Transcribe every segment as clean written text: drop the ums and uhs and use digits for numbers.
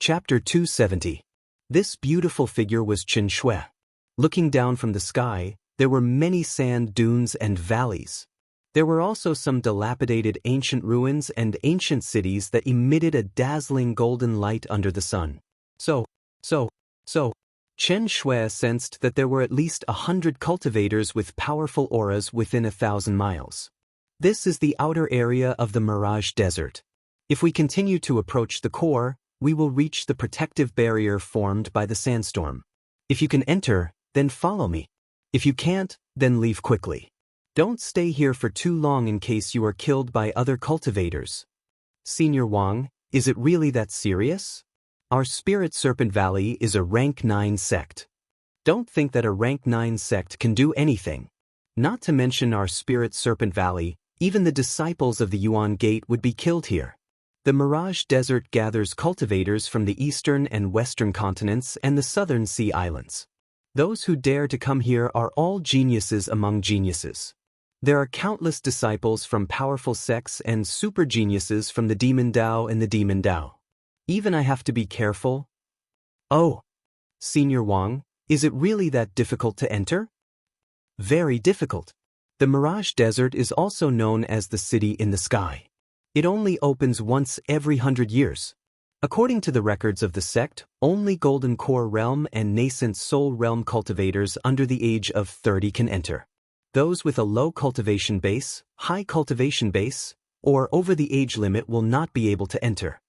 Chapter 270. This beautiful figure was Chen Shui. Looking down from the sky, there were many sand dunes and valleys. There were also some dilapidated ancient ruins and ancient cities that emitted a dazzling golden light under the sun. So, Chen Shui sensed that there were at least 100 cultivators with powerful auras within 1,000 miles. This is the outer area of the Mirage Desert. If we continue to approach the core, we will reach the protective barrier formed by the sandstorm. If you can enter, then follow me. If you can't, then leave quickly. Don't stay here for too long in case you are killed by other cultivators. Senior Wang, is it really that serious? Our Spirit Serpent Valley is a rank 9 sect. Don't think that a rank 9 sect can do anything. Not to mention our Spirit Serpent Valley, even the disciples of the Yuan Gate would be killed here. The Mirage Desert gathers cultivators from the eastern and western continents and the southern sea islands. Those who dare to come here are all geniuses among geniuses. There are countless disciples from powerful sects and super geniuses from the Demon Dao and the Demon Dao. Even I have to be careful. Oh, Senior Wang, is it really that difficult to enter? Very difficult. The Mirage Desert is also known as the City in the Sky. It only opens once every 100 years. According to the records of the sect, only Golden Core Realm and Nascent Soul Realm cultivators under the age of 30 can enter. Those with a low cultivation base, high cultivation base, or over the age limit will not be able to enter.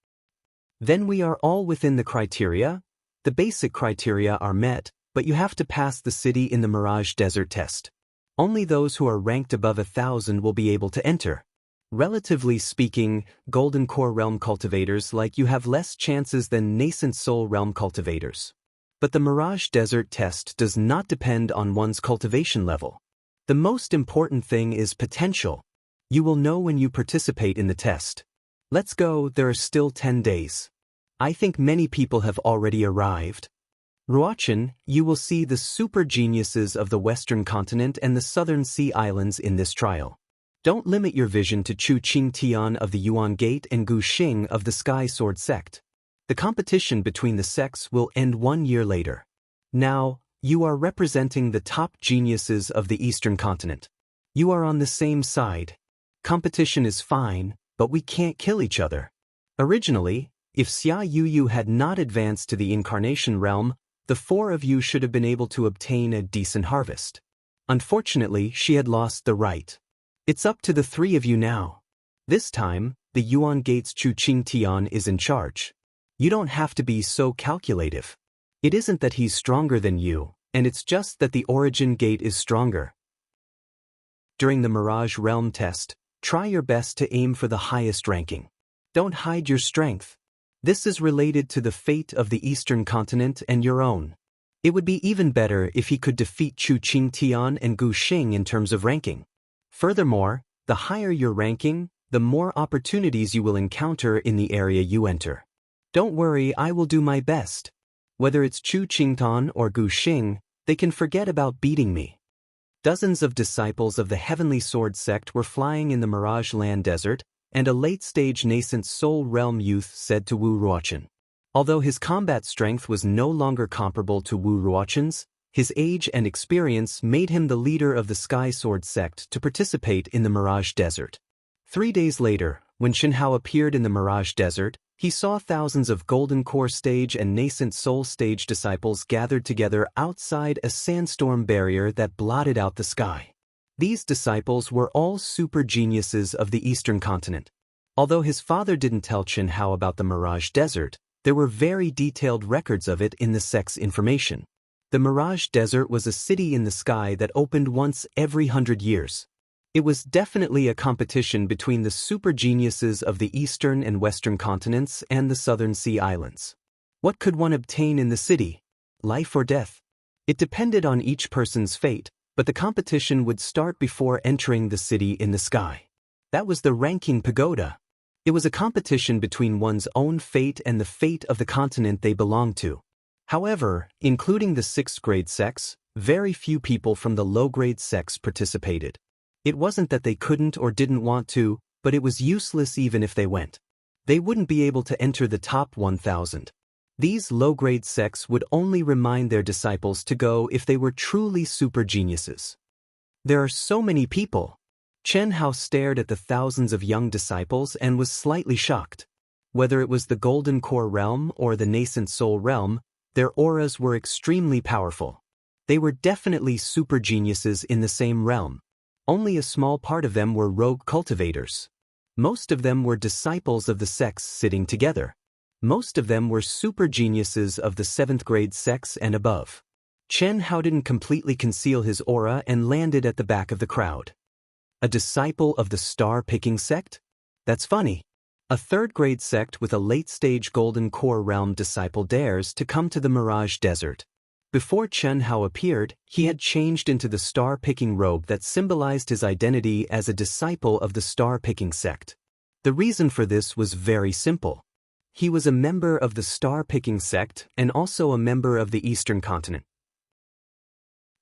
Then we are all within the criteria. The basic criteria are met, but you have to pass the City in the Mirage Desert test. Only those who are ranked above 1,000 will be able to enter. Relatively speaking, Golden Core Realm cultivators like you have less chances than Nascent Soul Realm cultivators. But the Mirage Desert test does not depend on one's cultivation level. The most important thing is potential. You will know when you participate in the test. Let's go, there are still 10 days. I think many people have already arrived. Ruochen, you will see the super geniuses of the Western continent and the Southern Sea Islands in this trial. Don't limit your vision to Chu Qing Tian of the Yuan Gate and Gu Xing of the Sky Sword sect. The competition between the sects will end 1 year later. Now, you are representing the top geniuses of the Eastern continent. You are on the same side. Competition is fine, but we can't kill each other. Originally, if Xia Yuyu had not advanced to the Incarnation Realm, the 4 of you should have been able to obtain a decent harvest. Unfortunately, she had lost the right. It's up to the 3 of you now. This time, the Yuan Gate's Chu Qing Tian is in charge. You don't have to be so calculative. It isn't that he's stronger than you, and it's just that the Origin Gate is stronger. During the Mirage Realm test, try your best to aim for the highest ranking. Don't hide your strength. This is related to the fate of the Eastern continent and your own. It would be even better if he could defeat Chu Qing Tian and Gu Xing in terms of ranking. Furthermore, the higher your ranking, the more opportunities you will encounter in the area you enter. Don't worry, I will do my best. Whether it's Chu Qingtan or Gu Xing, they can forget about beating me. Dozens of disciples of the Heavenly Sword sect were flying in the Mirage Land Desert, and a late-stage nascent Soul Realm youth said to Wu Ruochen. Although his combat strength was no longer comparable to Wu Ruochen's, his age and experience made him the leader of the Sky Sword sect to participate in the Mirage Desert. 3 days later, when Xinhao appeared in the Mirage Desert, he saw thousands of Golden Core Stage and Nascent Soul Stage disciples gathered together outside a sandstorm barrier that blotted out the sky. These disciples were all super geniuses of the Eastern continent. Although his father didn't tell Xinhao about the Mirage Desert, there were very detailed records of it in the sect's information. The Mirage Desert was a city in the sky that opened once every 100 years. It was definitely a competition between the super geniuses of the Eastern and Western continents and the Southern Sea Islands. What could one obtain in the city? Life or death? It depended on each person's fate, but the competition would start before entering the City in the Sky. That was the ranking pagoda. It was a competition between one's own fate and the fate of the continent they belonged to. However, including the 6th grade sects, very few people from the low-grade sects participated. It wasn't that they couldn't or didn't want to, but it was useless even if they went. They wouldn't be able to enter the top 1,000. These low-grade sects would only remind their disciples to go if they were truly super geniuses. There are so many people. Chen Hao stared at the thousands of young disciples and was slightly shocked. Whether it was the Golden Core realm or the Nascent Soul realm, their auras were extremely powerful. They were definitely super geniuses in the same realm. Only a small part of them were rogue cultivators. Most of them were disciples of the sects sitting together. Most of them were super geniuses of the 7th grade sects and above. Chen Hao didn't completely conceal his aura and landed at the back of the crowd. A disciple of the star-picking sect? That's funny. A 3rd grade sect with a late-stage Golden Core realm disciple dares to come to the Mirage Desert. Before Chen Hao appeared, he had changed into the star-picking robe that symbolized his identity as a disciple of the star-picking sect. The reason for this was very simple. He was a member of the star-picking sect and also a member of the Eastern continent.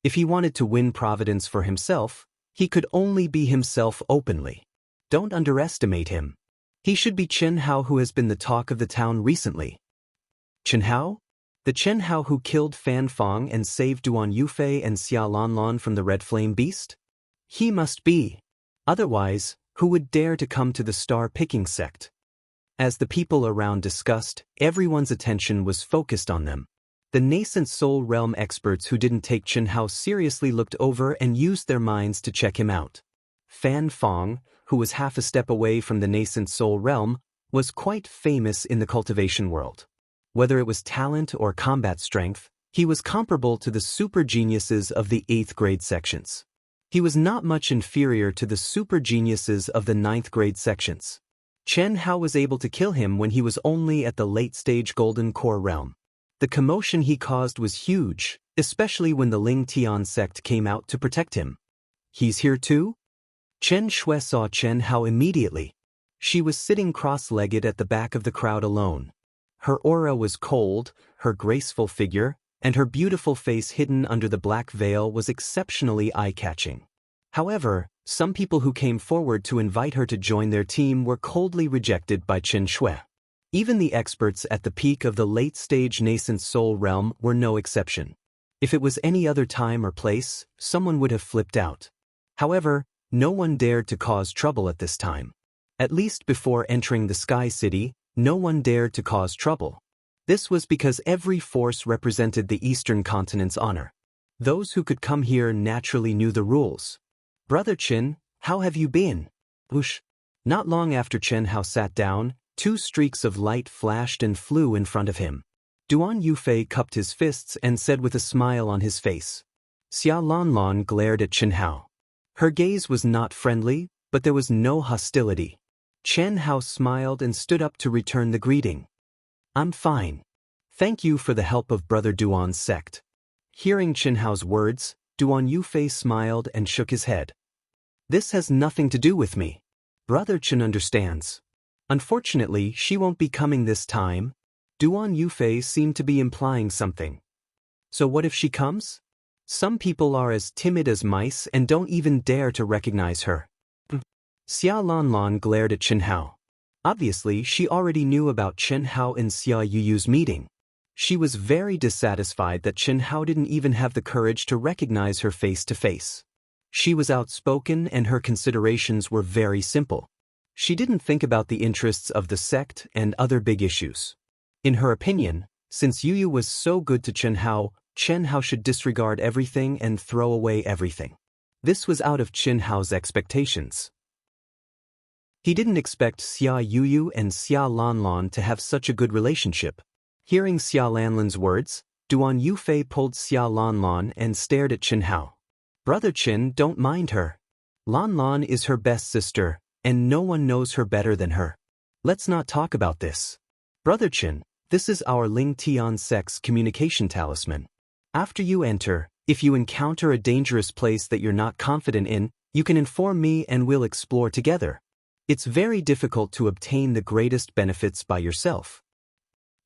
If he wanted to win providence for himself, he could only be himself openly. Don't underestimate him. He should be Chen Hao, who has been the talk of the town recently. Chen Hao? The Chen Hao who killed Fan Fong and saved Duan Yufei and Xia Lanlan from the Red Flame Beast? He must be. Otherwise, who would dare to come to the star-picking sect? As the people around discussed, everyone's attention was focused on them. The Nascent Soul Realm experts who didn't take Chen Hao seriously looked over and used their minds to check him out. Fan Fong, who was half a step away from the Nascent Soul Realm, was quite famous in the cultivation world. Whether it was talent or combat strength, he was comparable to the super geniuses of the 8th grade sections. He was not much inferior to the super geniuses of the 9th grade sections. Chen Hao was able to kill him when he was only at the late-stage Golden Core realm. The commotion he caused was huge, especially when the Ling Tian sect came out to protect him. He's here too? Chen Shui saw Chen Hao immediately. She was sitting cross-legged at the back of the crowd alone. Her aura was cold, her graceful figure, and her beautiful face hidden under the black veil was exceptionally eye-catching. However, some people who came forward to invite her to join their team were coldly rejected by Chen Shui. Even the experts at the peak of the late-stage Nascent Soul realm were no exception. If it was any other time or place, someone would have flipped out. However, no one dared to cause trouble at this time. At least before entering the Sky City, no one dared to cause trouble. This was because every force represented the Eastern continent's honor. Those who could come here naturally knew the rules. Brother Chen, how have you been? Whoosh. Not long after Chen Hao sat down, 2 streaks of light flashed and flew in front of him. Duan Yufei cupped his fists and said with a smile on his face. Xia Lanlan glared at Chen Hao. Her gaze was not friendly, but there was no hostility. Chen Hao smiled and stood up to return the greeting. I'm fine. Thank you for the help of Brother Duan's sect. Hearing Chen Hao's words, Duan Yufei smiled and shook his head. This has nothing to do with me. Brother Chen understands. Unfortunately, she won't be coming this time. Duan Yufei seemed to be implying something. So what if she comes? Some people are as timid as mice and don't even dare to recognize her. Xia Lanlan glared at Chen Hao. Obviously, she already knew about Chen Hao and Xia Yuyu's meeting. She was very dissatisfied that Chen Hao didn't even have the courage to recognize her face to face. She was outspoken and her considerations were very simple. She didn't think about the interests of the sect and other big issues. In her opinion, since Yuyu was so good to Chen Hao should disregard everything and throw away everything. This was out of Chen Hao's expectations. He didn't expect Xia Yuyu and Xia Lanlan to have such a good relationship. Hearing Xia Lanlan's words, Duan Yufei pulled Xia Lanlan and stared at Chen Hao. Brother Chen, don't mind her. Lanlan is her best sister, and no one knows her better than her. Let's not talk about this. Brother Chen, this is our Ling Tian sect's communication talisman. After you enter, if you encounter a dangerous place that you're not confident in, you can inform me and we'll explore together. It's very difficult to obtain the greatest benefits by yourself.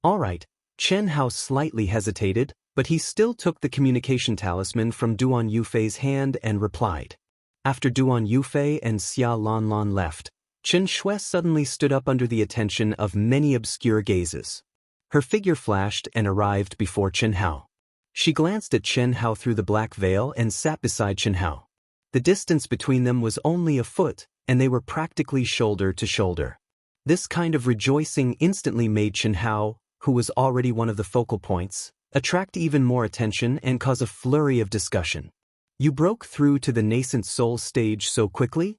Alright, Chen Hao slightly hesitated, but he still took the communication talisman from Duan Yufei's hand and replied. After Duan Yufei and Xia Lanlan left, Chen Shui suddenly stood up under the attention of many obscure gazes. Her figure flashed and arrived before Chen Hao. She glanced at Chen Hao through the black veil and sat beside Chen Hao. The distance between them was only a foot, and they were practically shoulder to shoulder. This kind of rejoicing instantly made Chen Hao, who was already one of the focal points, attract even more attention and cause a flurry of discussion. You broke through to the nascent soul stage so quickly?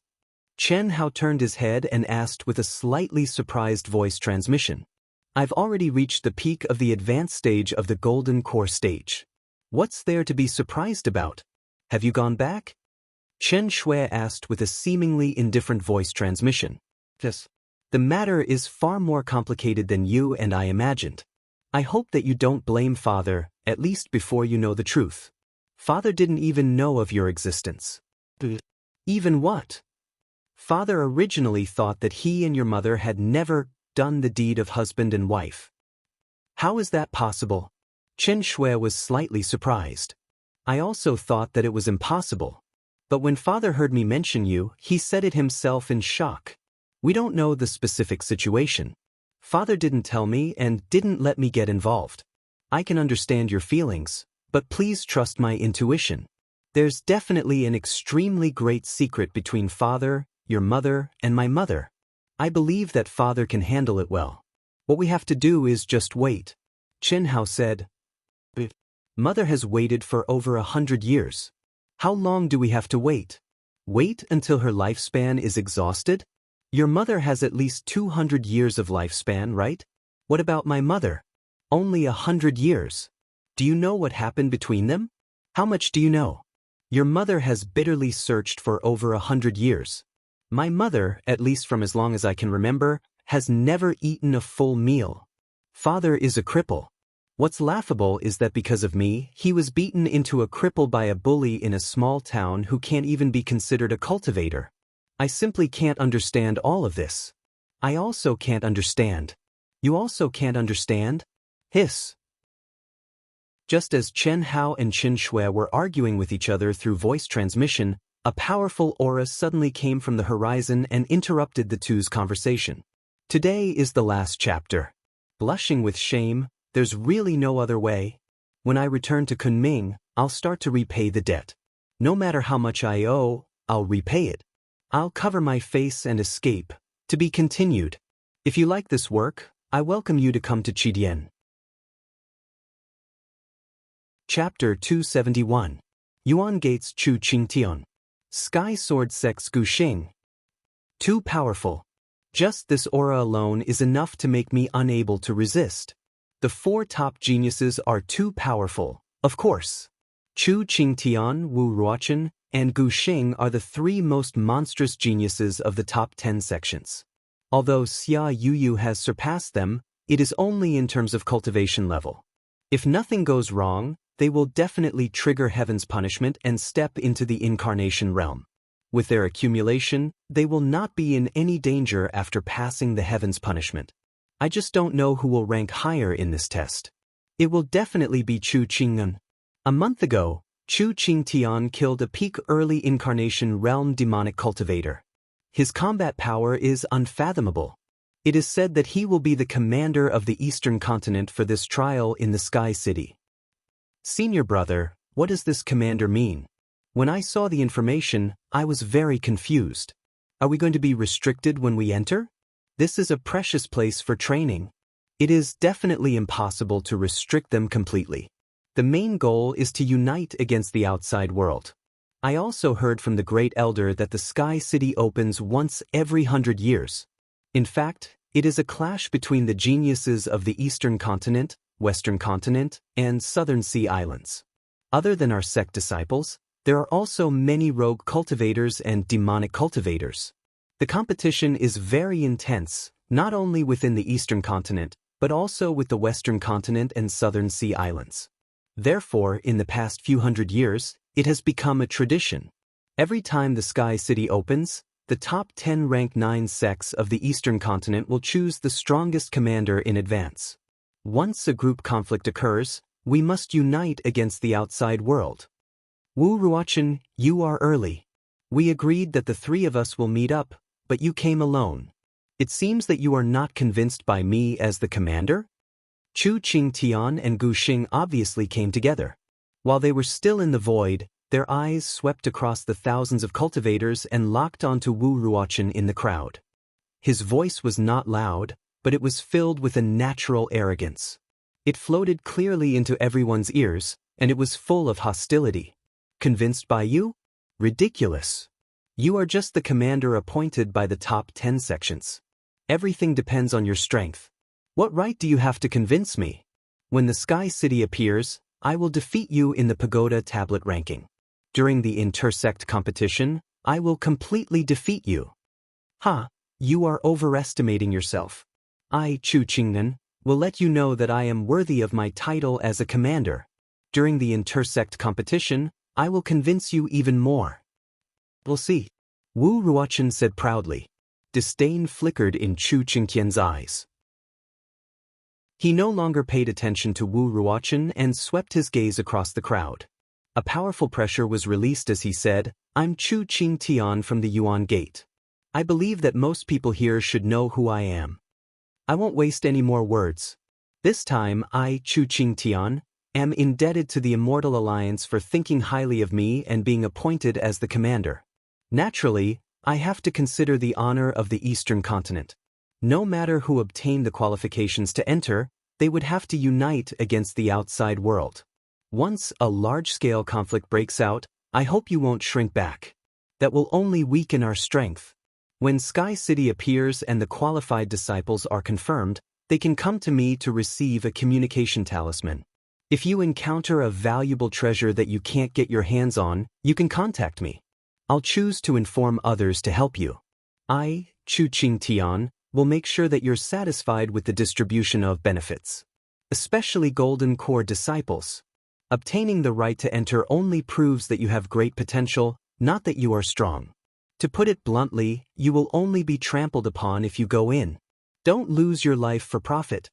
Chen Hao turned his head and asked with a slightly surprised voice transmission. I've already reached the peak of the advanced stage of the golden core stage. What's there to be surprised about? Have you gone back? Chen Shui asked with a seemingly indifferent voice transmission. Yes. The matter is far more complicated than you and I imagined. I hope that you don't blame Father, at least before you know the truth. Father didn't even know of your existence. Even what? Father originally thought that he and your mother had never done the deed of husband and wife. How is that possible? Chen Shui was slightly surprised. I also thought that it was impossible. But when Father heard me mention you, he said it himself in shock. We don't know the specific situation. Father didn't tell me and didn't let me get involved. I can understand your feelings, but please trust my intuition. There's definitely an extremely great secret between Father, your mother, and my mother. I believe that Father can handle it well. What we have to do is just wait. Chen Hao said. Mother has waited for over 100 years. How long do we have to wait? Wait until her lifespan is exhausted? Your mother has at least 200 years of lifespan, right? What about my mother? Only 100 years. Do you know what happened between them? How much do you know? Your mother has bitterly searched for over 100 years. My mother, at least from as long as I can remember, has never eaten a full meal. Father is a cripple. What's laughable is that because of me, he was beaten into a cripple by a bully in a small town who can't even be considered a cultivator. I simply can't understand all of this. I also can't understand. You also can't understand? Hiss. Just as Chen Hao and Chen Shui were arguing with each other through voice transmission, a powerful aura suddenly came from the horizon and interrupted the two's conversation. Today is the last chapter. Blushing with shame, there's really no other way. When I return to Kunming, I'll start to repay the debt. No matter how much I owe, I'll repay it. I'll cover my face and escape. To be continued. If you like this work, I welcome you to come to Qidian. Chapter 271. Yuan Gates Chu Qingtian. Sky Sword Sex Guxing. Too powerful. Just this aura alone is enough to make me unable to resist. The four top geniuses are too powerful, of course. Chu Qingtian, Wu Ruochen, and Guxing are the three most monstrous geniuses of the top 10 sections. Although Xia Yuyu has surpassed them, it is only in terms of cultivation level. If nothing goes wrong, they will definitely trigger heaven's punishment and step into the incarnation realm. With their accumulation, they will not be in any danger after passing the heaven's punishment. I just don't know who will rank higher in this test. It will definitely be Chu Qing'an. A month ago, Chu Qingtian killed a peak early incarnation realm demonic cultivator. His combat power is unfathomable. It is said that he will be the commander of the Eastern continent for this trial in the Sky City. Senior brother, what does this commander mean? When I saw the information, I was very confused. Are we going to be restricted when we enter? This is a precious place for training. It is definitely impossible to restrict them completely. The main goal is to unite against the outside world. I also heard from the Great Elder that the Sky City opens once every 100 years. In fact, it is a clash between the geniuses of the Eastern continent, Western continent, and Southern Sea Islands. Other than our sect disciples, there are also many rogue cultivators and demonic cultivators. The competition is very intense, not only within the Eastern continent, but also with the Western continent and Southern Sea Islands. Therefore, in the past few hundred years, it has become a tradition. Every time the Sky City opens, the top 10 rank 9 sects of the Eastern continent will choose the strongest commander in advance. Once a group conflict occurs, we must unite against the outside world. Wu Ruochen, you are early. We agreed that the three of us will meet up, but you came alone. It seems that you are not convinced by me as the commander? Chu Qingtian and Gu Xing obviously came together. While they were still in the void, their eyes swept across the thousands of cultivators and locked onto Wu Ruochen in the crowd. His voice was not loud, but it was filled with a natural arrogance. It floated clearly into everyone's ears, and it was full of hostility. Convinced by you? Ridiculous. You are just the commander appointed by the top 10 sections. Everything depends on your strength. What right do you have to convince me? When the Sky City appears, I will defeat you in the Pagoda Tablet ranking. During the intersect competition, I will completely defeat you. Ha, you are overestimating yourself. I, Chu Qingnan, will let you know that I am worthy of my title as a commander. During the intersect competition, I will convince you even more. We'll see. Wu Ruochen said proudly. Disdain flickered in Chu Qingtian's eyes. He no longer paid attention to Wu Ruochen and swept his gaze across the crowd. A powerful pressure was released as he said, I'm Chu Qingtian from the Yuan Gate. I believe that most people here should know who I am. I won't waste any more words. This time I, Chu Qingtian, am indebted to the Immortal Alliance for thinking highly of me and being appointed as the commander. Naturally, I have to consider the honor of the Eastern continent. No matter who obtained the qualifications to enter, they would have to unite against the outside world. Once a large-scale conflict breaks out, I hope you won't shrink back. That will only weaken our strength. When Sky City appears and the qualified disciples are confirmed, they can come to me to receive a communication talisman. If you encounter a valuable treasure that you can't get your hands on, you can contact me. I'll choose to inform others to help you. I, Chu Qingtian, will make sure that you're satisfied with the distribution of benefits. Especially Golden Core disciples. Obtaining the right to enter only proves that you have great potential, not that you are strong. To put it bluntly, you will only be trampled upon if you go in. Don't lose your life for profit.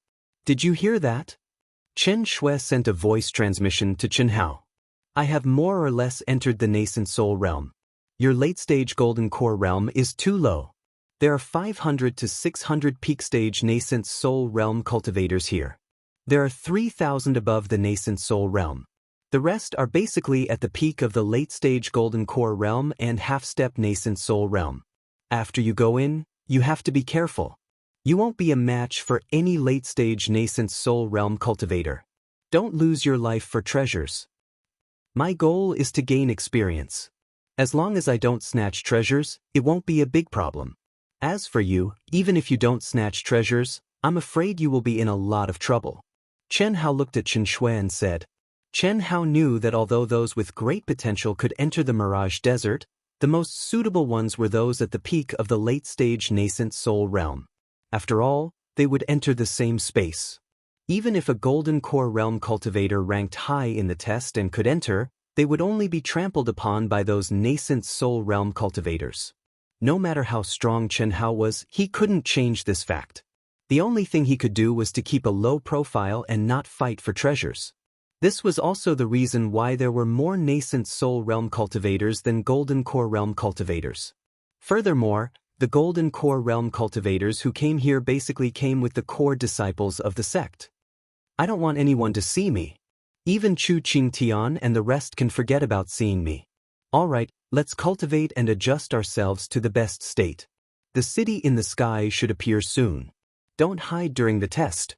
Did you hear that? Chen Shui sent a voice transmission to Chen Hao. I have more or less entered the nascent soul realm. Your late-stage golden core realm is too low. There are 500 to 600 peak-stage nascent soul realm cultivators here. There are 3,000 above the nascent soul realm. The rest are basically at the peak of the late-stage golden core realm and half-step nascent soul realm. After you go in, you have to be careful. You won't be a match for any late-stage nascent soul realm cultivator. Don't lose your life for treasures. My goal is to gain experience. As long as I don't snatch treasures, it won't be a big problem. As for you, even if you don't snatch treasures, I'm afraid you will be in a lot of trouble. Chen Hao looked at Chen Shui and said. Chen Hao knew that although those with great potential could enter the Mirage Desert, the most suitable ones were those at the peak of the late-stage nascent soul realm. After all, they would enter the same space. Even if a golden core realm cultivator ranked high in the test and could enter, they would only be trampled upon by those nascent soul realm cultivators. No matter how strong Chen Hao was, he couldn't change this fact. The only thing he could do was to keep a low profile and not fight for treasures. This was also the reason why there were more nascent soul realm cultivators than golden core realm cultivators. Furthermore, the golden core realm cultivators who came here basically came with the core disciples of the sect. I don't want anyone to see me. Even Chu Qingtian and the rest can forget about seeing me. Alright, let's cultivate and adjust ourselves to the best state. The city in the sky should appear soon. Don't hide during the test.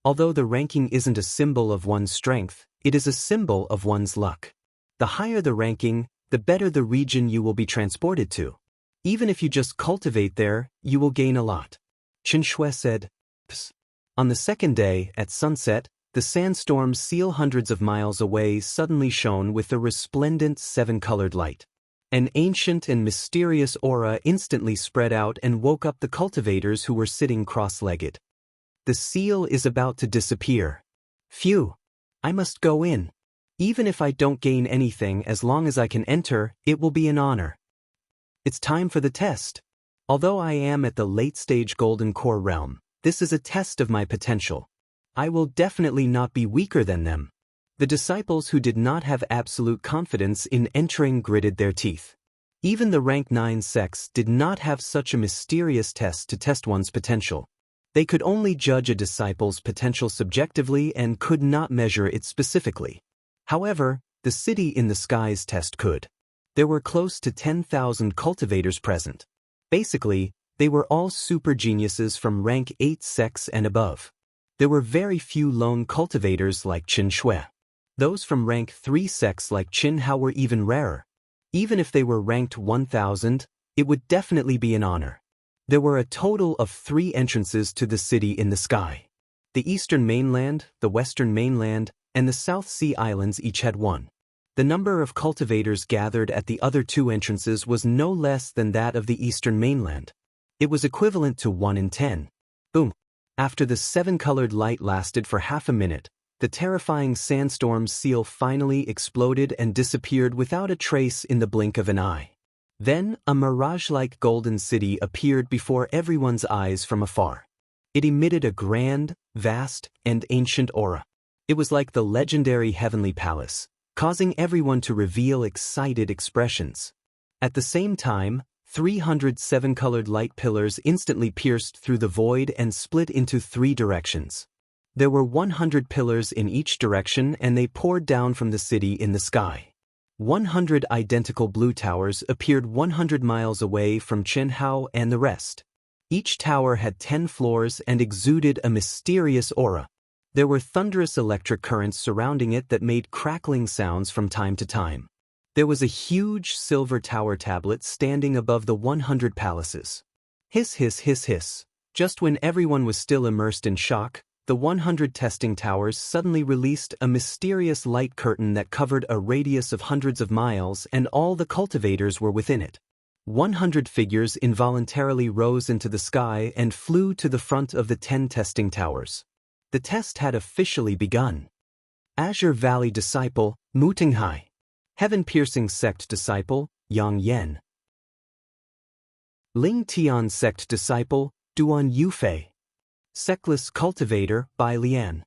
Although the ranking isn't a symbol of one's strength, it is a symbol of one's luck. The higher the ranking, the better the region you will be transported to. Even if you just cultivate there, you will gain a lot. Chen Shui said. Psst. On the second day, at sunset, the sandstorm seal hundreds of miles away suddenly shone with a resplendent seven-colored light. An ancient and mysterious aura instantly spread out and woke up the cultivators who were sitting cross-legged. The seal is about to disappear. Phew! I must go in. Even if I don't gain anything, as long as I can enter, it will be an honor. It's time for the test. Although I am at the late-stage golden core realm, this is a test of my potential. I will definitely not be weaker than them. The disciples who did not have absolute confidence in entering gritted their teeth. Even the rank 9 sects did not have such a mysterious test to test one's potential. They could only judge a disciple's potential subjectively and could not measure it specifically. However, the City in the Skies test could. There were close to 10,000 cultivators present. Basically, they were all super geniuses from rank 8 sects and above. There were very few lone cultivators like Qin Shui. Those from rank 3 sects like Qin Hao were even rarer. Even if they were ranked 1,000, it would definitely be an honor. There were a total of 3 entrances to the City in the Sky. The Eastern Mainland, the Western Mainland, and the South Sea Islands each had one. The number of cultivators gathered at the other 2 entrances was no less than that of the Eastern Mainland. It was equivalent to 1 in 10. Boom. After the 7-colored light lasted for half a minute, the terrifying sandstorm seal finally exploded and disappeared without a trace in the blink of an eye. Then, a mirage-like golden city appeared before everyone's eyes from afar. It emitted a grand, vast, and ancient aura. It was like the legendary Heavenly Palace, causing everyone to reveal excited expressions. At the same time, 307-colored light pillars instantly pierced through the void and split into 3 directions. There were 100 pillars in each direction and they poured down from the city in the sky. 100 identical blue towers appeared 100 miles away from Qinhao and the rest. Each tower had 10 floors and exuded a mysterious aura. There were thunderous electric currents surrounding it that made crackling sounds from time to time. There was a huge silver tower tablet standing above the 100 palaces. Hiss, hiss, hiss, hiss. Just when everyone was still immersed in shock, the 100 testing towers suddenly released a mysterious light curtain that covered a radius of hundreds of miles and all the cultivators were within it. 100 figures involuntarily rose into the sky and flew to the front of the 10 testing towers. The test had officially begun. Azure Valley Disciple, Mu Tinghai. Heaven-Piercing Sect Disciple, Yang Yan. Ling Tian Sect Disciple, Duan Yufei. Sectless Cultivator, Bai Lian.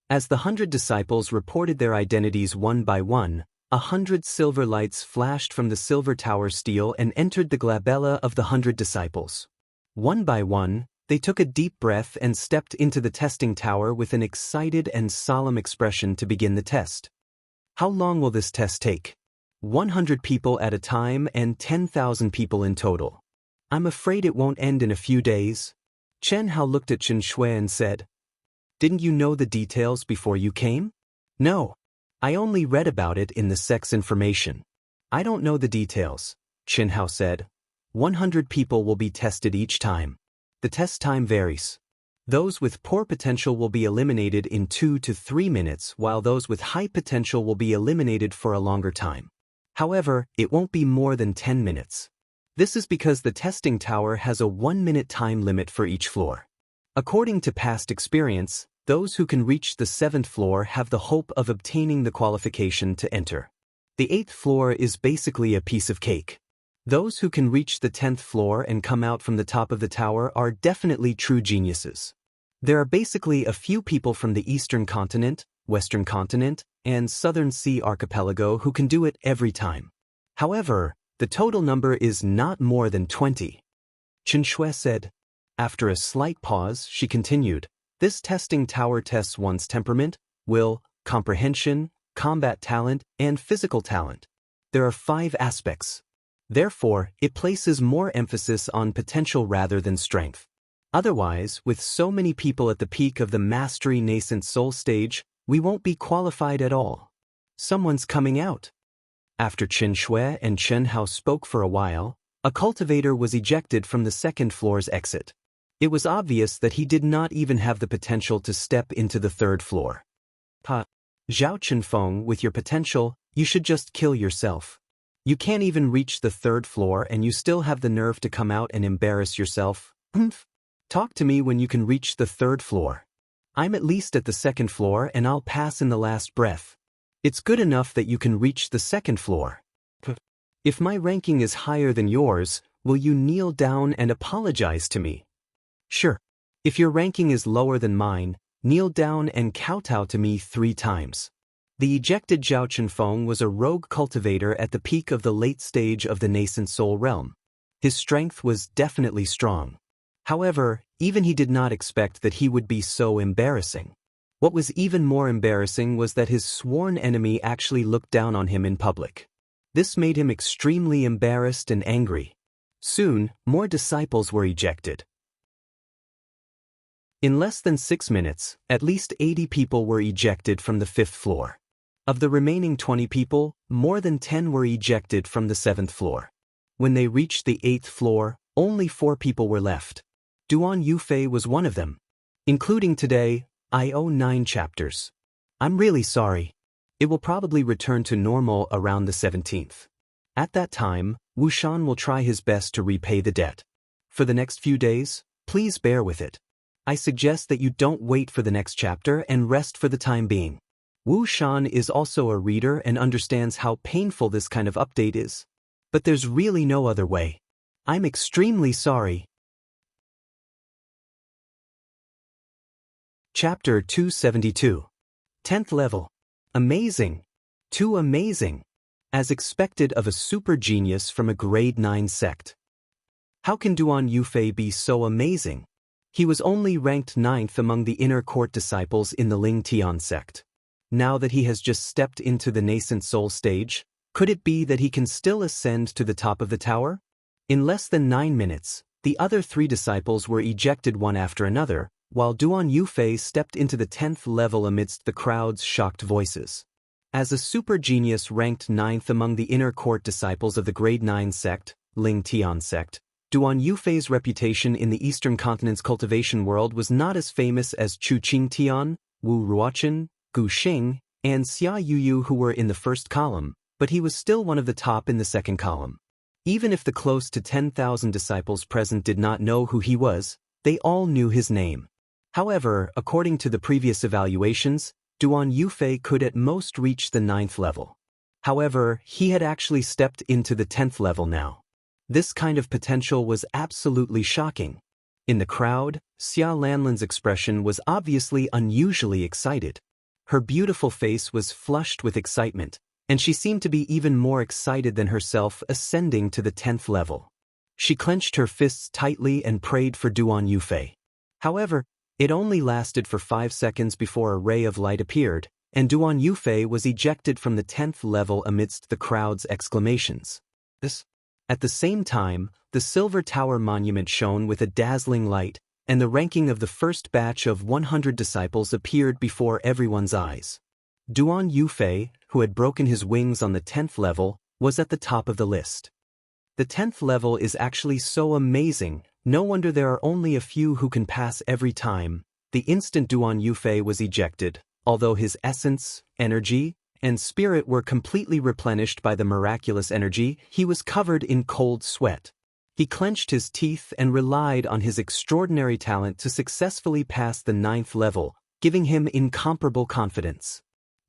As the 100 disciples reported their identities one by one, 100 silver lights flashed from the silver tower steel and entered the glabella of the 100 disciples. One by one, they took a deep breath and stepped into the testing tower with an excited and solemn expression to begin the test. How long will this test take? 100 people at a time and 10,000 people in total. I'm afraid it won't end in a few days. Chen Hao looked at Qin Shui and said, "Didn't you know the details before you came?" "No. I only read about it in the sect's information. I don't know the details," Qin Hao said. 100 people will be tested each time. The test time varies. Those with poor potential will be eliminated in 2 to 3 minutes, while those with high potential will be eliminated for a longer time. However, it won't be more than 10 minutes. This is because the testing tower has a 1-minute time limit for each floor. According to past experience, those who can reach the 7th floor have the hope of obtaining the qualification to enter. The 8th floor is basically a piece of cake. Those who can reach the 10th floor and come out from the top of the tower are definitely true geniuses. There are basically a few people from the Eastern continent, Western continent, and Southern Sea archipelago who can do it every time. However, the total number is not more than 20. Qin Shui said. After a slight pause, she continued, "This testing tower tests one's temperament, will, comprehension, combat talent, and physical talent. There are 5 aspects. Therefore, it places more emphasis on potential rather than strength. Otherwise, with so many people at the peak of the mastery nascent soul stage, we won't be qualified at all. Someone's coming out." After Qin Shui and Chen Hao spoke for a while, a cultivator was ejected from the 2nd floor's exit. It was obvious that he did not even have the potential to step into the 3rd floor. "Ha! Zhao Chenfeng, with your potential, you should just kill yourself. You can't even reach the 3rd floor and you still have the nerve to come out and embarrass yourself. Humph! Talk to me when you can reach the 3rd floor. I'm at least at the 2nd floor and I'll pass in the last breath. It's good enough that you can reach the 2nd floor. If my ranking is higher than yours, will you kneel down and apologize to me?" "Sure. If your ranking is lower than mine, kneel down and kowtow to me 3 times. The ejected Zhao Chenfeng was a rogue cultivator at the peak of the late stage of the nascent soul realm. His strength was definitely strong. However, even he did not expect that he would be so embarrassing. What was even more embarrassing was that his sworn enemy actually looked down on him in public. This made him extremely embarrassed and angry. Soon, more disciples were ejected. In less than 6 minutes, at least 80 people were ejected from the 5th floor. Of the remaining 20 people, more than 10 were ejected from the 7th floor. When they reached the 8th floor, only 4 people were left. Duan Yufei was one of them. Including today, I owe 9 chapters. I'm really sorry. It will probably return to normal around the 17th. At that time, Wuxian will try his best to repay the debt. For the next few days, please bear with it. I suggest that you don't wait for the next chapter and rest for the time being. Wuxian is also a reader and understands how painful this kind of update is. But there's really no other way. I'm extremely sorry. Chapter 272. 10th level. Amazing. Too amazing. As expected of a super genius from a grade 9 sect. How can Duan Yufei be so amazing? He was only ranked 9th among the inner court disciples in the Ling Tian sect. Now that he has just stepped into the nascent soul stage, could it be that he can still ascend to the top of the tower? In less than 9 minutes, the other 3 disciples were ejected one after another, while Duan Yufei stepped into the 10th level amidst the crowd's shocked voices. As a super genius ranked 9th among the inner court disciples of the grade 9 sect, Ling Tian sect, Duan Yufei's reputation in the Eastern Continent's cultivation world was not as famous as Chu Qingtian, Wu Ruochen, Gu Xing, and Xia Yuyu, who were in the first column, but he was still one of the top in the second column. Even if the close to 10,000 disciples present did not know who he was, they all knew his name. However, according to the previous evaluations, Duan Yufei could at most reach the 9th level. However, he had actually stepped into the 10th level now. This kind of potential was absolutely shocking. In the crowd, Xia Lanlin's expression was obviously unusually excited. Her beautiful face was flushed with excitement, and she seemed to be even more excited than herself ascending to the 10th level. She clenched her fists tightly and prayed for Duan Yufei. However, it only lasted for 5 seconds before a ray of light appeared, and Duan Yufei was ejected from the 10th level amidst the crowd's exclamations. At the same time, the Silver Tower monument shone with a dazzling light, and the ranking of the first batch of 100 disciples appeared before everyone's eyes. Duan Yufei, who had broken his wings on the 10th level, was at the top of the list. The 10th level is actually so amazing, no wonder there are only a few who can pass every time. The instant Duan Yufei was ejected, although his essence, energy, and spirit were completely replenished by the miraculous energy, he was covered in cold sweat. He clenched his teeth and relied on his extraordinary talent to successfully pass the 9th level, giving him incomparable confidence.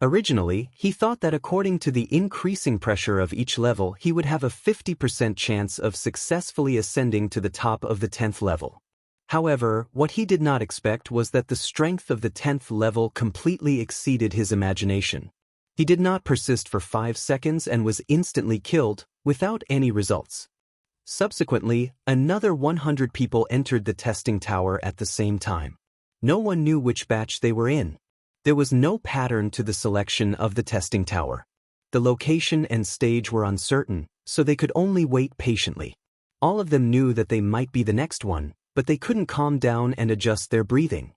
Originally, he thought that according to the increasing pressure of each level, he would have a 50% chance of successfully ascending to the top of the 10th level. However, what he did not expect was that the strength of the 10th level completely exceeded his imagination. He did not persist for 5 seconds and was instantly killed, without any results. Subsequently, another 100 people entered the testing tower at the same time. No one knew which batch they were in. There was no pattern to the selection of the testing tower. The location and stage were uncertain, so they could only wait patiently. All of them knew that they might be the next one, but they couldn't calm down and adjust their breathing.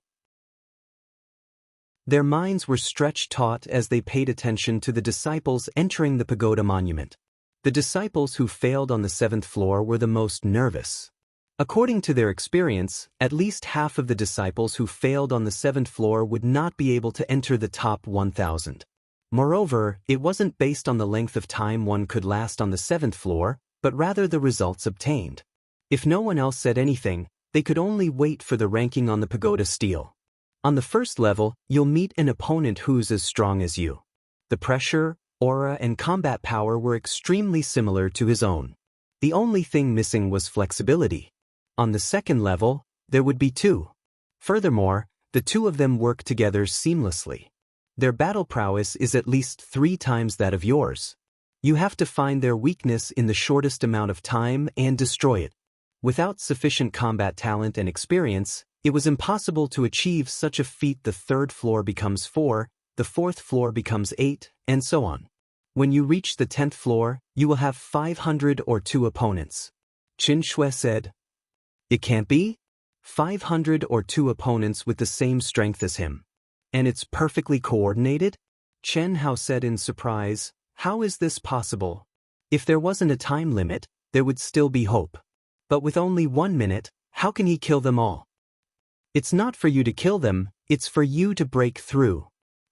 Their minds were stretched taut as they paid attention to the disciples entering the pagoda monument. The disciples who failed on the 7th floor were the most nervous. According to their experience, at least half of the disciples who failed on the 7th floor would not be able to enter the top 1,000. Moreover, it wasn't based on the length of time one could last on the 7th floor, but rather the results obtained. If no one else said anything, they could only wait for the ranking on the pagoda stele. On the first level, you'll meet an opponent who's as strong as you. The pressure, aura, and combat power were extremely similar to his own. The only thing missing was flexibility. On the second level, there would be 2. Furthermore, the 2 of them work together seamlessly. Their battle prowess is at least 3 times that of yours. You have to find their weakness in the shortest amount of time and destroy it. Without sufficient combat talent and experience, it was impossible to achieve such a feat. The third floor becomes 4, the fourth floor becomes 8, and so on. When you reach the 10th floor, you will have 502 opponents. Xianxia said. It can't be? 502 opponents with the same strength as him. And it's perfectly coordinated? Chen Hao said in surprise. How is this possible? If there wasn't a time limit, there would still be hope. But with only 1 minute, how can he kill them all? It's not for you to kill them, it's for you to break through.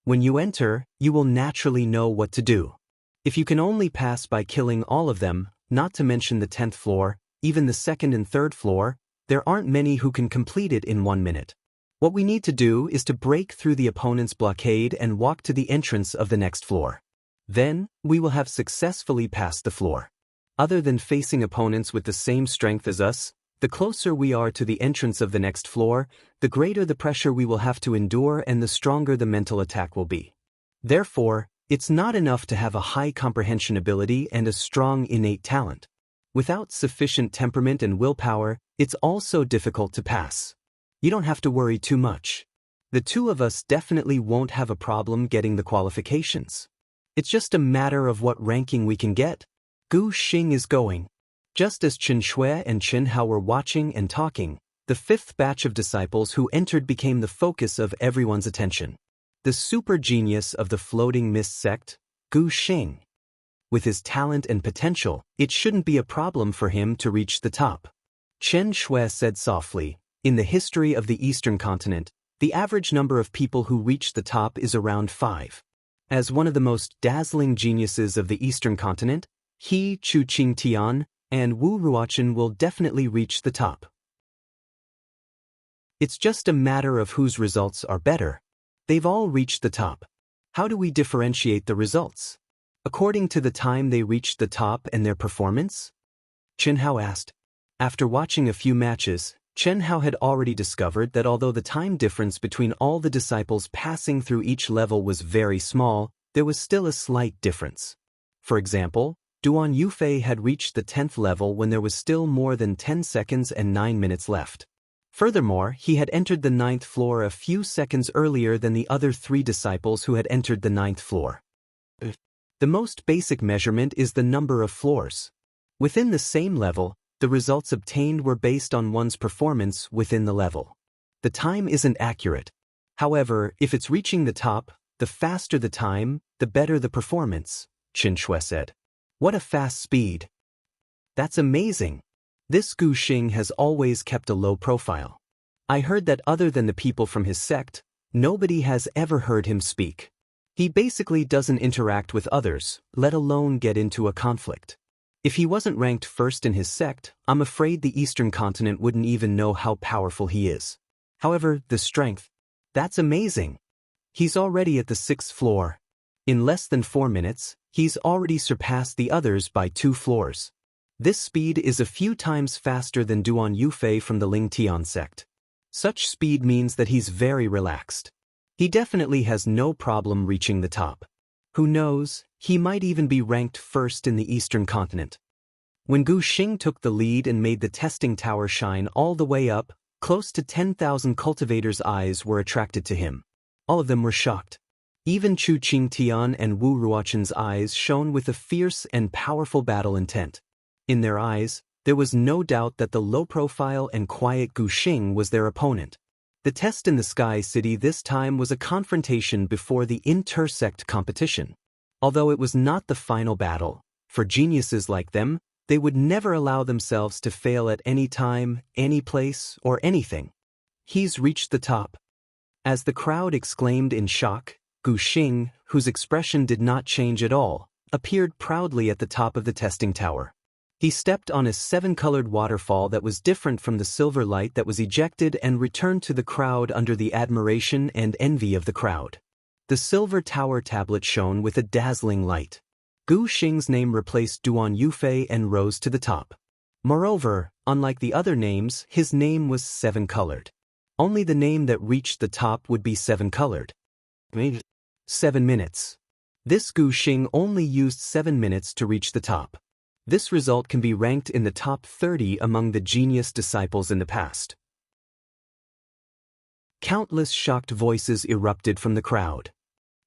When you enter, you will naturally know what to do. If you can only pass by killing all of them, not to mention the 10th floor, even the 2nd and 3rd floor, there aren't many who can complete it in 1 minute. What we need to do is to break through the opponent's blockade and walk to the entrance of the next floor. Then, we will have successfully passed the floor. Other than facing opponents with the same strength as us, the closer we are to the entrance of the next floor, the greater the pressure we will have to endure and the stronger the mental attack will be. Therefore, it's not enough to have a high comprehension ability and a strong innate talent. Without sufficient temperament and willpower, it's also difficult to pass. You don't have to worry too much. The two of us definitely won't have a problem getting the qualifications. It's just a matter of what ranking we can get. Gu Xing is going. Just as Xianxia and Chen Hao were watching and talking, the 5th batch of disciples who entered became the focus of everyone's attention. The super genius of the floating mist sect, Gu Xing. With his talent and potential, it shouldn't be a problem for him to reach the top. Chen Shui said softly, in the history of the Eastern continent, the average number of people who reach the top is around 5. As one of the most dazzling geniuses of the Eastern continent, he, Chu Qingtian, and Wu Ruochen will definitely reach the top. It's just a matter of whose results are better. They've all reached the top. How do we differentiate the results? According to the time they reached the top and their performance? Chen Hao asked. After watching a few matches, Chen Hao had already discovered that although the time difference between all the disciples passing through each level was very small, there was still a slight difference. For example, Duan Yufei had reached the 10th level when there was still more than 10 seconds and 9 minutes left. Furthermore, he had entered the 9th floor a few seconds earlier than the other 3 disciples who had entered the 9th floor. The most basic measurement is the number of floors. Within the same level, the results obtained were based on one's performance within the level. The time isn't accurate. However, if it's reaching the top, the faster the time, the better the performance, Xianxia said. What a fast speed. That's amazing. This Gu Xing has always kept a low profile. I heard that other than the people from his sect, nobody has ever heard him speak. He basically doesn't interact with others, let alone get into a conflict. If he wasn't ranked first in his sect, I'm afraid the Eastern continent wouldn't even know how powerful he is. However, the strength, that's amazing. He's already at the 6th floor. In less than 4 minutes, he's already surpassed the others by 2 floors. This speed is a few times faster than Duan Yufei from the Lingtian sect. Such speed means that he's very relaxed. He definitely has no problem reaching the top. Who knows, he might even be ranked first in the Eastern continent. When Gu Xing took the lead and made the testing tower shine all the way up, close to 10,000 cultivators' eyes were attracted to him. All of them were shocked. Even Chu Qingtian and Wu Ruochen's eyes shone with a fierce and powerful battle intent. In their eyes, there was no doubt that the low-profile and quiet Gu Xing was their opponent. The test in the Sky City this time was a confrontation before the inter-sect competition. Although it was not the final battle, for geniuses like them, they would never allow themselves to fail at any time, any place, or anything. He's reached the top. As the crowd exclaimed in shock, Gu Xing, whose expression did not change at all, appeared proudly at the top of the testing tower. He stepped on a 7-colored waterfall that was different from the silver light that was ejected and returned to the crowd under the admiration and envy of the crowd. The silver tower tablet shone with a dazzling light. Gu Xing's name replaced Duan Yufei and rose to the top. Moreover, unlike the other names, his name was 7-colored. Only the name that reached the top would be 7-colored. 7 minutes. This Gu Xing only used 7 minutes to reach the top. This result can be ranked in the top 30 among the genius disciples in the past. Countless shocked voices erupted from the crowd.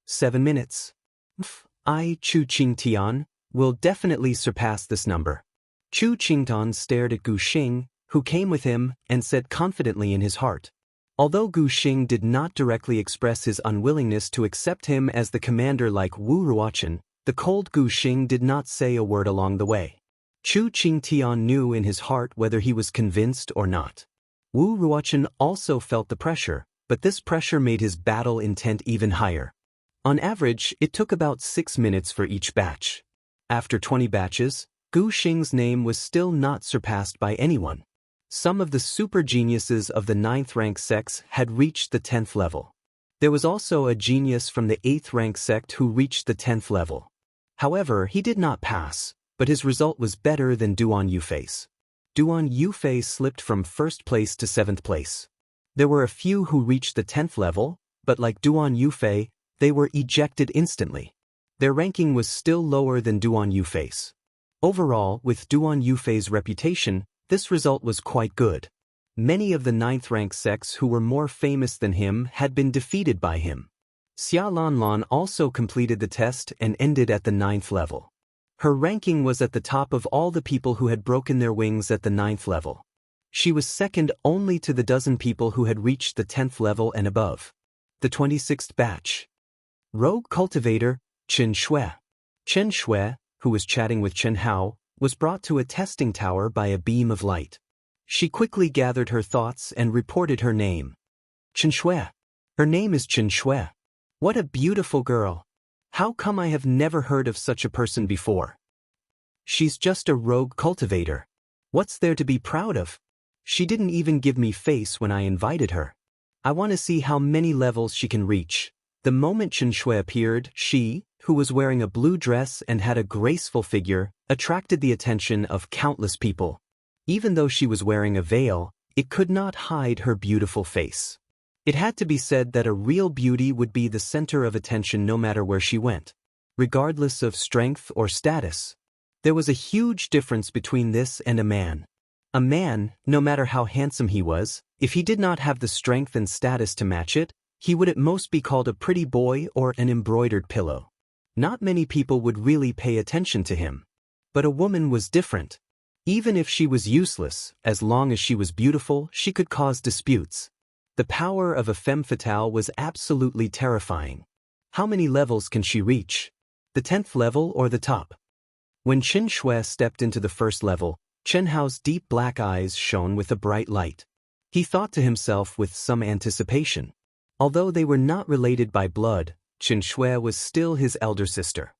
7 minutes. Chu Qingtian will definitely surpass this number. Chu Qingtian stared at Gu Xing, who came with him, and said confidently in his heart. Although Gu Xing did not directly express his unwillingness to accept him as the commander like Wu Ruochen, the cold Gu Xing did not say a word along the way. Chu Qingtian knew in his heart whether he was convinced or not. Wu Ruochen also felt the pressure, but this pressure made his battle intent even higher. On average, it took about 6 minutes for each batch. After 20 batches, Gu Xing's name was still not surpassed by anyone. Some of the super geniuses of the 9th rank sects had reached the 10th level. There was also a genius from the 8th rank sect who reached the 10th level. However, he did not pass, but his result was better than Duan Yufei's. Duan Yufei slipped from 1st place to 7th place. There were a few who reached the 10th level, but like Duan Yufei, they were ejected instantly. Their ranking was still lower than Duan Yufei's. Overall, with Duan Yufei's reputation, this result was quite good. Many of the 9th rank sects who were more famous than him had been defeated by him. Xia Lanlan also completed the test and ended at the 9th level. Her ranking was at the top of all the people who had broken their wings at the 9th level. She was second only to the dozen people who had reached the 10th level and above. The 26th batch. Rogue cultivator, Chen Shui. Chen Shui, who was chatting with Chen Hao, was brought to a testing tower by a beam of light. She quickly gathered her thoughts and reported her name. Chen Shui. Her name is Chen Shui. What a beautiful girl. How come I have never heard of such a person before? She's just a rogue cultivator. What's there to be proud of? She didn't even give me face when I invited her. I want to see how many levels she can reach. The moment Chen Shui appeared, she, who was wearing a blue dress and had a graceful figure, attracted the attention of countless people. Even though she was wearing a veil, it could not hide her beautiful face. It had to be said that a real beauty would be the center of attention no matter where she went, regardless of strength or status. There was a huge difference between this and a man. A man, no matter how handsome he was, if he did not have the strength and status to match it, he would at most be called a pretty boy or an embroidered pillow. Not many people would really pay attention to him. But a woman was different. Even if she was useless, as long as she was beautiful, she could cause disputes. The power of a femme fatale was absolutely terrifying. How many levels can she reach? The 10th level or the top? When Chen Shui stepped into the 1st level, Chen Hao's deep black eyes shone with a bright light. He thought to himself with some anticipation. Although they were not related by blood, Chen Shui was still his elder sister.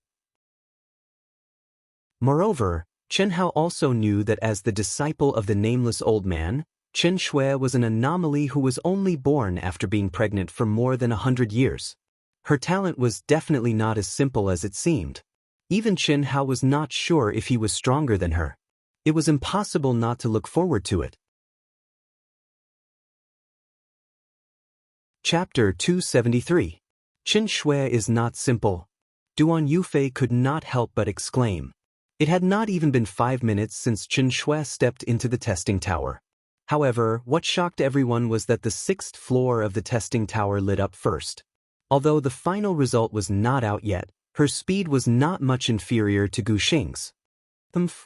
Moreover, Chen Hao also knew that as the disciple of the nameless old man, Chen Shui was an anomaly who was only born after being pregnant for more than 100 years. Her talent was definitely not as simple as it seemed. Even Chen Hao was not sure if he was stronger than her. It was impossible not to look forward to it. Chapter 273. Chen Shui is not simple. Duan Yufei could not help but exclaim. It had not even been 5 minutes since Chen Shui stepped into the testing tower. However, what shocked everyone was that the 6th floor of the testing tower lit up first. Although the final result was not out yet, her speed was not much inferior to Gu Xing's.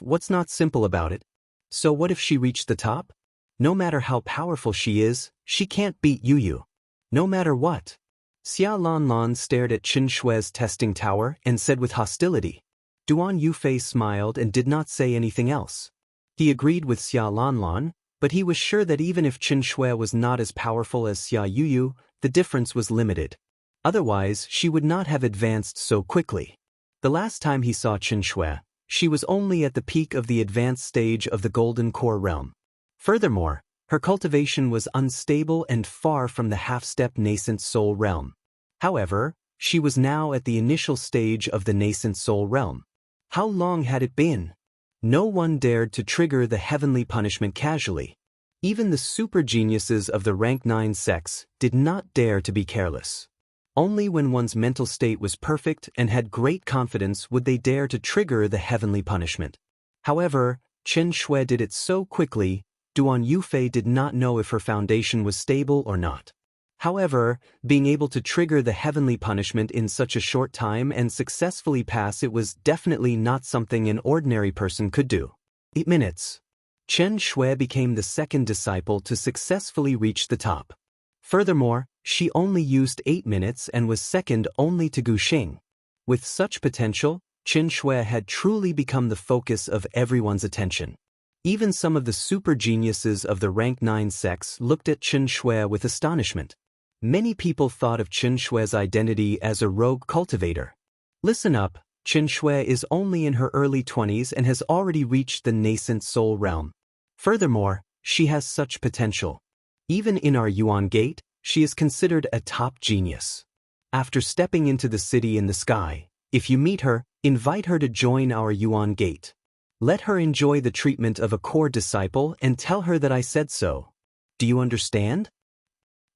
What's not simple about it? So what if she reached the top? No matter how powerful she is, she can't beat Yu. No matter what. Xia Lanlan stared at Chen Shui's testing tower and said with hostility. Duan Yufei smiled and did not say anything else. He agreed with Xia Lanlan, but he was sure that even if Chen Shui was not as powerful as Xia Yu, the difference was limited. Otherwise, she would not have advanced so quickly. The last time he saw Chen Shui, she was only at the peak of the advanced stage of the Golden Core realm. Furthermore, her cultivation was unstable and far from the half-step nascent soul realm. However, she was now at the initial stage of the nascent soul realm. How long had it been? No one dared to trigger the heavenly punishment casually. Even the super geniuses of the rank 9 sects did not dare to be careless. Only when one's mental state was perfect and had great confidence would they dare to trigger the heavenly punishment. However, Chen Shui did it so quickly, Duan Yufei did not know if her foundation was stable or not. However, being able to trigger the heavenly punishment in such a short time and successfully pass it was definitely not something an ordinary person could do. 8 minutes. Chen Shui became the second disciple to successfully reach the top. Furthermore, she only used 8 minutes and was second only to Guxing. With such potential, Chen Shui had truly become the focus of everyone's attention. Even some of the super geniuses of the rank 9 sects looked at Chen Shui with astonishment. Many people thought of Chen Shui's identity as a rogue cultivator. Listen up, Chen Shui is only in her early 20s and has already reached the nascent soul realm. Furthermore, she has such potential. Even in our Yuan Gate, she is considered a top genius. After stepping into the city in the sky, if you meet her, invite her to join our Yuan Gate. Let her enjoy the treatment of a core disciple and tell her that I said so. Do you understand?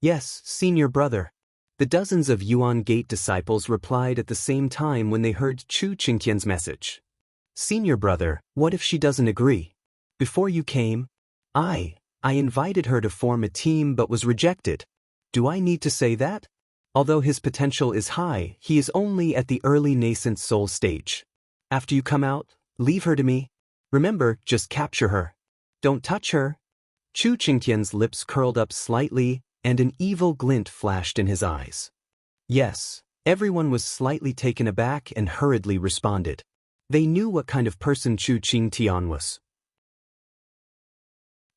Yes, senior brother. The dozens of Yuan Gate disciples replied at the same time when they heard Chu Qingtian's message. Senior brother, what if she doesn't agree? Before you came, I invited her to form a team but was rejected. Do I need to say that? Although his potential is high, he is only at the early nascent soul stage. After you come out, leave her to me. Remember, just capture her. Don't touch her. Chu Qingtian's lips curled up slightly, and an evil glint flashed in his eyes. Yes, everyone was slightly taken aback and hurriedly responded. They knew what kind of person Chu Qingtian was.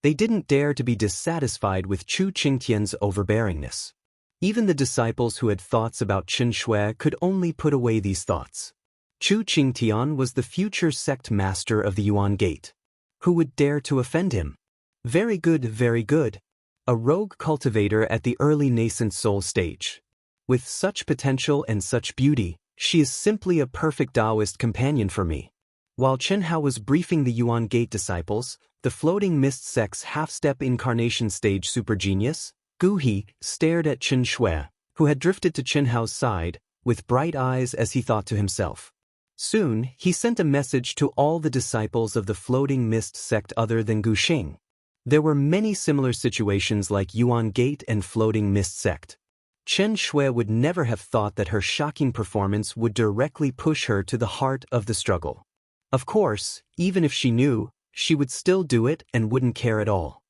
They didn't dare to be dissatisfied with Chu Qingtian's overbearingness. Even the disciples who had thoughts about Chen Shui could only put away these thoughts. Chu Qingtian was the future sect master of the Yuan Gate. Who would dare to offend him? Very good, very good. A rogue cultivator at the early nascent soul stage. With such potential and such beauty, she is simply a perfect Daoist companion for me. While Chen Hao was briefing the Yuan Gate disciples, the floating mist sect's half-step incarnation stage super genius, Gu He, stared at Chen Shui, who had drifted to Chen Hao's side, with bright eyes as he thought to himself. Soon, he sent a message to all the disciples of the floating mist sect other than Guxing. There were many similar situations like Yuan Gate and floating mist sect. Chen Shui would never have thought that her shocking performance would directly push her to the heart of the struggle. Of course, even if she knew, she would still do it and wouldn't care at all.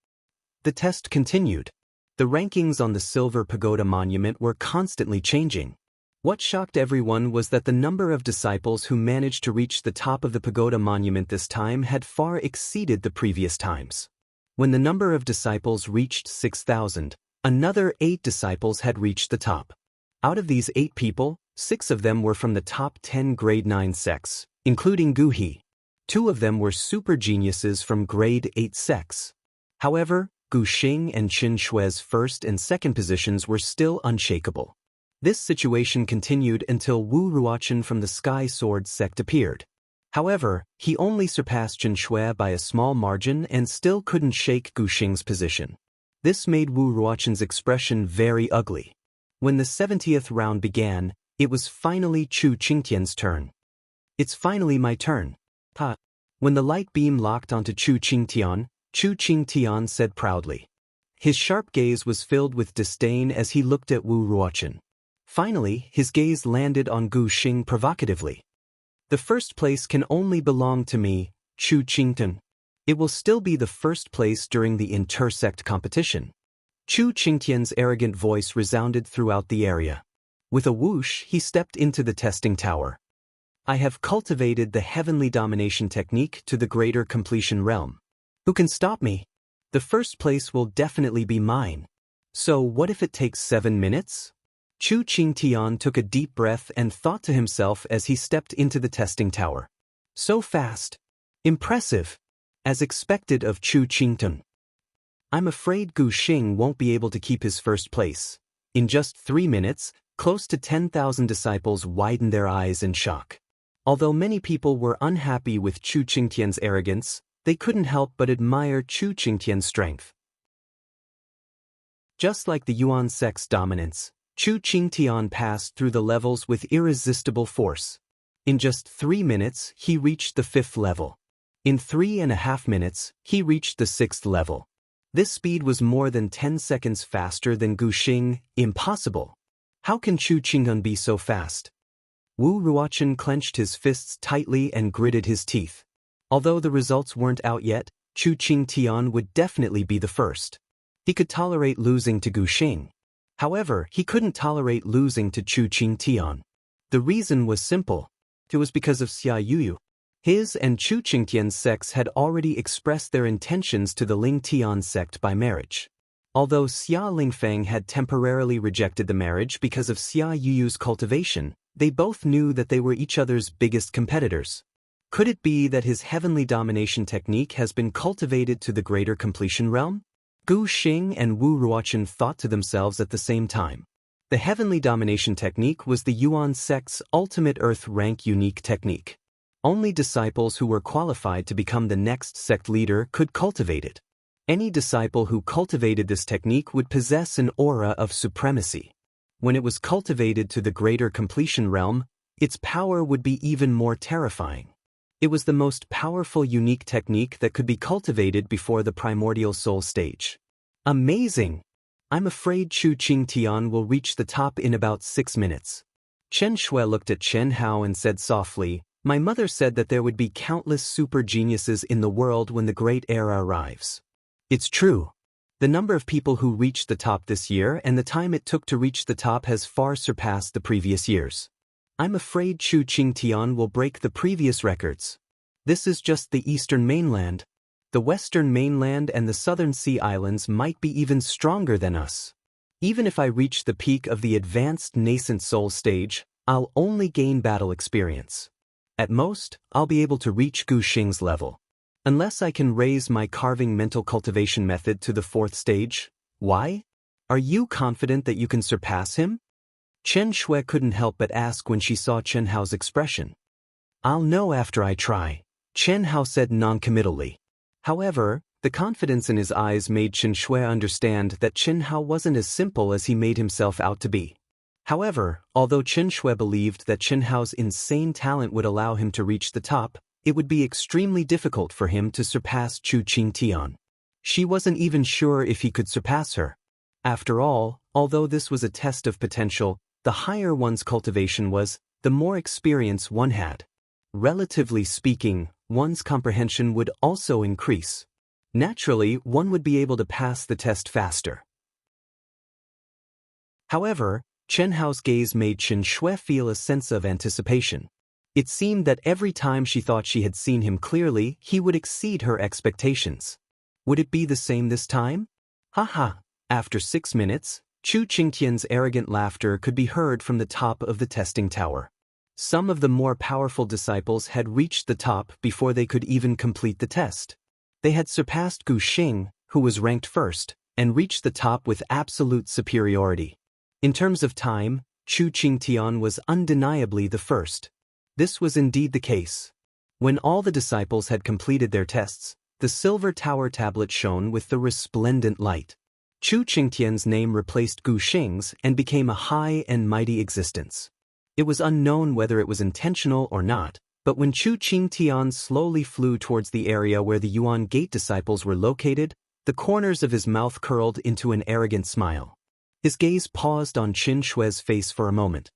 The test continued. The rankings on the Silver Pagoda Monument were constantly changing. What shocked everyone was that the number of disciples who managed to reach the top of the pagoda monument this time had far exceeded the previous times. When the number of disciples reached 6,000, another 8 disciples had reached the top. Out of these 8 people, 6 of them were from the top 10 grade 9 sects, including Gu He. 2 of them were super geniuses from grade 8 sects. However, Guxing and Chen Shui's first and second positions were still unshakable. This situation continued until Wu Ruochen from the Sky Sword sect appeared. However, he only surpassed Chen Shui by a small margin and still couldn't shake Guxing's position. This made Wu Ruochen's expression very ugly. When the 70th round began, it was finally Chu Qingtian's turn. It's finally my turn. Ha! When the light beam locked onto Chu Qingtian said proudly. His sharp gaze was filled with disdain as he looked at Wu Ruochen. Finally, his gaze landed on Guxing provocatively. The first place can only belong to me, Chu Qingtian. It will still be the first place during the inter-sect competition. Chu Qingtian's arrogant voice resounded throughout the area. With a whoosh, he stepped into the testing tower. I have cultivated the heavenly domination technique to the greater completion realm. Who can stop me? The first place will definitely be mine. So what if it takes 7 minutes? Chu Qingtian took a deep breath and thought to himself as he stepped into the testing tower. So fast. Impressive. As expected of Chu Qingtian. I'm afraid Guxing won't be able to keep his first place. In just 3 minutes, close to 10,000 disciples widened their eyes in shock. Although many people were unhappy with Chu Qingtian's arrogance, they couldn't help but admire Chu Qingtian's strength. Just like the Yuan sect's dominance, Chu Qingtian passed through the levels with irresistible force. In just 3 minutes, he reached the 5th level. In 3.5 minutes, he reached the 6th level. This speed was more than 10 seconds faster than Guxing. Impossible. How can Chu Qinghan be so fast? Wu Ruochen clenched his fists tightly and gritted his teeth. Although the results weren't out yet, Chu Qingtian would definitely be the first. He could tolerate losing to Guxing. However, he couldn't tolerate losing to Chu Qingtian. The reason was simple. It was because of Xia Yuyu. His and Chu Qingtian's sects had already expressed their intentions to the Ling Tian sect by marriage. Although Xia Lingfeng had temporarily rejected the marriage because of Xia Yuyu's cultivation, they both knew that they were each other's biggest competitors. Could it be that his heavenly domination technique has been cultivated to the greater completion realm? Gu Xing and Wu Ruochen thought to themselves at the same time. The heavenly domination technique was the Yuan sect's ultimate earth rank unique technique. Only disciples who were qualified to become the next sect leader could cultivate it. Any disciple who cultivated this technique would possess an aura of supremacy. When it was cultivated to the greater completion realm, its power would be even more terrifying. It was the most powerful unique technique that could be cultivated before the primordial soul stage. Amazing! I'm afraid Chu Qingtian will reach the top in about 6 minutes. Chen Shui looked at Chen Hao and said softly, "My mother said that there would be countless super geniuses in the world when the great era arrives. It's true. The number of people who reached the top this year and the time it took to reach the top has far surpassed the previous years. I'm afraid Chu Qingtian will break the previous records. This is just the eastern mainland. The western mainland and the southern sea islands might be even stronger than us. Even if I reach the peak of the advanced nascent soul stage, I'll only gain battle experience. At most, I'll be able to reach Gu Xing's level. Unless I can raise my carving mental cultivation method to the 4th stage. Why? Are you confident that you can surpass him?" Chen Shui couldn't help but ask when she saw Chen Hao's expression. "I'll know after I try," Chen Hao said noncommittally. However, the confidence in his eyes made Chen Shui understand that Chen Hao wasn't as simple as he made himself out to be. However, although Chen Shui believed that Chen Hao's insane talent would allow him to reach the top, it would be extremely difficult for him to surpass Chu Qingtian. She wasn't even sure if he could surpass her. After all, although this was a test of potential, the higher one's cultivation was, the more experience one had. Relatively speaking, one's comprehension would also increase. Naturally, one would be able to pass the test faster. However, Chen Hao's gaze made Chen Shui feel a sense of anticipation. It seemed that every time she thought she had seen him clearly, he would exceed her expectations. Would it be the same this time? Ha! After 6 minutes, Chu Qingtian's arrogant laughter could be heard from the top of the testing tower. Some of the more powerful disciples had reached the top before they could even complete the test. They had surpassed Gu Xing, who was ranked first, and reached the top with absolute superiority. In terms of time, Chu Qingtian was undeniably the first. This was indeed the case. When all the disciples had completed their tests, the silver tower tablet shone with the resplendent light. Chu Qingtian's name replaced Gu Xing's and became a high and mighty existence. It was unknown whether it was intentional or not, but when Chu Qingtian slowly flew towards the area where the Yuan Gate disciples were located, the corners of his mouth curled into an arrogant smile. His gaze paused on Chen Shui's face for a moment.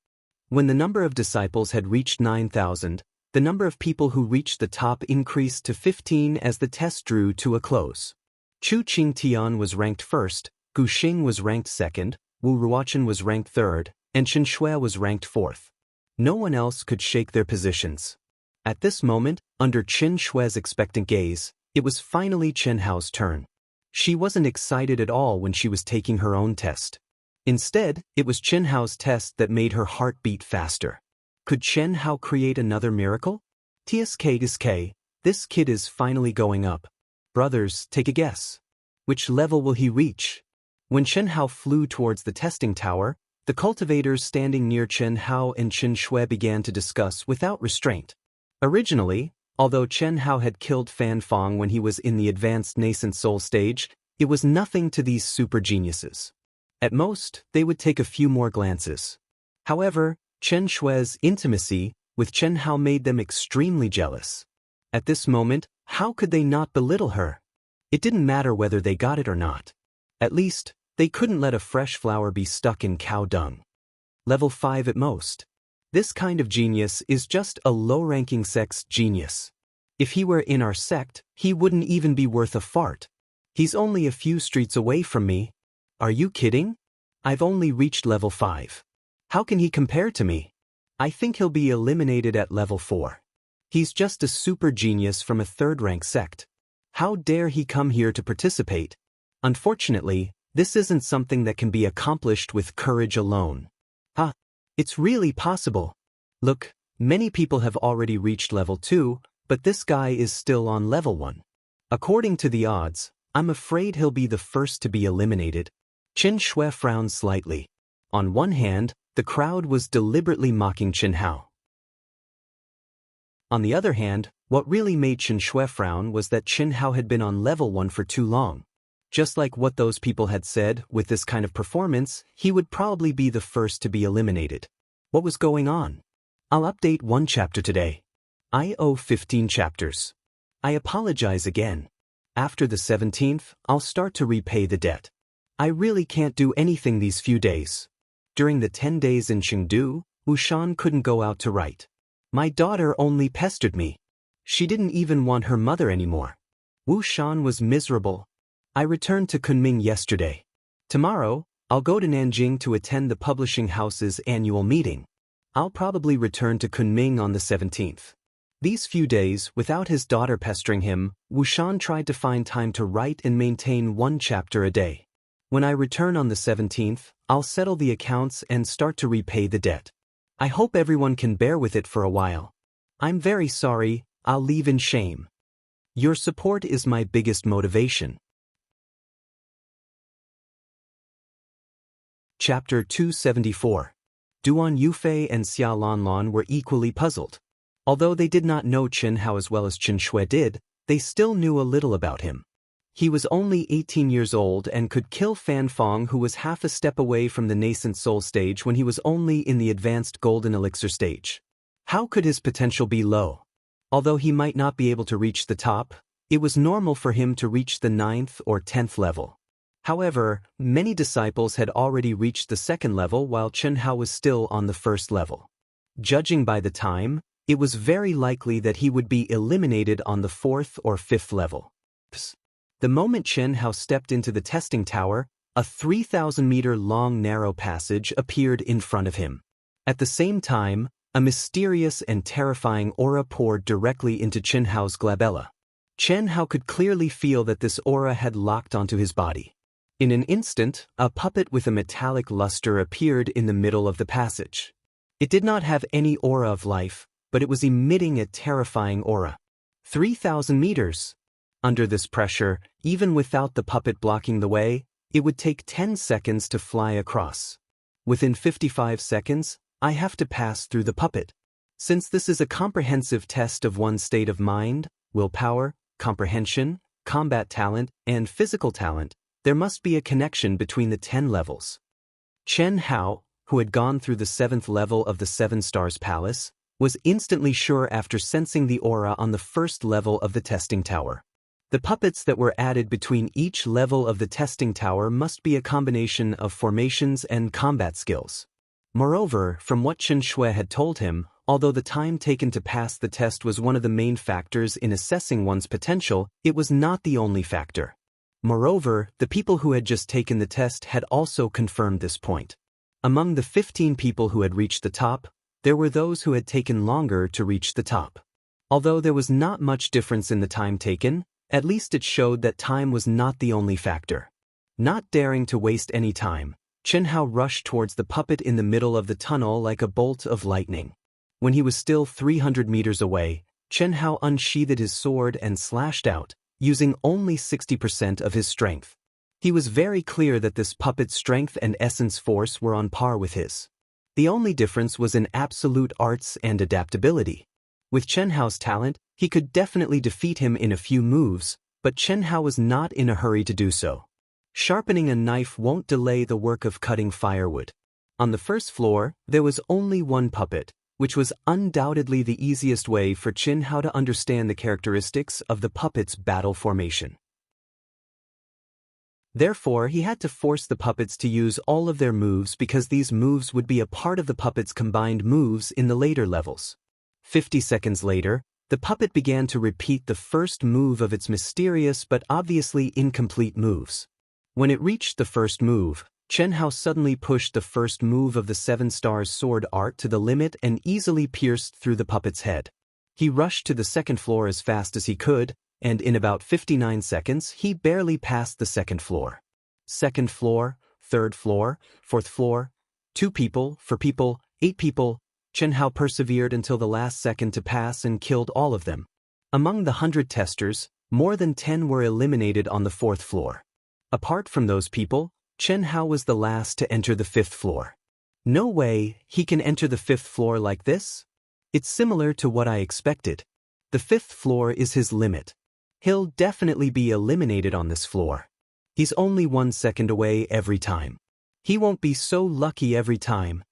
When the number of disciples had reached 9,000, the number of people who reached the top increased to 15 as the test drew to a close. Chu Qingtian was ranked first, Gu Xing was ranked second, Wu Ruochen was ranked third, and Chen Shui was ranked fourth. No one else could shake their positions. At this moment, under Chen Shui's expectant gaze, it was finally Chen Hao's turn. She wasn't excited at all when she was taking her own test. Instead, it was Chen Hao's test that made her heart beat faster. Could Chen Hao create another miracle? TSK, this kid is finally going up. Brothers, take a guess. Which level will he reach? When Chen Hao flew towards the testing tower, the cultivators standing near Chen Hao and Chen Shui began to discuss without restraint. Originally, although Chen Hao had killed Fan Fong when he was in the advanced nascent soul stage, it was nothing to these super geniuses. At most, they would take a few more glances. However, Chen Shui's intimacy with Chen Hao made them extremely jealous. At this moment, how could they not belittle her? It didn't matter whether they got it or not. At least, they couldn't let a fresh flower be stuck in cow dung. Level 5 at most. This kind of genius is just a low-ranking sect's genius. If he were in our sect, he wouldn't even be worth a fart. He's only a few streets away from me. Are you kidding? I've only reached level 5. How can he compare to me? I think he'll be eliminated at level 4. He's just a super genius from a third-rank sect. How dare he come here to participate? Unfortunately, this isn't something that can be accomplished with courage alone. It's really possible. Look, many people have already reached level 2, but this guy is still on level 1. According to the odds, I'm afraid he'll be the first to be eliminated. Xianxia frowned slightly. On one hand, the crowd was deliberately mocking Qianhao. On the other hand, what really made Xianxia frown was that Qianhao had been on level 1 for too long. Just like what those people had said, with this kind of performance, he would probably be the first to be eliminated. What was going on? I'll update 1 chapter today. I owe 15 chapters. I apologize again. After the 17th, I'll start to repay the debt. I really can't do anything these few days. During the 10 days in Chengdu, Wushan couldn't go out to write. My daughter only pestered me. She didn't even want her mother anymore. Wushan was miserable. I returned to Kunming yesterday. Tomorrow, I'll go to Nanjing to attend the publishing house's annual meeting. I'll probably return to Kunming on the 17th. These few days, without his daughter pestering him, Wushan tried to find time to write and maintain 1 chapter a day. When I return on the 17th, I'll settle the accounts and start to repay the debt. I hope everyone can bear with it for a while. I'm very sorry, I'll leave in shame. Your support is my biggest motivation. Chapter 274. Duan Yufei and Xia Lanlan were equally puzzled. Although they did not know Qianhao as well as Qianxia did, they still knew a little about him. He was only 18 years old and could kill Fan Fong, who was half a step away from the nascent soul stage when he was only in the advanced golden elixir stage. How could his potential be low? Although he might not be able to reach the top, it was normal for him to reach the 9th or 10th level. However, many disciples had already reached the 2nd level while Qianhao was still on the 1st level. Judging by the time, it was very likely that he would be eliminated on the 4th or 5th level. The moment Qianhao stepped into the testing tower, a 3,000-meter-long narrow passage appeared in front of him. At the same time, a mysterious and terrifying aura poured directly into Qianhao's glabella. Qianhao could clearly feel that this aura had locked onto his body. In an instant, a puppet with a metallic luster appeared in the middle of the passage. It did not have any aura of life, but it was emitting a terrifying aura. 3,000 meters. Under this pressure, even without the puppet blocking the way, it would take 10 seconds to fly across. Within 55 seconds, I have to pass through the puppet. Since this is a comprehensive test of one's state of mind, willpower, comprehension, combat talent, and physical talent, there must be a connection between the 10 levels. Qianhao, who had gone through the 7th level of the 7 Stars Palace, was instantly sure after sensing the aura on the 1st level of the testing tower. The puppets that were added between each level of the testing tower must be a combination of formations and combat skills. Moreover, from what Qianxia had told him, although the time taken to pass the test was one of the main factors in assessing one's potential, it was not the only factor. Moreover, the people who had just taken the test had also confirmed this point. Among the 15 people who had reached the top, there were those who had taken longer to reach the top. Although there was not much difference in the time taken, at least it showed that time was not the only factor. Not daring to waste any time, Qianhao rushed towards the puppet in the middle of the tunnel like a bolt of lightning. When he was still 300 meters away, Qianhao unsheathed his sword and slashed out, using only 60% of his strength. He was very clear that this puppet's strength and essence force were on par with his. The only difference was in absolute arts and adaptability. With Qianhao's talent, he could definitely defeat him in a few moves, but Qianhao was not in a hurry to do so. Sharpening a knife won't delay the work of cutting firewood. On the 1st floor, there was only one puppet, which was undoubtedly the easiest way for Qin Hao to understand the characteristics of the puppet's battle formation. Therefore, he had to force the puppets to use all of their moves because these moves would be a part of the puppet's combined moves in the later levels. 50 seconds later, the puppet began to repeat the first move of its mysterious but obviously incomplete moves. When it reached the first move, Chen Hao suddenly pushed the first move of the 7 Stars sword art to the limit and easily pierced through the puppet's head. He rushed to the second floor as fast as he could, and in about 59 seconds he barely passed the second floor. Second floor, third floor, fourth floor, 2 people, 4 people, 8 people. Chen Hao persevered until the last second to pass and killed all of them. Among the 100 testers, more than 10 were eliminated on the 4th floor. Apart from those people, Chen Hao was the last to enter the 5th floor. No way he can enter the 5th floor like this? It's similar to what I expected. The 5th floor is his limit. He'll definitely be eliminated on this floor. He's only 1 second away every time. He won't be so lucky every time.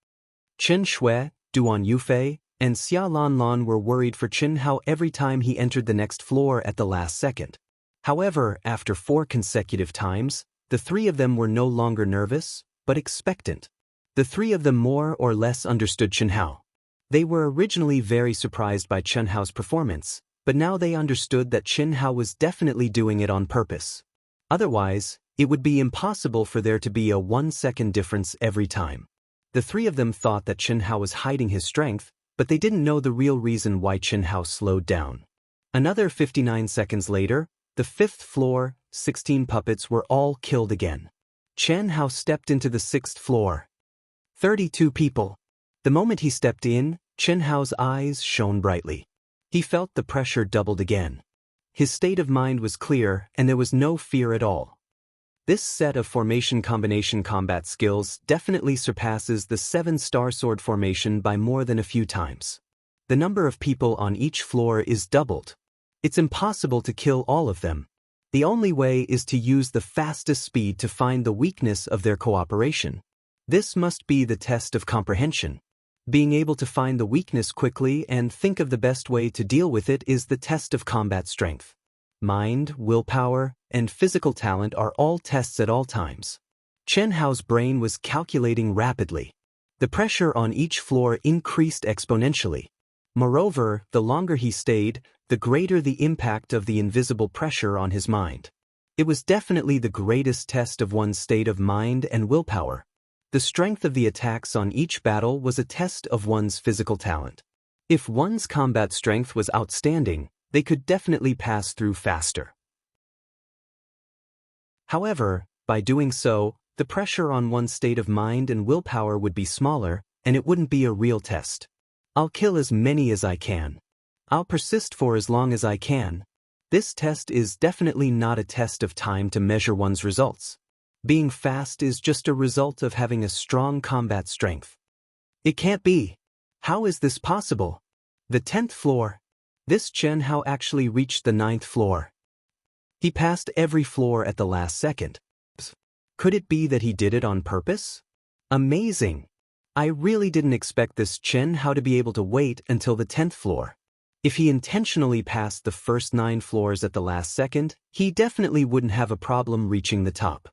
Chen Shui, Duan Yufei, and Xia Lanlan were worried for Chen Hao every time he entered the next floor at the last second. However, after 4 consecutive times, the 3 of them were no longer nervous, but expectant. The 3 of them more or less understood Chen Hao. They were originally very surprised by Chen Hao's performance, but now they understood that Chen Hao was definitely doing it on purpose. Otherwise, it would be impossible for there to be a 1-second difference every time. The 3 of them thought that Chen Hao was hiding his strength, but they didn't know the real reason why Chen Hao slowed down. Another 59 seconds later, the 5th floor, 16 puppets were all killed again. Chen Hao stepped into the 6th floor. 32 people. The moment he stepped in, Chen Hao's eyes shone brightly. He felt the pressure doubled again. His state of mind was clear and there was no fear at all. This set of formation combination combat skills definitely surpasses the 7-star sword formation by more than a few times. The number of people on each floor is doubled. It's impossible to kill all of them. The only way is to use the fastest speed to find the weakness of their cooperation. This must be the test of comprehension. Being able to find the weakness quickly and think of the best way to deal with it is the test of combat strength. Mind, willpower, and physical talent are all tests at all times. Chen Hao's brain was calculating rapidly. The pressure on each floor increased exponentially. Moreover, the longer he stayed, the greater the impact of the invisible pressure on his mind. It was definitely the greatest test of one's state of mind and willpower. The strength of the attacks on each battle was a test of one's physical talent. If one's combat strength was outstanding, they could definitely pass through faster. However, by doing so, the pressure on one's state of mind and willpower would be smaller, and it wouldn't be a real test. I'll kill as many as I can. I'll persist for as long as I can. This test is definitely not a test of time to measure one's results. Being fast is just a result of having a strong combat strength. It can't be. How is this possible? The 10th floor. This Chen Hao actually reached the 9th floor. He passed every floor at the last second. Could it be that he did it on purpose? Amazing! I really didn't expect this Chen Hao to be able to wait until the 10th floor. If he intentionally passed the first 9 floors at the last second, he definitely wouldn't have a problem reaching the top.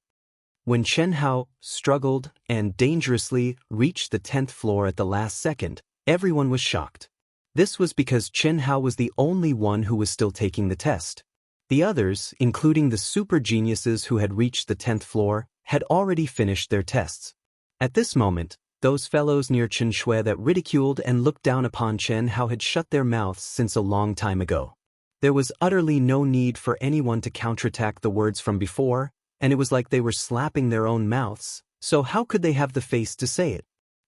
When Chen Hao struggled and dangerously reached the 10th floor at the last second, everyone was shocked. This was because Chen Hao was the only one who was still taking the test. The others, including the super geniuses who had reached the 10th floor, had already finished their tests. At this moment, those fellows near Chen Shui that ridiculed and looked down upon Chen Hao had shut their mouths since a long time ago. There was utterly no need for anyone to counterattack the words from before, and it was like they were slapping their own mouths, so how could they have the face to say it?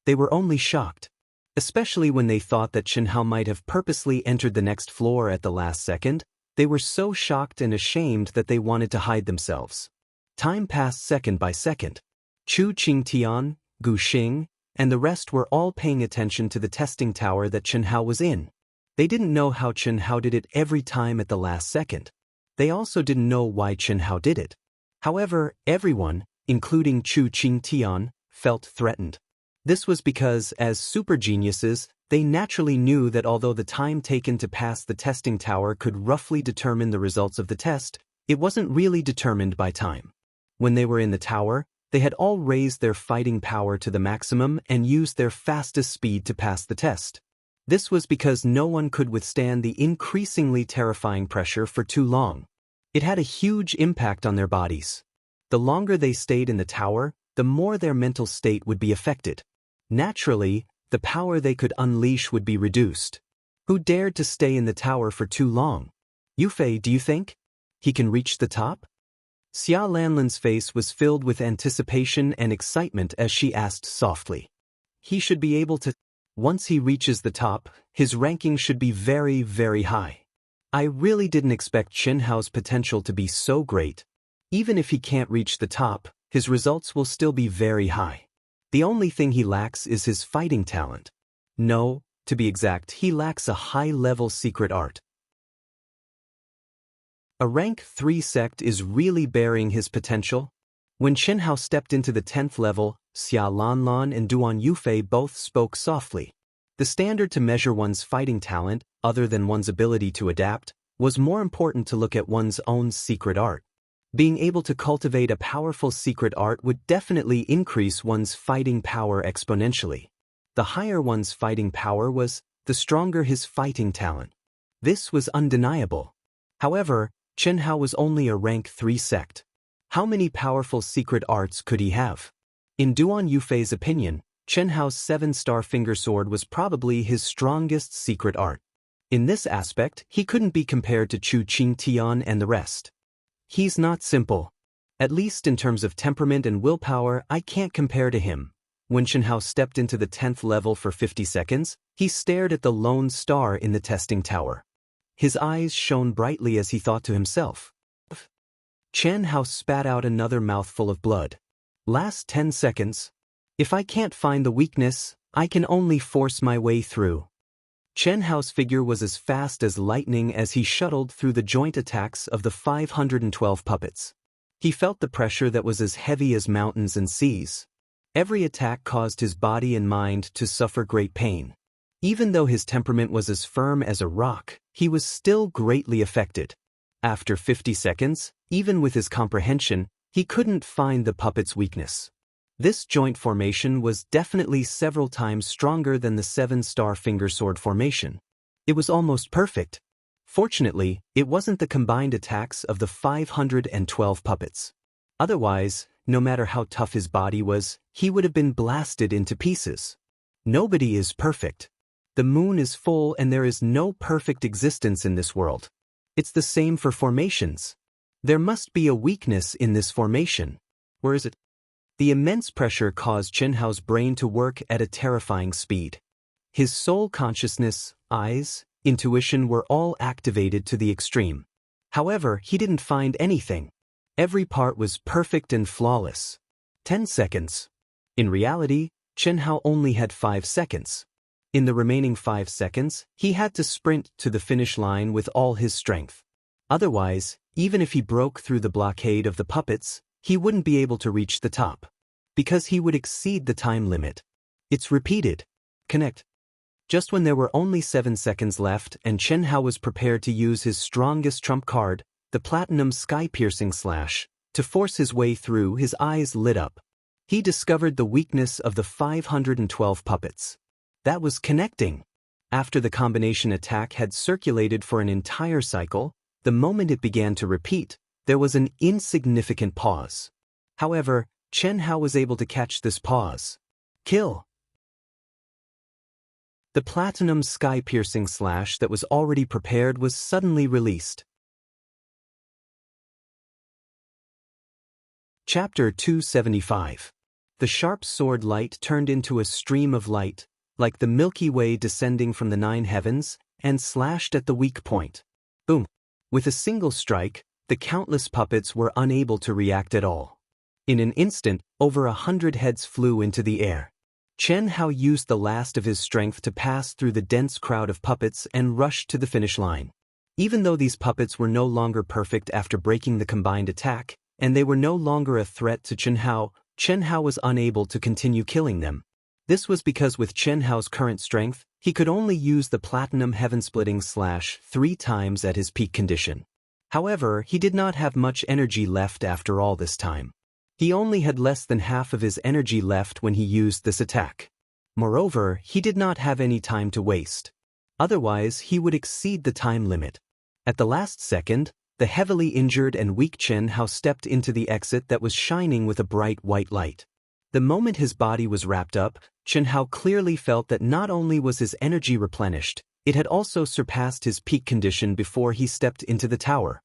They were only shocked. Especially when they thought that Chen Hao might have purposely entered the next floor at the last second, they were so shocked and ashamed that they wanted to hide themselves. Time passed second by second. Chu Qingtian, Gu Xing, and the rest were all paying attention to the testing tower that Chen Hao was in. They didn't know how Chen Hao did it every time at the last second. They also didn't know why Chen Hao did it. However, everyone, including Chu Qingtian, felt threatened. This was because, as super geniuses, They naturally knew that although the time taken to pass the testing tower could roughly determine the results of the test, it wasn't really determined by time. When they were in the tower, they had all raised their fighting power to the maximum and used their fastest speed to pass the test. This was because no one could withstand the increasingly terrifying pressure for too long. It had a huge impact on their bodies. The longer they stayed in the tower, the more their mental state would be affected. Naturally, the power they could unleash would be reduced. Who dared to stay in the tower for too long? Yufei, do you think he can reach the top? Xia Lanlin's face was filled with anticipation and excitement as she asked softly. He should be able to. Once he reaches the top, his ranking should be very, very high. I really didn't expect Xianxia's potential to be so great. Even if he can't reach the top, his results will still be very high. The only thing he lacks is his fighting talent. No, to be exact, he lacks a high-level secret art. A rank 3 sect is really burying his potential? When Xianxia stepped into the 10th level, Xia Lanlan and Duan Yufei both spoke softly. The standard to measure one's fighting talent, other than one's ability to adapt, was more important to look at one's own secret art. Being able to cultivate a powerful secret art would definitely increase one's fighting power exponentially. The higher one's fighting power was, the stronger his fighting talent. This was undeniable. However, Xianxia was only a rank 3 sect. How many powerful secret arts could he have? In Duan Yufei's opinion, Xianxia's 7-star finger sword was probably his strongest secret art. In this aspect, he couldn't be compared to Chu Qingtian and the rest. He's not simple. At least in terms of temperament and willpower, I can't compare to him. When Xianxia stepped into the 10th level for 50 seconds, he stared at the lone star in the testing tower. His eyes shone brightly as he thought to himself. Xianxia spat out another mouthful of blood. Last 10 seconds. If I can't find the weakness, I can only force my way through. Xianxia's figure was as fast as lightning as he shuttled through the joint attacks of the 512 puppets. He felt the pressure that was as heavy as mountains and seas. Every attack caused his body and mind to suffer great pain. Even though his temperament was as firm as a rock, he was still greatly affected. After 50 seconds, even with his comprehension, he couldn't find the puppet's weakness. This joint formation was definitely several times stronger than the 7-star finger sword formation. It was almost perfect. Fortunately, it wasn't the combined attacks of the 512 puppets. Otherwise, no matter how tough his body was, he would have been blasted into pieces. Nobody is perfect. The moon is full and there is no perfect existence in this world. It's the same for formations. There must be a weakness in this formation. Where is it? The immense pressure caused Xianxia's brain to work at a terrifying speed. His soul consciousness, eyes, intuition were all activated to the extreme. However, he didn't find anything. Every part was perfect and flawless. 10 seconds. In reality, Xianxia only had 5 seconds. In the remaining 5 seconds, he had to sprint to the finish line with all his strength. Otherwise, even if he broke through the blockade of the puppets, he wouldn't be able to reach the top. Because he would exceed the time limit. It's repeated. Connect. Just when there were only 7 seconds left and Xianxia was prepared to use his strongest trump card, the platinum sky-piercing slash, to force his way through, his eyes lit up. He discovered the weakness of the 512 puppets. That was connecting. After the combination attack had circulated for an entire cycle, the moment it began to repeat, there was an insignificant pause. However, Xianxia was able to catch this pause. Kill. The platinum sky-piercing slash that was already prepared was suddenly released. Chapter 275. The sharp sword light turned into a stream of light, like the Milky Way descending from the 9 heavens, and slashed at the weak point. Boom! With a single strike, the countless puppets were unable to react at all. In an instant, over 100 heads flew into the air. Xianxia used the last of his strength to pass through the dense crowd of puppets and rushed to the finish line. Even though these puppets were no longer perfect after breaking the combined attack, and they were no longer a threat to Xianxia was unable to continue killing them. This was because with Xianxia's current strength, He could only use the platinum heaven-splitting slash 3 times at his peak condition. However, he did not have much energy left after all this time. He only had less than half of his energy left when he used this attack. Moreover, he did not have any time to waste. Otherwise, he would exceed the time limit. At the last second, the heavily injured and weak Chen Hao stepped into the exit that was shining with a bright white light. The moment his body was wrapped up, Chen Hao clearly felt that not only was his energy replenished, it had also surpassed his peak condition before he stepped into the tower.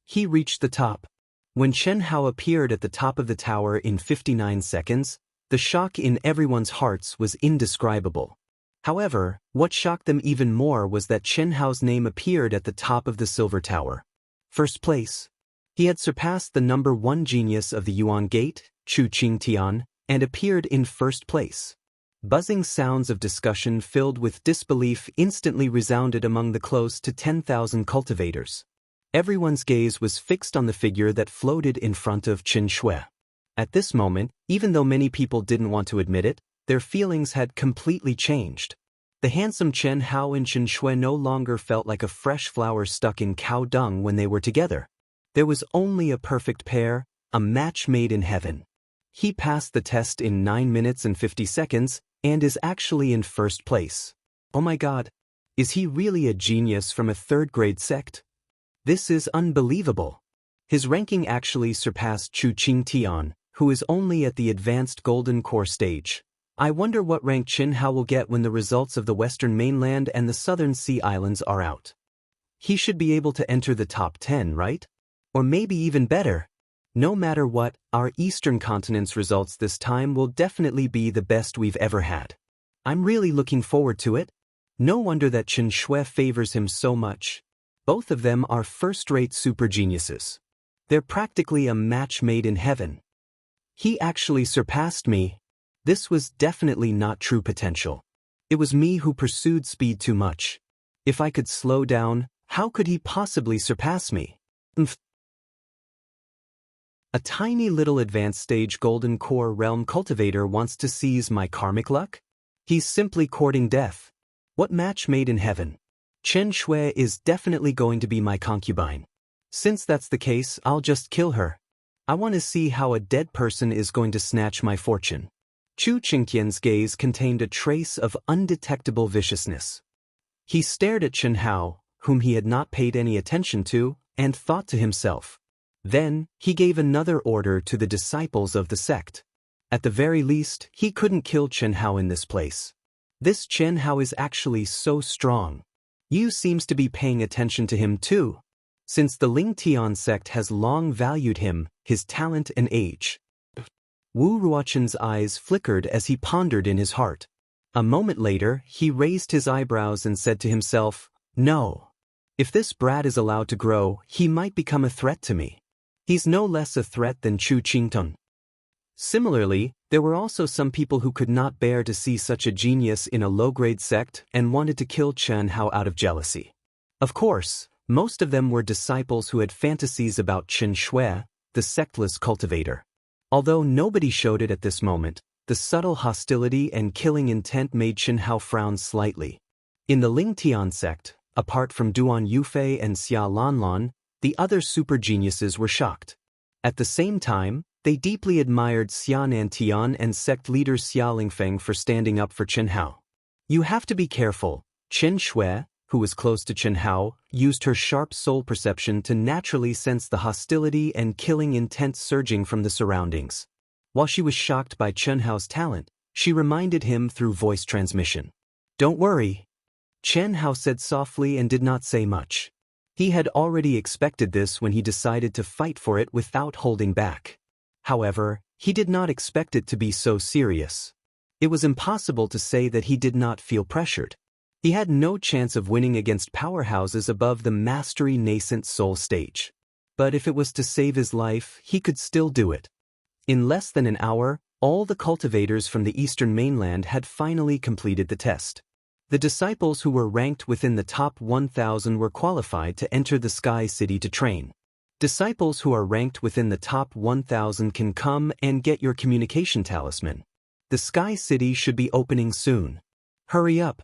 He reached the top. When Chen Hao appeared at the top of the tower in 59 seconds, the shock in everyone's hearts was indescribable. However, what shocked them even more was that Chen Hao's name appeared at the top of the silver tower. First place. He had surpassed the number 1 genius of the Yuan Gate, Chu Qingtian, and appeared in first place. Buzzing sounds of discussion filled with disbelief instantly resounded among the close to 10,000 cultivators. Everyone's gaze was fixed on the figure that floated in front of Chen Shui. At this moment, even though many people didn't want to admit it, their feelings had completely changed. The handsome Chen Hao and Chen Shui no longer felt like a fresh flower stuck in cow dung when they were together. There was only a perfect pair, a match made in heaven. He passed the test in 9 minutes and 50 seconds, and is actually in first place. Oh my god. Is he really a genius from a third-grade sect? This is unbelievable. His ranking actually surpassed Chu Qingtian, who is only at the advanced golden core stage. I wonder what rank Chen Hao will get when the results of the Western mainland and the Southern Sea Islands are out. He should be able to enter the top 10, right? Or maybe even better. No matter what, our Eastern continent's results this time will definitely be the best we've ever had. I'm really looking forward to it. No wonder that Chen Shui favors him so much. Both of them are first-rate super geniuses. They're practically a match made in heaven. He actually surpassed me. This was definitely not true potential. It was me who pursued speed too much. If I could slow down, how could he possibly surpass me? A tiny little advanced stage golden core realm cultivator wants to seize my karmic luck? He's simply courting death. What match made in heaven? Chen Shui is definitely going to be my concubine. Since that's the case, I'll just kill her. I want to see how a dead person is going to snatch my fortune. Chu Qingtian's gaze contained a trace of undetectable viciousness. He stared at Chen Hao, whom he had not paid any attention to, and thought to himself. Then, he gave another order to the disciples of the sect. At the very least, he couldn't kill Chen Hao in this place. This Chen Hao is actually so strong. Yu seems to be paying attention to him too, since the Lingtian sect has long valued him, his talent and age. Wu Ruochen's eyes flickered as he pondered in his heart. A moment later, he raised his eyebrows and said to himself, "No. If this brat is allowed to grow, he might become a threat to me. He's no less a threat than Chu Qingtong." Similarly, there were also some people who could not bear to see such a genius in a low-grade sect and wanted to kill Chen Hao out of jealousy. Of course, most of them were disciples who had fantasies about Chen Shui, the sectless cultivator. Although nobody showed it at this moment, the subtle hostility and killing intent made Chen Hao frown slightly. In the Lingtian sect, apart from Duan Yufei and Xia Lanlan, the other super geniuses were shocked. At the same time, they deeply admired Xianan Tian and sect leader Xia Lingfeng for standing up for Chen Hao. You have to be careful. Chen Shui, who was close to Chen Hao, used her sharp soul perception to naturally sense the hostility and killing intent surging from the surroundings. While she was shocked by Chen Hao's talent, she reminded him through voice transmission. "Don't worry." Chen Hao said softly and did not say much. He had already expected this when he decided to fight for it without holding back. However, he did not expect it to be so serious. It was impossible to say that he did not feel pressured. He had no chance of winning against powerhouses above the mastery nascent soul stage. But if it was to save his life, he could still do it. In less than an hour, all the cultivators from the eastern mainland had finally completed the test. The disciples who were ranked within the top 1,000 were qualified to enter the Sky City to train. Disciples who are ranked within the top 1,000 can come and get your communication talisman. The Sky City should be opening soon. Hurry up.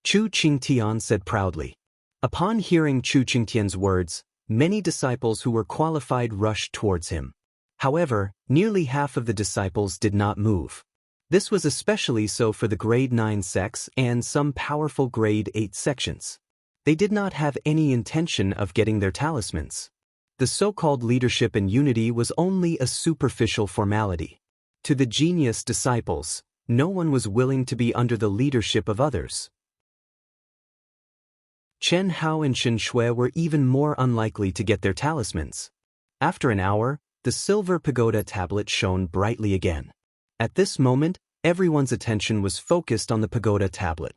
Chu Qingtian said proudly. Upon hearing Chu Qingtian's words, many disciples who were qualified rushed towards him. However, nearly half of the disciples did not move. This was especially so for the grade 9 sects and some powerful grade 8 sections. They did not have any intention of getting their talismans. The so-called leadership and unity was only a superficial formality. To the genius disciples, no one was willing to be under the leadership of others. Chen Hao and Xianxia were even more unlikely to get their talismans. After an hour, the silver pagoda tablet shone brightly again. At this moment, everyone's attention was focused on the pagoda tablet.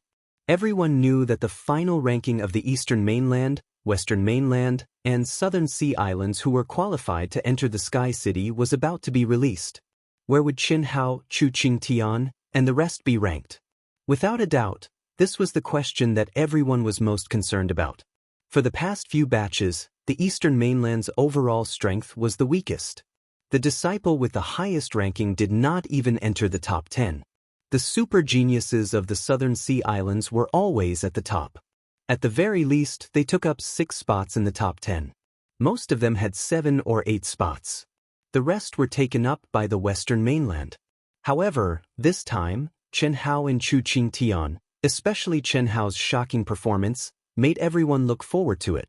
Everyone knew that the final ranking of the Eastern Mainland, Western Mainland, and Southern Sea Islands who were qualified to enter the Sky City was about to be released. Where would Qin Hao, Chu Qingtian, and the rest be ranked? Without a doubt, this was the question that everyone was most concerned about. For the past few batches, the Eastern Mainland's overall strength was the weakest. The disciple with the highest ranking did not even enter the top 10. The super geniuses of the Southern Sea Islands were always at the top. At the very least, they took up 6 spots in the top 10. Most of them had 7 or 8 spots. The rest were taken up by the Western Mainland. However, this time, Chen Hao and Chu Qingtian, especially Chen Hao's shocking performance, made everyone look forward to it.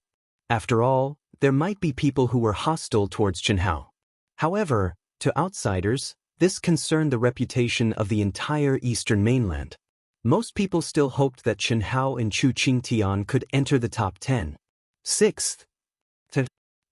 After all, there might be people who were hostile towards Chen Hao. However, to outsiders, this concerned the reputation of the entire Eastern Mainland. Most people still hoped that Chen Hao and Chu Qingtian could enter the top 10. 6th.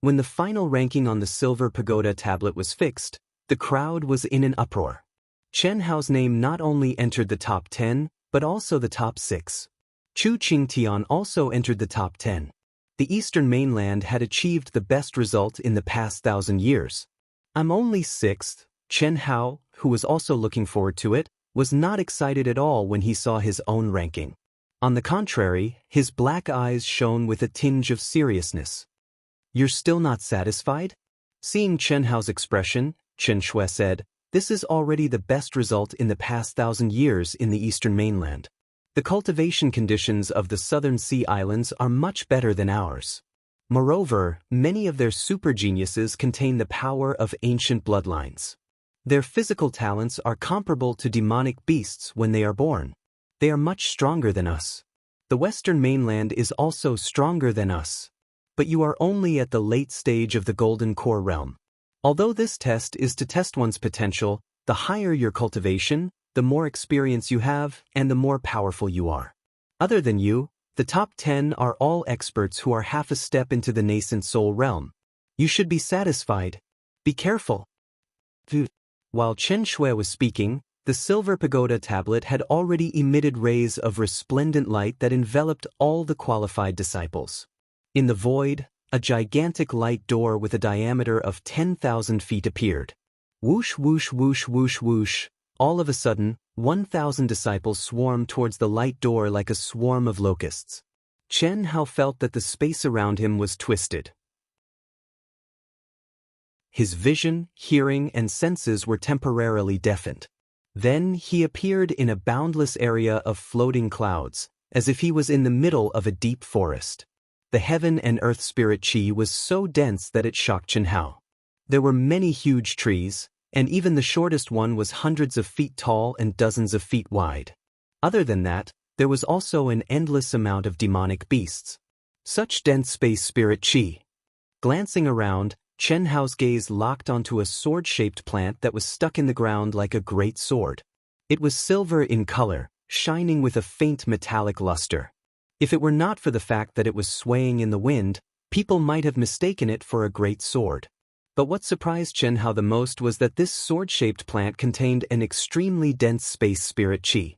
When the final ranking on the silver pagoda tablet was fixed, the crowd was in an uproar. Chen Hao's name not only entered the top 10, but also the top 6. Chu Qingtian also entered the top 10. The Eastern Mainland had achieved the best result in the past 1,000 years. I'm only 6th. Chen Hao, who was also looking forward to it, was not excited at all when he saw his own ranking. On the contrary, his black eyes shone with a tinge of seriousness. You're still not satisfied? Seeing Chen Hao's expression, Xianxia said, this is already the best result in the past 1,000 years in the Eastern Mainland. The cultivation conditions of the Southern Sea Islands are much better than ours. Moreover, many of their super geniuses contain the power of ancient bloodlines. Their physical talents are comparable to demonic beasts when they are born. They are much stronger than us. The Western Mainland is also stronger than us. But you are only at the late stage of the Golden Core realm. Although this test is to test one's potential, the higher your cultivation, the more experience you have, and the more powerful you are. Other than you, the top 10 are all experts who are half a step into the nascent soul realm. You should be satisfied. Be careful. While Chen Shui was speaking, the silver pagoda tablet had already emitted rays of resplendent light that enveloped all the qualified disciples. In the void, a gigantic light door with a diameter of 10,000 feet appeared. Whoosh, whoosh, whoosh, whoosh, whoosh. All of a sudden, 1,000 disciples swarmed towards the light door like a swarm of locusts. Chen Hao felt that the space around him was twisted. His vision, hearing, and senses were temporarily deafened. Then he appeared in a boundless area of floating clouds, as if he was in the middle of a deep forest. The heaven and earth spirit chi was so dense that it shocked Chen Hao. There were many huge trees, and even the shortest one was hundreds of feet tall and dozens of feet wide. Other than that, there was also an endless amount of demonic beasts. Such dense space spirit chi. Glancing around, Chen Hao's gaze locked onto a sword-shaped plant that was stuck in the ground like a great sword. It was silver in color, shining with a faint metallic luster. If it were not for the fact that it was swaying in the wind, people might have mistaken it for a great sword. But what surprised Chen Hao the most was that this sword-shaped plant contained an extremely dense space spirit chi.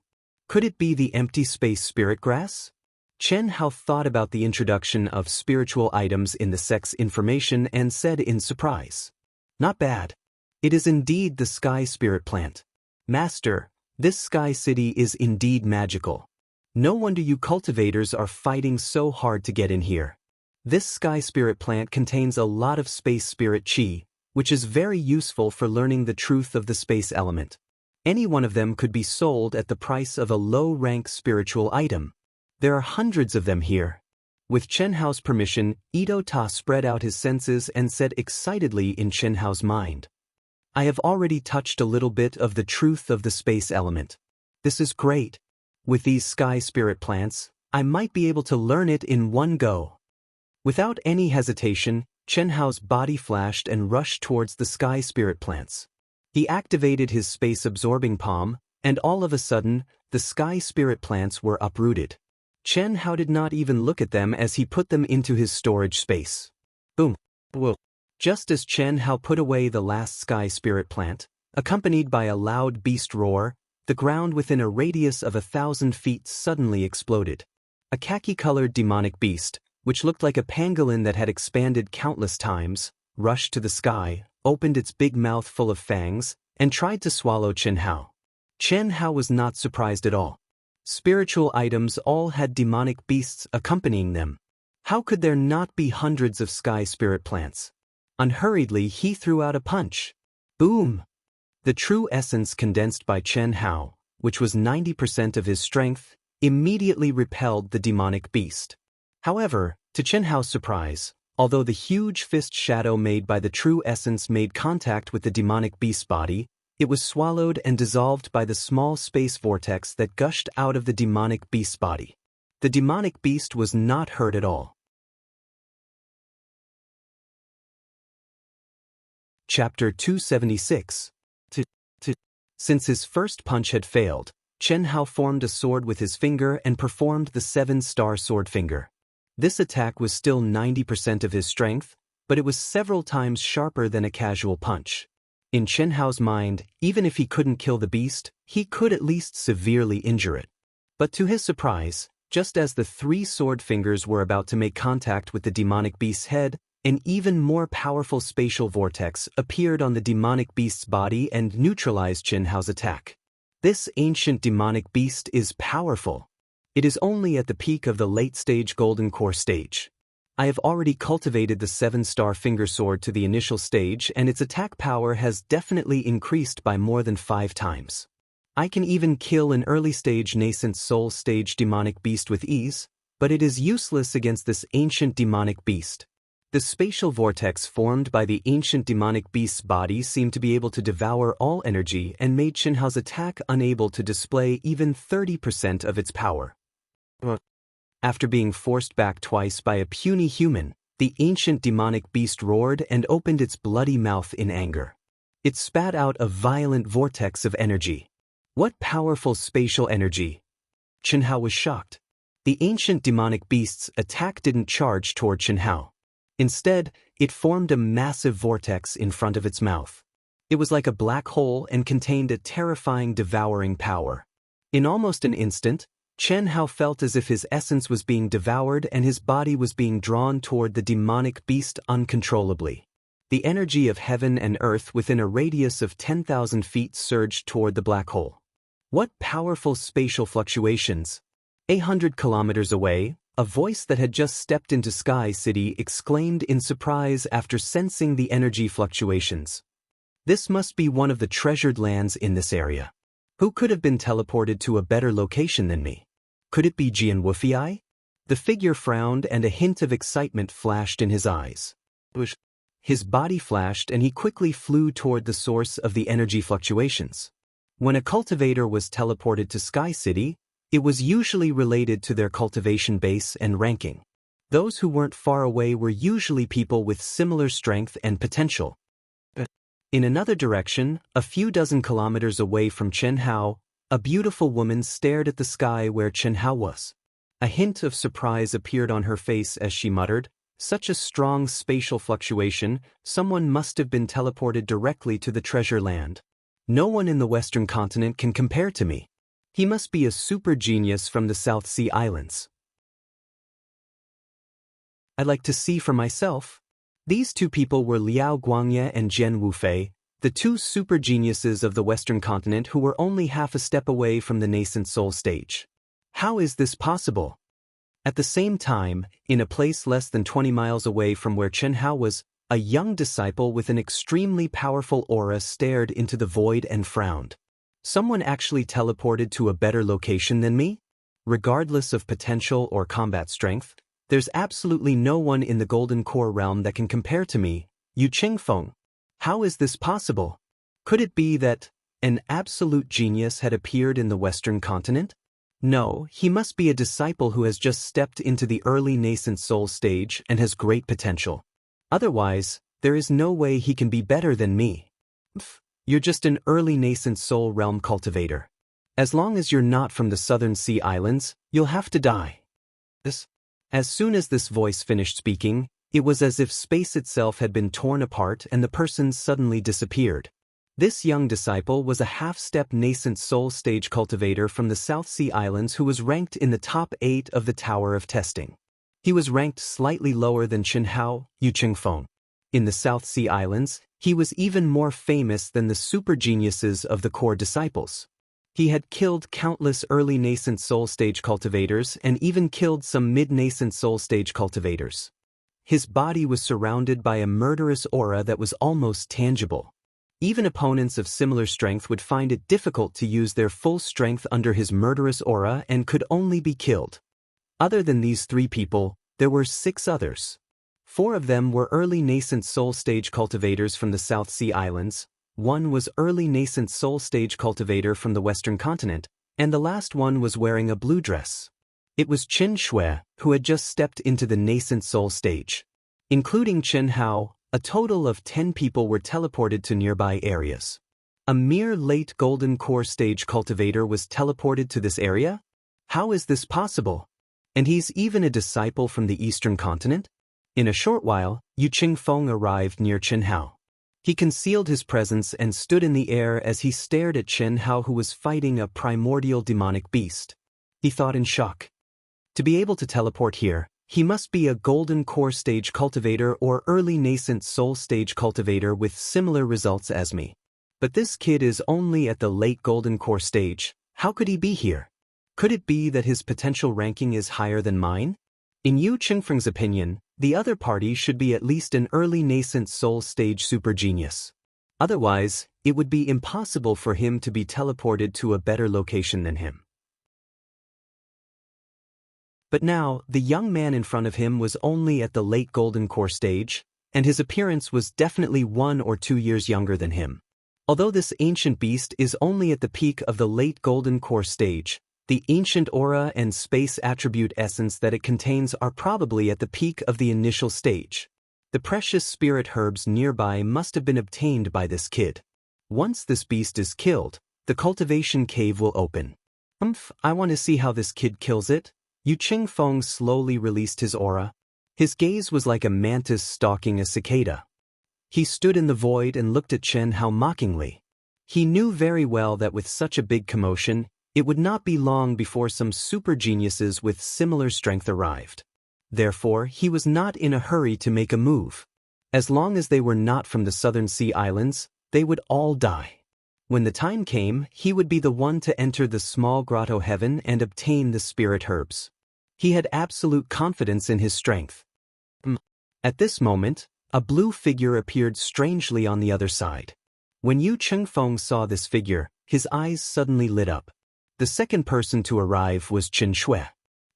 Could it be the empty space spirit grass? Chen Hao thought about the introduction of spiritual items in the sect's information and said in surprise, "Not bad. It is indeed the sky spirit plant. Master, this sky city is indeed magical. No wonder you cultivators are fighting so hard to get in here. This sky spirit plant contains a lot of space spirit chi, which is very useful for learning the truth of the space element. Any one of them could be sold at the price of a low-rank spiritual item. There are hundreds of them here. With Chen Hao's permission, Ito Ta spread out his senses and said excitedly in Chen Hao's mind. I have already touched a little bit of the truth of the space element. This is great. With these sky spirit plants, I might be able to learn it in one go. Without any hesitation, Chen Hao's body flashed and rushed towards the sky spirit plants. He activated his space-absorbing palm, and all of a sudden, the sky spirit plants were uprooted. Chen Hao did not even look at them as he put them into his storage space. Boom! Whoa! Just as Chen Hao put away the last sky spirit plant, accompanied by a loud beast roar, the ground within a radius of 1,000 feet suddenly exploded. A khaki-colored demonic beast, which looked like a pangolin that had expanded countless times, rushed to the sky, opened its big mouth full of fangs, and tried to swallow Chen Hao. Chen Hao was not surprised at all. Spiritual items all had demonic beasts accompanying them. How could there not be hundreds of sky spirit plants? Unhurriedly, he threw out a punch. Boom! The true essence condensed by Chen Hao, which was 90% of his strength, immediately repelled the demonic beast. However, to Chen Hao's surprise, although the huge fist shadow made by the true essence made contact with the demonic beast's body, it was swallowed and dissolved by the small space vortex that gushed out of the demonic beast's body. The demonic beast was not hurt at all. Chapter 276. Since his first punch had failed, Chen Hao formed a sword with his finger and performed the 7-star sword finger. This attack was still 90% of his strength, but it was several times sharper than a casual punch. In Chen Hao's mind, even if he couldn't kill the beast, he could at least severely injure it. But to his surprise, just as the 3 sword fingers were about to make contact with the demonic beast's head, an even more powerful spatial vortex appeared on the demonic beast's body and neutralized Chen Hao's attack. This ancient demonic beast is powerful. It is only at the peak of the late-stage golden core stage. I have already cultivated the 7-star finger sword to the initial stage, and its attack power has definitely increased by more than 5 times. I can even kill an early-stage nascent soul stage demonic beast with ease, but it is useless against this ancient demonic beast. The spatial vortex formed by the ancient demonic beast's body seemed to be able to devour all energy and made Chen Hao's attack unable to display even 30% of its power. After being forced back twice by a puny human, the ancient demonic beast roared and opened its bloody mouth in anger. It spat out a violent vortex of energy. What powerful spatial energy! Chen Hao was shocked. The ancient demonic beast's attack didn't charge toward Chen Hao. Instead, it formed a massive vortex in front of its mouth. It was like a black hole and contained a terrifying devouring power. In almost an instant, Chen Hao felt as if his essence was being devoured and his body was being drawn toward the demonic beast uncontrollably. The energy of heaven and earth within a radius of 10,000 feet surged toward the black hole. What powerful spatial fluctuations! 800 kilometers away, a voice that had just stepped into Sky City exclaimed in surprise after sensing the energy fluctuations. This must be one of the treasured lands in this area. Who could have been teleported to a better location than me? Could it be Jian Wufei? The figure frowned and a hint of excitement flashed in his eyes. His body flashed and he quickly flew toward the source of the energy fluctuations. When a cultivator was teleported to Sky City, it was usually related to their cultivation base and ranking. Those who weren't far away were usually people with similar strength and potential. In another direction, a few dozen kilometers away from Chen Hao, a beautiful woman stared at the sky where Chen Hao was. A hint of surprise appeared on her face as she muttered, "Such a strong spatial fluctuation, someone must have been teleported directly to the treasure land. No one in the Western continent can compare to me. He must be a super genius from the South Sea Islands. I'd like to see for myself." These 2 people were Liao Guangye and Jian Wufei, the 2 super geniuses of the Western continent who were only half a step away from the nascent soul stage. How is this possible? At the same time, in a place less than 20 miles away from where Chen Hao was, a young disciple with an extremely powerful aura stared into the void and frowned. Someone actually teleported to a better location than me? regardless of potential or combat strength, there's absolutely no one in the Golden Core realm that can compare to me, Yu Qingfeng. How is this possible? Could it be that an absolute genius had appeared in the Western continent? No, he must be a disciple who has just stepped into the early nascent soul stage and has great potential. Otherwise, there is no way he can be better than me. You're just an early nascent soul realm cultivator. As long as you're not from the Southern Sea Islands, you'll have to die. As soon as this voice finished speaking, it was as if space itself had been torn apart and the person suddenly disappeared. This young disciple was a half-step nascent soul stage cultivator from the South Sea Islands who was ranked in the top 8 of the Tower of Testing. He was ranked slightly lower than Qinhao, Yu Qingfeng. In the South Sea Islands, he was even more famous than the super geniuses of the core disciples. He had killed countless early nascent soul stage cultivators and even killed some mid-nascent soul stage cultivators. His body was surrounded by a murderous aura that was almost tangible. Even opponents of similar strength would find it difficult to use their full strength under his murderous aura and could only be killed. Other than these 3 people, there were 6 others. 4 of them were early nascent soul stage cultivators from the South Sea Islands, 1 was early nascent soul stage cultivator from the Western continent, and the last one was wearing a blue dress. It was Qin Shui, who had just stepped into the nascent soul stage. Including Qin Hao, a total of 10 people were teleported to nearby areas. A mere late Golden Core stage cultivator was teleported to this area? How is this possible? And he's even a disciple from the Eastern continent? In a short while, Yu Qingfeng arrived near Qin Hao. He concealed his presence and stood in the air as he stared at Qin Hao, who was fighting a primordial demonic beast. He thought in shock. To be able to teleport here, he must be a Golden Core stage cultivator or early nascent soul stage cultivator with similar results as me. But this kid is only at the late Golden Core stage. How could he be here? Could it be that his potential ranking is higher than mine? In Yu Qingfeng's opinion, the other party should be at least an early nascent soul stage super genius. Otherwise, it would be impossible for him to be teleported to a better location than him. But now, the young man in front of him was only at the late Golden Core stage, and his appearance was definitely 1 or 2 years younger than him. Although this ancient beast is only at the peak of the late Golden Core stage, the ancient aura and space attribute essence that it contains are probably at the peak of the initial stage. The precious spirit herbs nearby must have been obtained by this kid. Once this beast is killed, the cultivation cave will open. I want to see how this kid kills it. Yu Qingfeng slowly released his aura. His gaze was like a mantis stalking a cicada. He stood in the void and looked at Qin Hao mockingly. He knew very well that with such a big commotion, it would not be long before some super geniuses with similar strength arrived. Therefore, he was not in a hurry to make a move. As long as they were not from the Southern Sea Islands, they would all die. When the time came, he would be the one to enter the small grotto heaven and obtain the spirit herbs. He had absolute confidence in his strength. At this moment, a blue figure appeared strangely on the other side. When Yu Qingfeng saw this figure, his eyes suddenly lit up. The second person to arrive was Qin Shui.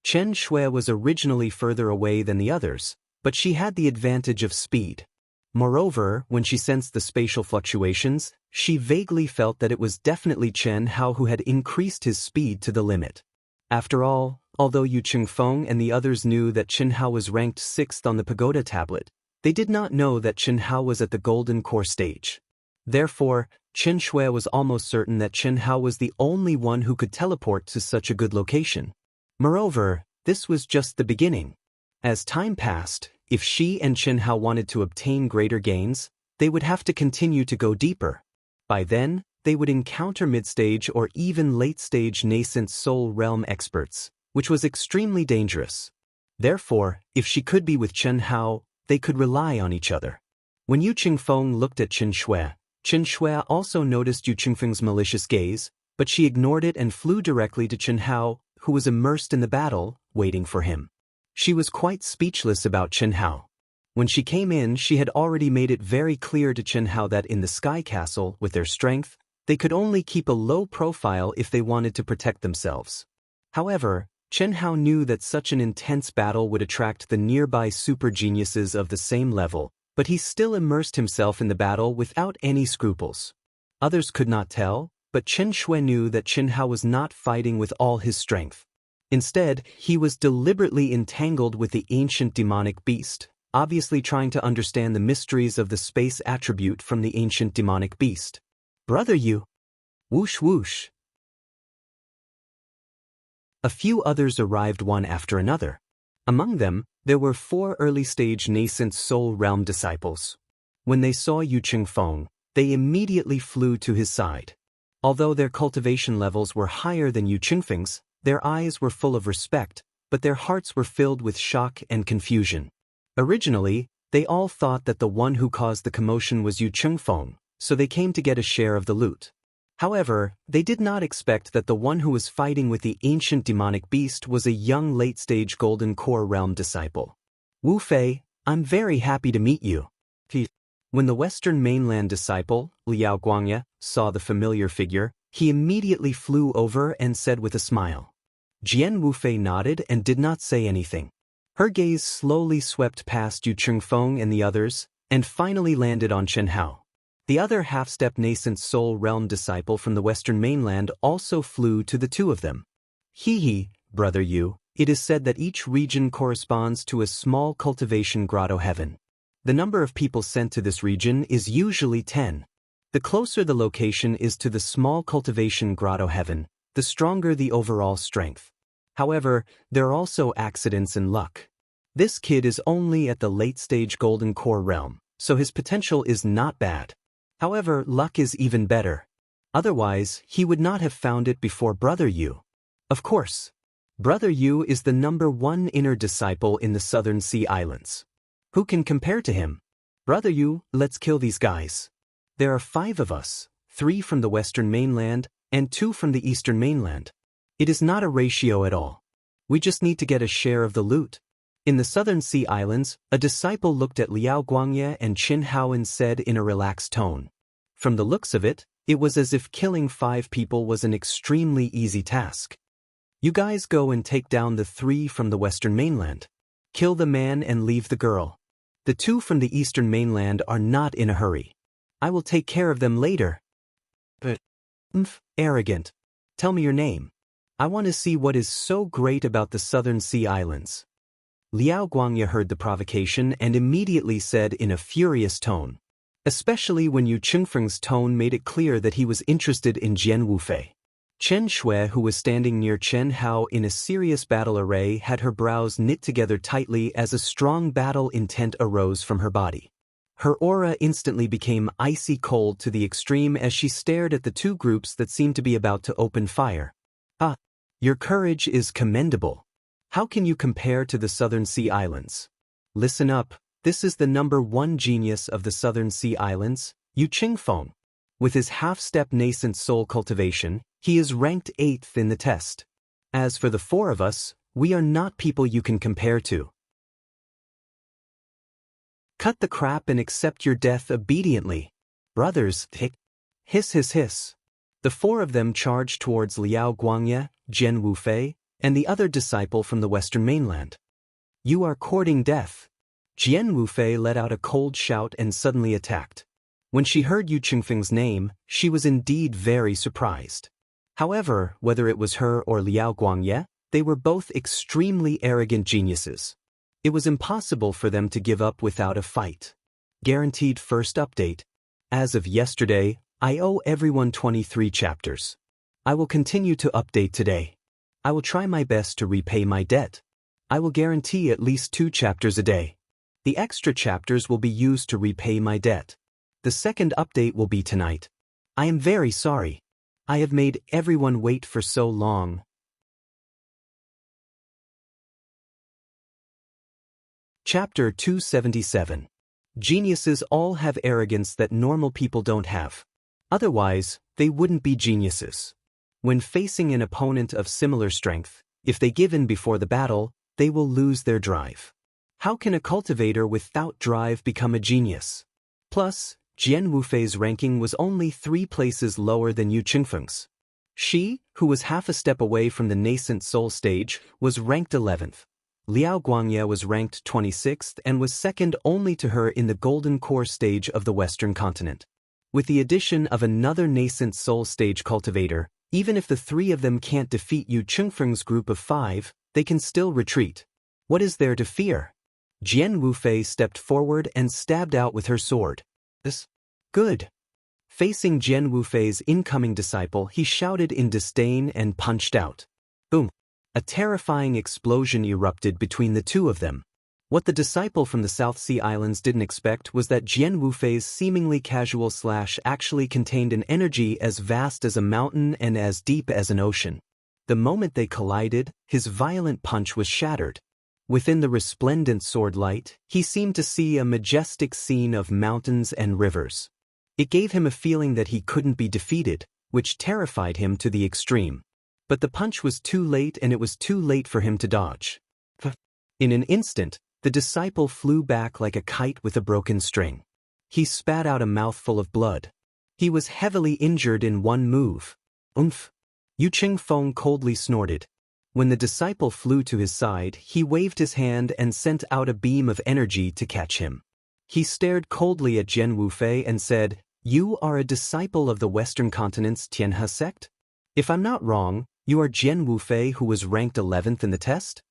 Qin Shui was originally further away than the others, but she had the advantage of speed. Moreover, when she sensed the spatial fluctuations, she vaguely felt that it was definitely Qin Hao who had increased his speed to the limit. After all, although Yu Qingfeng and the others knew that Qin Hao was ranked 6th on the pagoda tablet, they did not know that Qin Hao was at the Golden Core stage. Therefore, Qin Shui was almost certain that Qin Hao was the only one who could teleport to such a good location. Moreover, this was just the beginning. As time passed, if she and Qin Hao wanted to obtain greater gains, they would have to continue to go deeper. By then, they would encounter mid-stage or even late-stage nascent soul realm experts, which was extremely dangerous. Therefore, if she could be with Qin Hao, they could rely on each other. When Yu Qingfeng looked at Qin Shui also noticed Yu Qingfeng's malicious gaze, but she ignored it and flew directly to Qin Hao, who was immersed in the battle, waiting for him. She was quite speechless about Qin Hao. When she came in, she had already made it very clear to Qin Hao that in the Sky Castle, with their strength, they could only keep a low profile if they wanted to protect themselves. However, Chen Hao knew that such an intense battle would attract the nearby super geniuses of the same level, but he still immersed himself in the battle without any scruples. Others could not tell, but Chen Shui knew that Chen Hao was not fighting with all his strength. Instead, he was deliberately entangled with the ancient demonic beast, obviously trying to understand the mysteries of the space attribute from the ancient demonic beast. Brother Yu! Whoosh whoosh! A few others arrived one after another. Among them, there were 4 early-stage nascent soul realm disciples. When they saw Yu Qingfeng, they immediately flew to his side. Although their cultivation levels were higher than Yu Qingfeng's, their eyes were full of respect, but their hearts were filled with shock and confusion. Originally, they all thought that the one who caused the commotion was Yu Qingfeng, so they came to get a share of the loot. However, they did not expect that the one who was fighting with the ancient demonic beast was a young late-stage Golden Core Realm disciple. Wu Fei, I'm very happy to meet you. When the Western Mainland disciple, Liao Guangye, saw the familiar figure, he immediately flew over and said with a smile. Jian Wu Fei nodded and did not say anything. Her gaze slowly swept past Yu Qingfeng and the others, and finally landed on Chen Hao. The other half-step nascent soul realm disciple from the Western Mainland also flew to the two of them. Hee, Brother Yu, it is said that each region corresponds to a small cultivation grotto heaven. The number of people sent to this region is usually 10. The closer the location is to the small cultivation grotto heaven, the stronger the overall strength. However, there are also accidents and luck. This kid is only at the late-stage Golden Core realm, so his potential is not bad. However, luck is even better. Otherwise, he would not have found it before Brother Yu. Of course. Brother Yu is the #1 inner disciple in the Southern Sea Islands. Who can compare to him? Brother Yu, let's kill these guys. There are 5 of us, 3 from the Western Mainland, and 2 from the Eastern Mainland. It is not a ratio at all. We just need to get a share of the loot. In the Southern Sea Islands, a disciple looked at Liao Guangye and Chen Hao and said in a relaxed tone. From the looks of it, it was as if killing 5 people was an extremely easy task. You guys go and take down the 3 from the Western Mainland. Kill the man and leave the girl. The 2 from the Eastern Mainland are not in a hurry. I will take care of them later. But, arrogant. Tell me your name. I want to see what is so great about the Southern Sea Islands. Liao Guangye heard the provocation and immediately said in a furious tone. Especially when Yu Qingfeng's tone made it clear that he was interested in Jian Wufei. Chen Shui, who was standing near Chen Hao in a serious battle array, had her brows knit together tightly as a strong battle intent arose from her body. Her aura instantly became icy cold to the extreme as she stared at the 2 groups that seemed to be about to open fire. Ah, your courage is commendable. How can you compare to the Southern Sea Islands? Listen up, this is the #1 genius of the Southern Sea Islands, Yu Qingfeng. With his half-step nascent soul cultivation, he is ranked 8th in the test. As for the 4 of us, we are not people you can compare to. Cut the crap and accept your death obediently. Brothers, hiss hiss hiss. The 4 of them charged towards Liao Guangye, Jian Wufei, and the other disciple from the Western Mainland. You are courting death. Jian Wufei let out a cold shout and suddenly attacked. When she heard Yu Qingfeng's name, she was indeed very surprised. However, whether it was her or Liao Guangye, they were both extremely arrogant geniuses. It was impossible for them to give up without a fight. Guaranteed first update. As of yesterday, I owe everyone 23 chapters. I will continue to update today. I will try my best to repay my debt. I will guarantee at least 2 chapters a day. The extra chapters will be used to repay my debt. The second update will be tonight. I am very sorry. I have made everyone wait for so long. Chapter 277. Geniuses all have arrogance that normal people don't have. Otherwise, they wouldn't be geniuses. When facing an opponent of similar strength, if they give in before the battle, they will lose their drive. How can a cultivator without drive become a genius? Plus, Jian Wufei's ranking was only 3 places lower than Yu Qingfeng's. She, who was half a step away from the nascent soul stage, was ranked 11th. Liao Guangye was ranked 26th and was second only to her in the golden core stage of the Western continent. With the addition of another nascent soul stage cultivator, even if the three of them can't defeat Yu Chengfeng's group of 5, they can still retreat. What is there to fear? Jian Wufei stepped forward and stabbed out with her sword. This? Good. Facing Jian Wufei's incoming disciple, he shouted in disdain and punched out. Boom. A terrifying explosion erupted between the two of them. What the disciple from the South Sea Islands didn't expect was that Jian Wufei's seemingly casual slash actually contained an energy as vast as a mountain and as deep as an ocean. The moment they collided, his violent punch was shattered. Within the resplendent sword light, he seemed to see a majestic scene of mountains and rivers. It gave him a feeling that he couldn't be defeated, which terrified him to the extreme. But the punch was too late, and it was too late for him to dodge. In an instant, the disciple flew back like a kite with a broken string. He spat out a mouthful of blood. He was heavily injured in one move. Oomph! Yu Chengfeng coldly snorted. When the disciple flew to his side, he waved his hand and sent out a beam of energy to catch him. He stared coldly at Jian Wufei and said, "You are a disciple of the Western Continent's Tianhe sect? If I'm not wrong, you are Jian Wufei who was ranked 11th in the test?"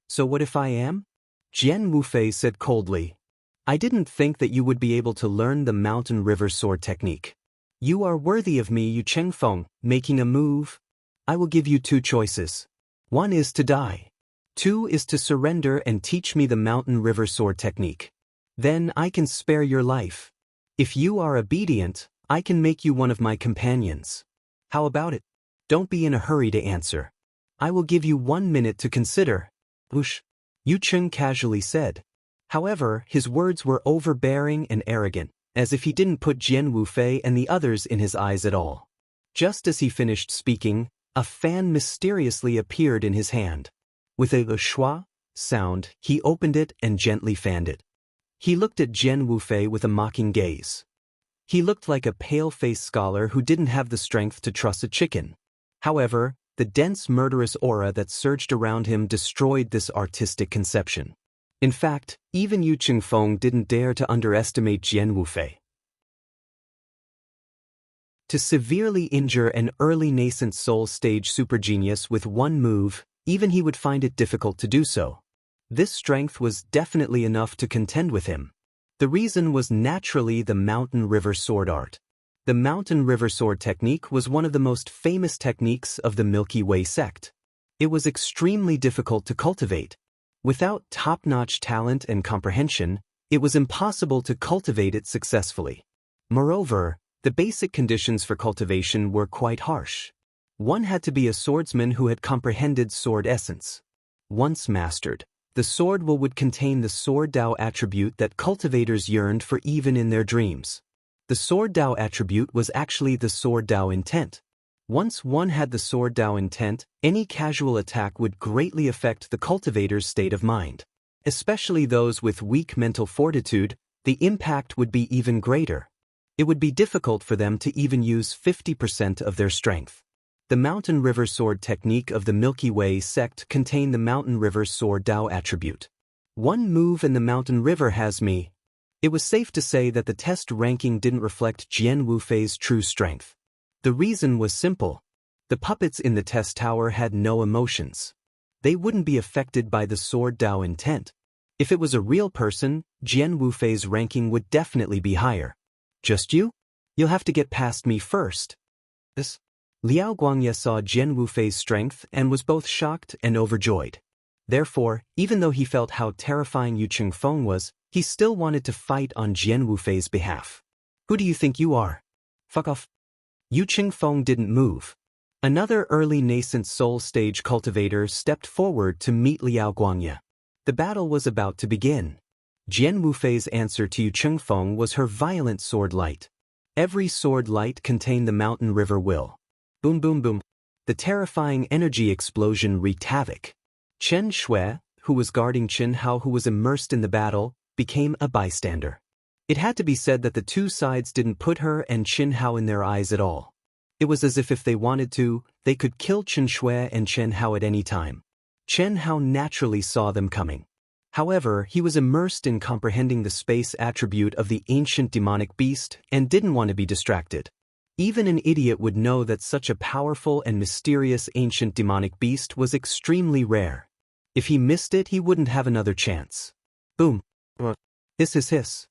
"So what if I am?" Jian Wufei said coldly. "I didn't think that you would be able to learn the mountain river sword technique. You are worthy of me, Yu Chengfeng, making a move. I will give you 2 choices. 1 is to die. 2 is to surrender and teach me the mountain river sword technique. Then I can spare your life. If you are obedient, I can make you one of my companions. How about it? Don't be in a hurry to answer. I will give you 1 minute to consider." "Whoosh," Yu Cheng casually said. However, his words were overbearing and arrogant, as if he didn't put Jian Wufei and the others in his eyes at all. Just as he finished speaking, a fan mysteriously appeared in his hand. With a schwa sound, he opened it and gently fanned it. He looked at Jian Wufei with a mocking gaze. He looked like a pale-faced scholar who didn't have the strength to truss a chicken. However, the dense murderous aura that surged around him destroyed this artistic conception. In fact, even Yu Chengfeng didn't dare to underestimate Jian Wufei. To severely injure an early nascent soul stage supergenius with 1 move, even he would find it difficult to do so. This strength was definitely enough to contend with him. The reason was naturally the mountain river sword art. The mountain river sword technique was one of the most famous techniques of the Milky Way sect. It was extremely difficult to cultivate. Without top-notch talent and comprehension, it was impossible to cultivate it successfully. Moreover, the basic conditions for cultivation were quite harsh. One had to be a swordsman who had comprehended sword essence. Once mastered, the sword would contain the sword Dao attribute that cultivators yearned for even in their dreams. The sword Dao attribute was actually the sword Dao intent. Once one had the sword Dao intent, any casual attack would greatly affect the cultivator's state of mind. Especially those with weak mental fortitude, the impact would be even greater. It would be difficult for them to even use 50% of their strength. The mountain river sword technique of the Milky Way sect contained the mountain river sword Dao attribute. 1 move and the mountain river has me. It was safe to say that the test ranking didn't reflect Jian Wufei's true strength. The reason was simple. The puppets in the test tower had no emotions. They wouldn't be affected by the sword Dao intent. If it was a real person, Jian Wufei's ranking would definitely be higher. "Just you? You'll have to get past me first." This. Liao Guangye saw Jian Wufei's strength and was both shocked and overjoyed. Therefore, even though he felt how terrifying Yu Chengfeng was, he still wanted to fight on Jian Wufei's behalf. "Who do you think you are? Fuck off." Yu Chengfeng didn't move. Another early nascent soul stage cultivator stepped forward to meet Liao Guangye. The battle was about to begin. Jian Wufei's answer to Yu Chengfeng was her violent sword light. Every sword light contained the mountain river will. Boom boom boom. The terrifying energy explosion wreaked havoc. Chen Shui, who was guarding Chen Hao, who was immersed in the battle, became a bystander. It had to be said that the two sides didn't put her and Chen Hao in their eyes at all. It was as if they wanted to, they could kill Chen Shui and Chen Hao at any time. Chen Hao naturally saw them coming. However, he was immersed in comprehending the space attribute of the ancient demonic beast and didn't want to be distracted. Even an idiot would know that such a powerful and mysterious ancient demonic beast was extremely rare. If he missed it, he wouldn't have another chance. Boom. Hiss.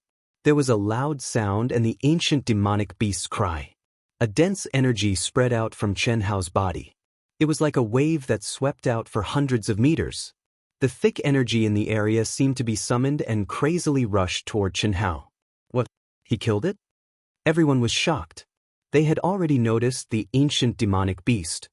There was a loud sound and the ancient demonic beast's cry. A dense energy spread out from Chen Hao's body. It was like a wave that swept out for hundreds of meters. The thick energy in the area seemed to be summoned and crazily rushed toward Chen Hao. What? He killed it? Everyone was shocked. They had already noticed the ancient demonic beast.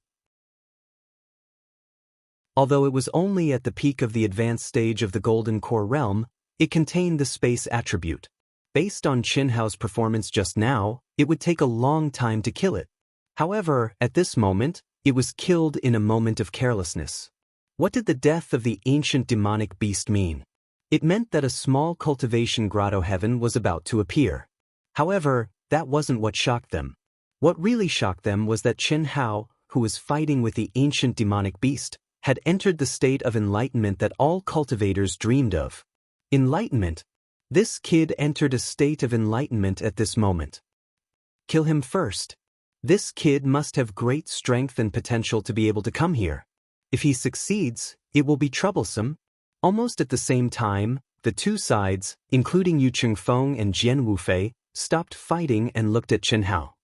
Although it was only at the peak of the advanced stage of the Golden Core realm, it contained the space attribute. Based on Chen Hao's performance just now, it would take a long time to kill it. However, at this moment, it was killed in a moment of carelessness. What did the death of the ancient demonic beast mean? It meant that a small cultivation grotto heaven was about to appear. However, that wasn't what shocked them. What really shocked them was that Chen Hao, who was fighting with the ancient demonic beast, had entered the state of enlightenment that all cultivators dreamed of. Enlightenment. This kid entered a state of enlightenment at this moment. Kill him first. This kid must have great strength and potential to be able to come here. If he succeeds, it will be troublesome. Almost at the same time, the two sides, including Yu Chengfeng and Jian Wufei, stopped fighting and looked at Chen Hao.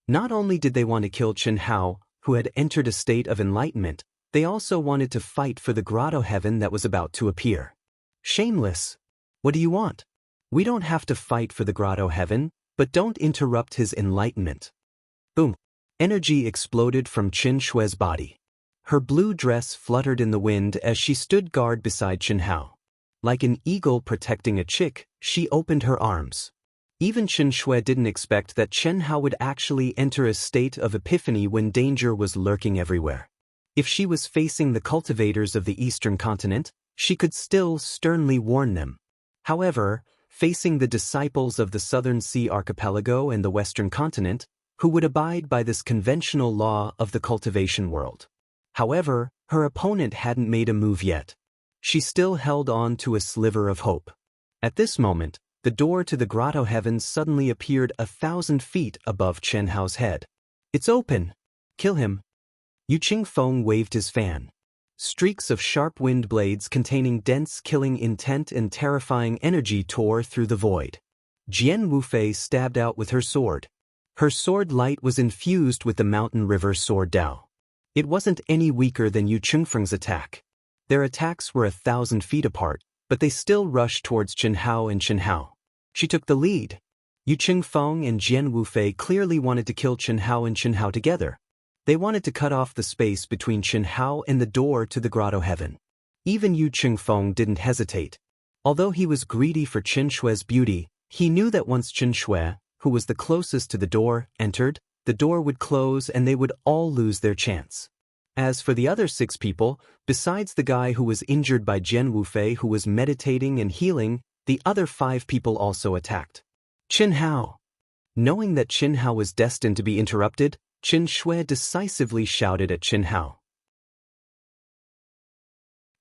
Not only did they want to kill Chen Hao, who had entered a state of enlightenment, they also wanted to fight for the grotto heaven that was about to appear. Shameless. What do you want? We don't have to fight for the grotto heaven, but don't interrupt his enlightenment. Boom. Energy exploded from Chen Shui's body. Her blue dress fluttered in the wind as she stood guard beside Chen Hao. Like an eagle protecting a chick, she opened her arms. Even Chen Shui didn't expect that Chen Hao would actually enter a state of epiphany when danger was lurking everywhere. If she was facing the cultivators of the eastern continent, she could still sternly warn them. However, facing the disciples of the southern sea archipelago and the western continent, who would abide by this conventional law of the cultivation world. However, her opponent hadn't made a move yet. She still held on to a sliver of hope. At this moment, the door to the grotto heavens suddenly appeared 1,000 feet above Chen Hao's head. It's open. Kill him. Yu Chengfeng waved his fan. Streaks of sharp wind blades containing dense killing intent and terrifying energy tore through the void. Jian Wufei stabbed out with her sword. Her sword light was infused with the mountain river sword Dao. It wasn't any weaker than Yu Chengfeng's attack. Their attacks were 1,000 feet apart, but they still rushed towards Chen Hao and Chen Hao. She took the lead. Yu Chengfeng and Jian Wufei clearly wanted to kill Chen Hao and Chen Hao together. They wanted to cut off the space between Chen Hao and the door to the grotto heaven. Even Yu Chengfeng didn't hesitate. Although he was greedy for Chen Shui's beauty, he knew that once Chen Shui, who was the closest to the door, entered, the door would close and they would all lose their chance. As for the other 6 people, besides the guy who was injured by Jian Wufei who was meditating and healing, the other 5 people also attacked. Chen Hao. Knowing that Chen Hao was destined to be interrupted, Chen Shui decisively shouted at Chen Hao.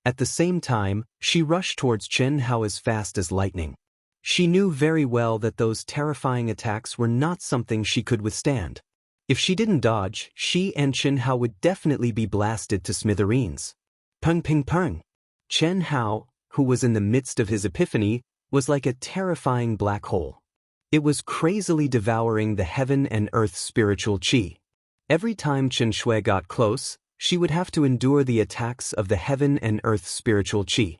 At the same time, she rushed towards Chen Hao as fast as lightning. She knew very well that those terrifying attacks were not something she could withstand. If she didn't dodge, she and Chen Hao would definitely be blasted to smithereens. Peng ping peng. Chen Hao, who was in the midst of his epiphany, was like a terrifying black hole. It was crazily devouring the heaven and earth spiritual qi. Every time Chen Shui got close, she would have to endure the attacks of the heaven and earth spiritual qi.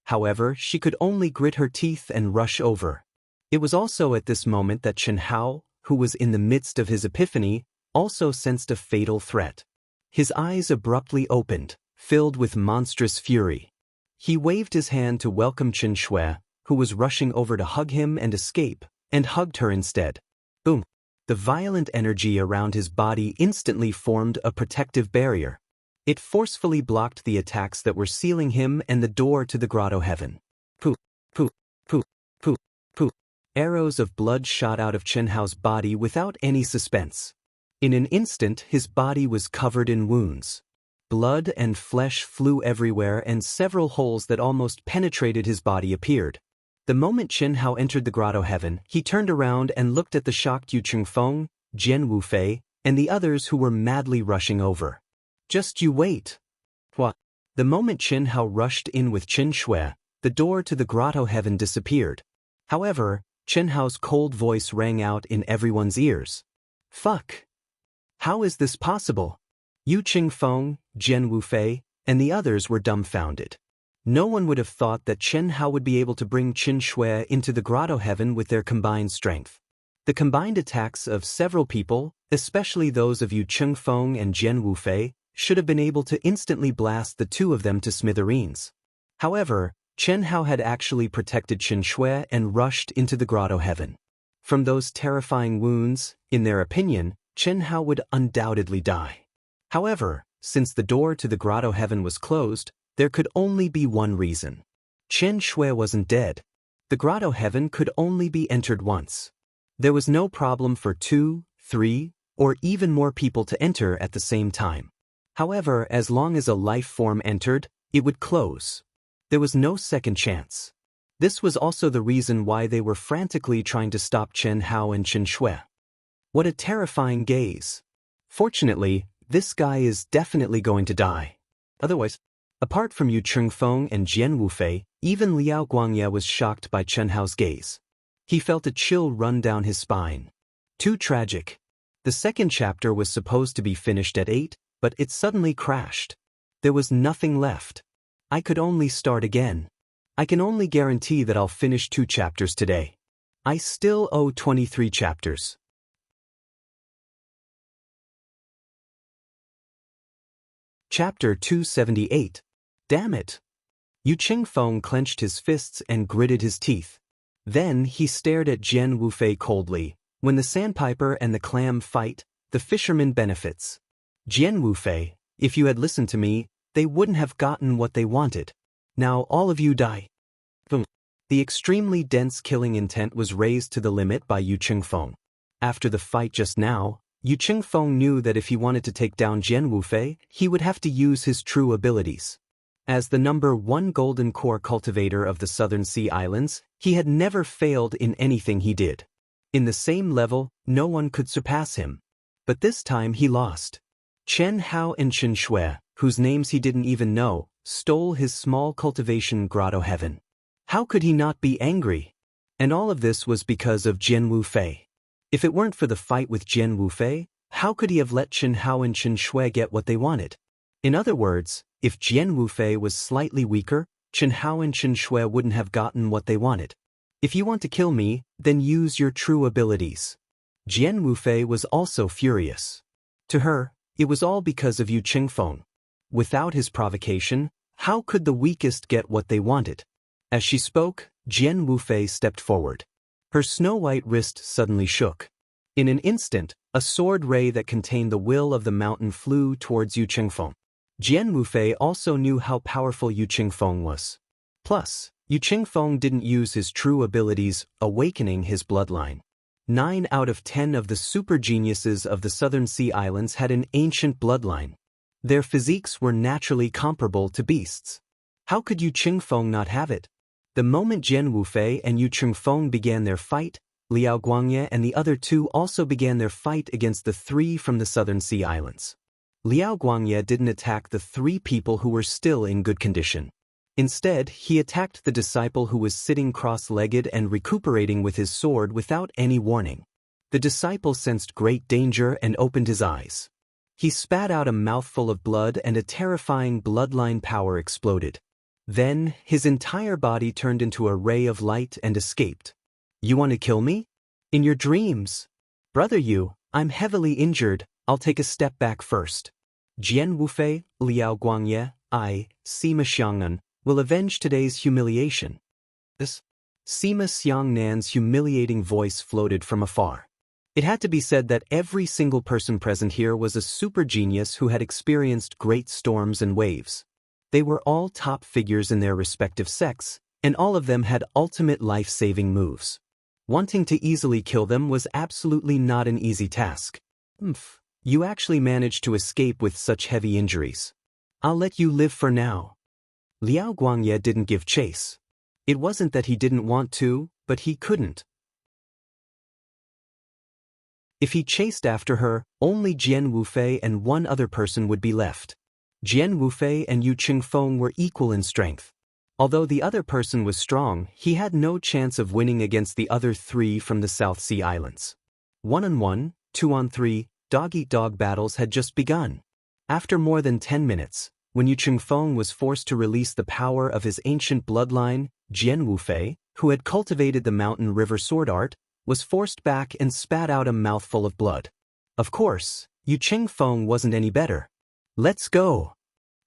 However, she could only grit her teeth and rush over. It was also at this moment that Chen Hao, who was in the midst of his epiphany, also sensed a fatal threat. His eyes abruptly opened, filled with monstrous fury. He waved his hand to welcome Chen Shui, who was rushing over to hug him and escape, and hugged her instead. Boom! The violent energy around his body instantly formed a protective barrier. It forcefully blocked the attacks that were sealing him and the door to the grotto heaven. Pooh, pooh, pooh, pooh, pooh. Arrows of blood shot out of Chen Hao's body without any suspense. In an instant, his body was covered in wounds. Blood and flesh flew everywhere, and several holes that almost penetrated his body appeared. The moment Chen Hao entered the grotto heaven, he turned around and looked at the shocked Yu Chengfeng, Jian Wufei, and the others who were madly rushing over. "Just you wait." What? The moment Chen Hao rushed in with Qin Shui, the door to the grotto heaven disappeared. However, Chen Hao's cold voice rang out in everyone's ears. "Fuck! How is this possible?" Yu Chengfeng, Jian Wufei, and the others were dumbfounded. No one would have thought that Chen Hao would be able to bring Qin Shui into the grotto heaven with their combined strength. The combined attacks of several people, especially those of Yu Chengfeng and Jian Wufei, should have been able to instantly blast the two of them to smithereens. However, Chen Hao had actually protected Qin Shui and rushed into the grotto heaven. From those terrifying wounds, in their opinion, Chen Hao would undoubtedly die. However, since the door to the grotto heaven was closed, there could only be one reason. Qin Shui wasn't dead. The grotto heaven could only be entered once. There was no problem for 2, 3, or even more people to enter at the same time. However, as long as a life form entered, it would close. There was no second chance. This was also the reason why they were frantically trying to stop Chen Hao and Qin Shui. What a terrifying gaze. Fortunately, this guy is definitely going to die. Otherwise, apart from Yu Chengfeng and Jian Wufei, even Liao Guangye was shocked by Chen Hao's gaze. He felt a chill run down his spine. Too tragic. The second chapter was supposed to be finished at 8, but it suddenly crashed. There was nothing left. I could only start again. I can only guarantee that I'll finish 2 chapters today. I still owe 23 chapters. Chapter 278. Damn it! Yu Chengfeng clenched his fists and gritted his teeth. Then he stared at Jian Wufei coldly. When the sandpiper and the clam fight, the fisherman benefits. Jian Wufei, if you had listened to me, they wouldn't have gotten what they wanted. Now all of you die. Boom. The extremely dense killing intent was raised to the limit by Yu Chengfeng. After the fight just now, Yu Chengfeng knew that if he wanted to take down Jian Wufei, he would have to use his true abilities. As the number 1 golden core cultivator of the Southern Sea Islands, he had never failed in anything he did. In the same level, no one could surpass him. But this time he lost. Chen Hao and Qin Shui, whose names he didn't even know, stole his small cultivation grotto heaven. How could he not be angry? And all of this was because of Jian Wufei. If it weren't for the fight with Jian Wufei, how could he have let Chen Hao and Qin Shui get what they wanted? In other words, if Jian Wufei was slightly weaker, Chen Hao and Qin Shui wouldn't have gotten what they wanted. If you want to kill me, then use your true abilities. Jian Wufei was also furious. To her, it was all because of Yu Chengfeng. Without his provocation, how could the weakest get what they wanted? As she spoke, Jian Wufei stepped forward. Her snow-white wrist suddenly shook. In an instant, a sword ray that contained the will of the mountain flew towards Yu Chengfeng. Jian Wufei also knew how powerful Yu Chengfeng was. Plus, Yu Chengfeng didn't use his true abilities, awakening his bloodline. 9 out of 10 of the super geniuses of the Southern Sea Islands had an ancient bloodline. Their physiques were naturally comparable to beasts. How could Yu Chengfeng not have it? The moment Jian Wufei and Yu Chengfeng began their fight, Liao Guangye and the other 2 also began their fight against the 3 from the Southern Sea Islands. Liao Guangye didn't attack the 3 people who were still in good condition. Instead, he attacked the disciple who was sitting cross-legged and recuperating with his sword without any warning. The disciple sensed great danger and opened his eyes. He spat out a mouthful of blood and a terrifying bloodline power exploded. Then, his entire body turned into a ray of light and escaped. You want to kill me? In your dreams. Brother Yu, I'm heavily injured, I'll take a step back first. Jian Wufei, Liao Guangye, Sima Xiangnan, will avenge today's humiliation. This Sima Xiangnan's humiliating voice floated from afar. It had to be said that every single person present here was a super genius who had experienced great storms and waves. They were all top figures in their respective sects, and all of them had ultimate life-saving moves. Wanting to easily kill them was absolutely not an easy task. You actually managed to escape with such heavy injuries. I'll let you live for now. Liao Guangye didn't give chase. It wasn't that he didn't want to, but he couldn't. If he chased after her, only Jian Wufei and one other person would be left. Jian Wufei and Yu Qingfeng were equal in strength. Although the other person was strong, he had no chance of winning against the other three from the South Sea Islands. 1-on-1, 2-on-3, dog-eat-dog battles had just begun. After more than 10 minutes, when Yu Qingfeng was forced to release the power of his ancient bloodline, Jian Wufei, who had cultivated the mountain river sword art, was forced back and spat out a mouthful of blood. Of course, Yu Qingfeng wasn't any better. Let's go!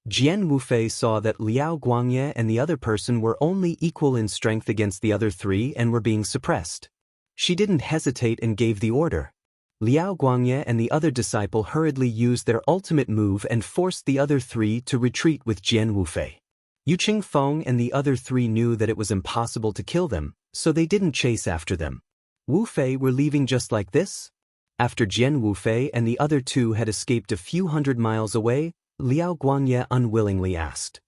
Jian Wufei saw that Liao Guangye and the other person were only equal in strength against the other three and were being suppressed. She didn't hesitate and gave the order. Liao Guangye and the other disciple hurriedly used their ultimate move and forced the other three to retreat with Jian Wufei. Yu Qingfeng and the other three knew that it was impossible to kill them, so they didn't chase after them. Wufei were leaving just like this? After Jian Wufei and the other two had escaped a few hundred miles away, Liao Guangye unwillingly asked.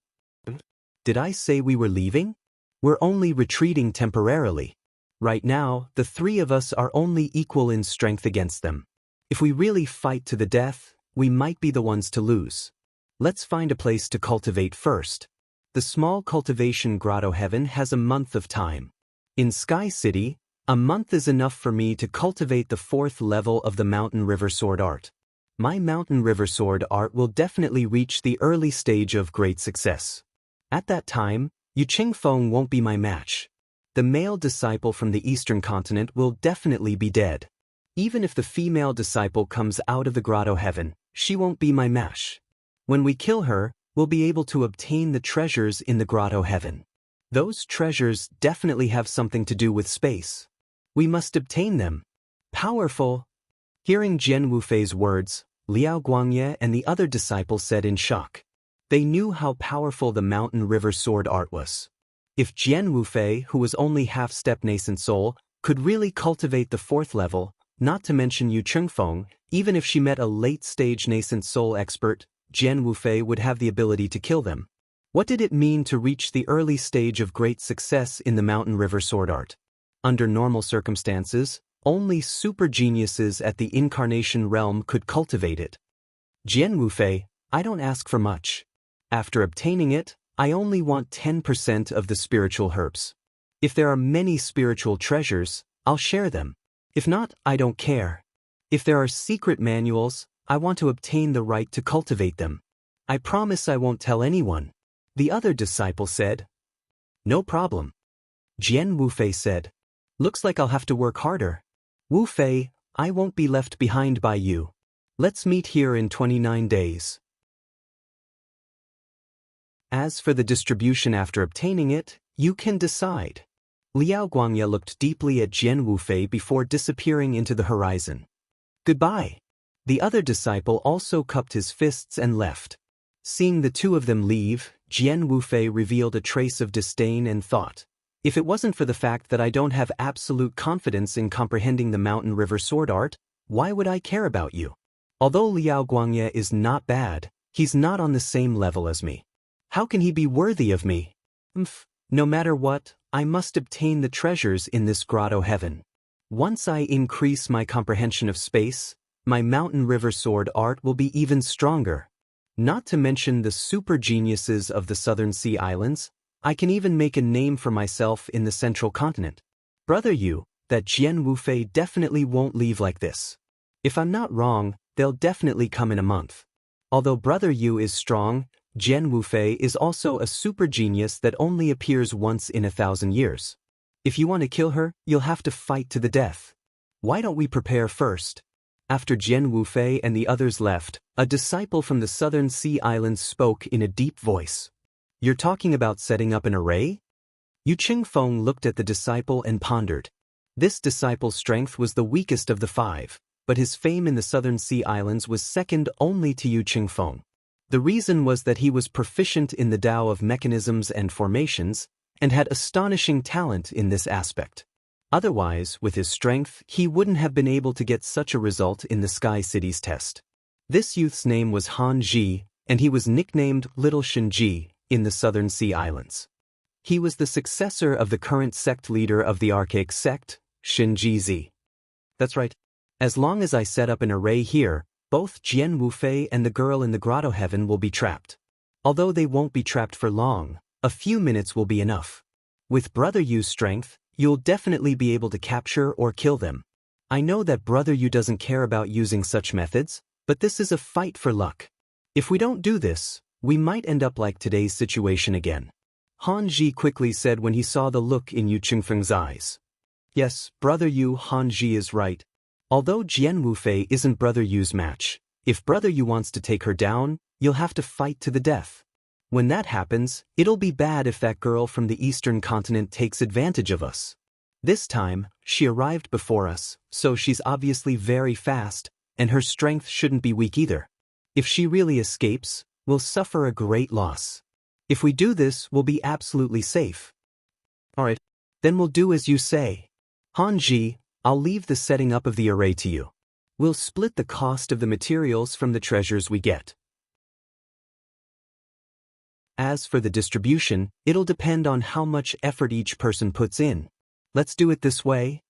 Did I say we were leaving? We're only retreating temporarily. Right now, the three of us are only equal in strength against them. If we really fight to the death, we might be the ones to lose. Let's find a place to cultivate first. The small cultivation grotto heaven has a month of time. In Sky City, a month is enough for me to cultivate the 4th level of the mountain river sword art. My mountain river sword art will definitely reach the early stage of great success. At that time, Yu Qingfeng won't be my match. The male disciple from the eastern continent will definitely be dead. Even if the female disciple comes out of the grotto heaven, she won't be my match. When we kill her, we'll be able to obtain the treasures in the grotto heaven. Those treasures definitely have something to do with space. We must obtain them. Powerful. Hearing Jian Wufei's words, Liao Guangye and the other disciple said in shock. They knew how powerful the mountain river sword art was. If Jian Wufei, who was only half-step nascent soul, could really cultivate the 4th level, not to mention Yu Qingfeng, even if she met a late-stage nascent soul expert, Jian Wufei would have the ability to kill them. What did it mean to reach the early stage of great success in the mountain river sword art? Under normal circumstances, only super geniuses at the incarnation realm could cultivate it. Jian Wufei, I don't ask for much. After obtaining it, I only want 10% of the spiritual herbs. If there are many spiritual treasures, I'll share them. If not, I don't care. If there are secret manuals, I want to obtain the right to cultivate them. I promise I won't tell anyone. The other disciple said. No problem. Jian Wufei said. Looks like I'll have to work harder. Wufei, I won't be left behind by you. Let's meet here in 29 days. As for the distribution after obtaining it, you can decide. Liao Guangye looked deeply at Jian Wufei before disappearing into the horizon. Goodbye. The other disciple also cupped his fists and left. Seeing the two of them leave, Jian Wufei revealed a trace of disdain and thought. If it wasn't for the fact that I don't have absolute confidence in comprehending the mountain river sword art, why would I care about you? Although Liao Guangye is not bad, he's not on the same level as me. How can he be worthy of me? No matter what, I must obtain the treasures in this grotto heaven. Once I increase my comprehension of space, my mountain river sword art will be even stronger. Not to mention the super geniuses of the Southern Sea Islands, I can even make a name for myself in the central continent. Brother Yu, that Jian Wufei definitely won't leave like this. If I'm not wrong, they'll definitely come in a month. Although Brother Yu is strong, Jian Wufei is also a super genius that only appears once in 1,000 years. If you want to kill her, you'll have to fight to the death. Why don't we prepare first? After Jian Wufei and the others left, a disciple from the Southern Sea Islands spoke in a deep voice. You're talking about setting up an array? Yu Qingfeng looked at the disciple and pondered. This disciple's strength was the weakest of the 5, but his fame in the Southern Sea Islands was second only to Yu Qingfeng. The reason was that he was proficient in the Tao of mechanisms and formations, and had astonishing talent in this aspect. Otherwise, with his strength, he wouldn't have been able to get such a result in the Sky City's test. This youth's name was Han Ji, and he was nicknamed Little Shenji in the Southern Sea Islands. He was the successor of the current sect leader of the archaic sect, Shenji Zi. That's right. As long as I set up an array here, both Jian Wufei and the girl in the grotto heaven will be trapped. Although they won't be trapped for long, a few minutes will be enough. With Brother Yu's strength, you'll definitely be able to capture or kill them. I know that Brother Yu doesn't care about using such methods, but this is a fight for luck. If we don't do this, we might end up like today's situation again. Han Ji quickly said when he saw the look in Yu Qingfeng's eyes. Yes, Brother Yu, Han Ji is right. Although Jian Wufei isn't Brother Yu's match, if Brother Yu wants to take her down, you'll have to fight to the death. When that happens, it'll be bad if that girl from the eastern continent takes advantage of us. This time, she arrived before us, so she's obviously very fast, and her strength shouldn't be weak either. If she really escapes, we'll suffer a great loss. If we do this, we'll be absolutely safe. Alright, then we'll do as you say. Han Ji, I'll leave the setting up of the array to you. We'll split the cost of the materials from the treasures we get. As for the distribution, it'll depend on how much effort each person puts in. Let's do it this way.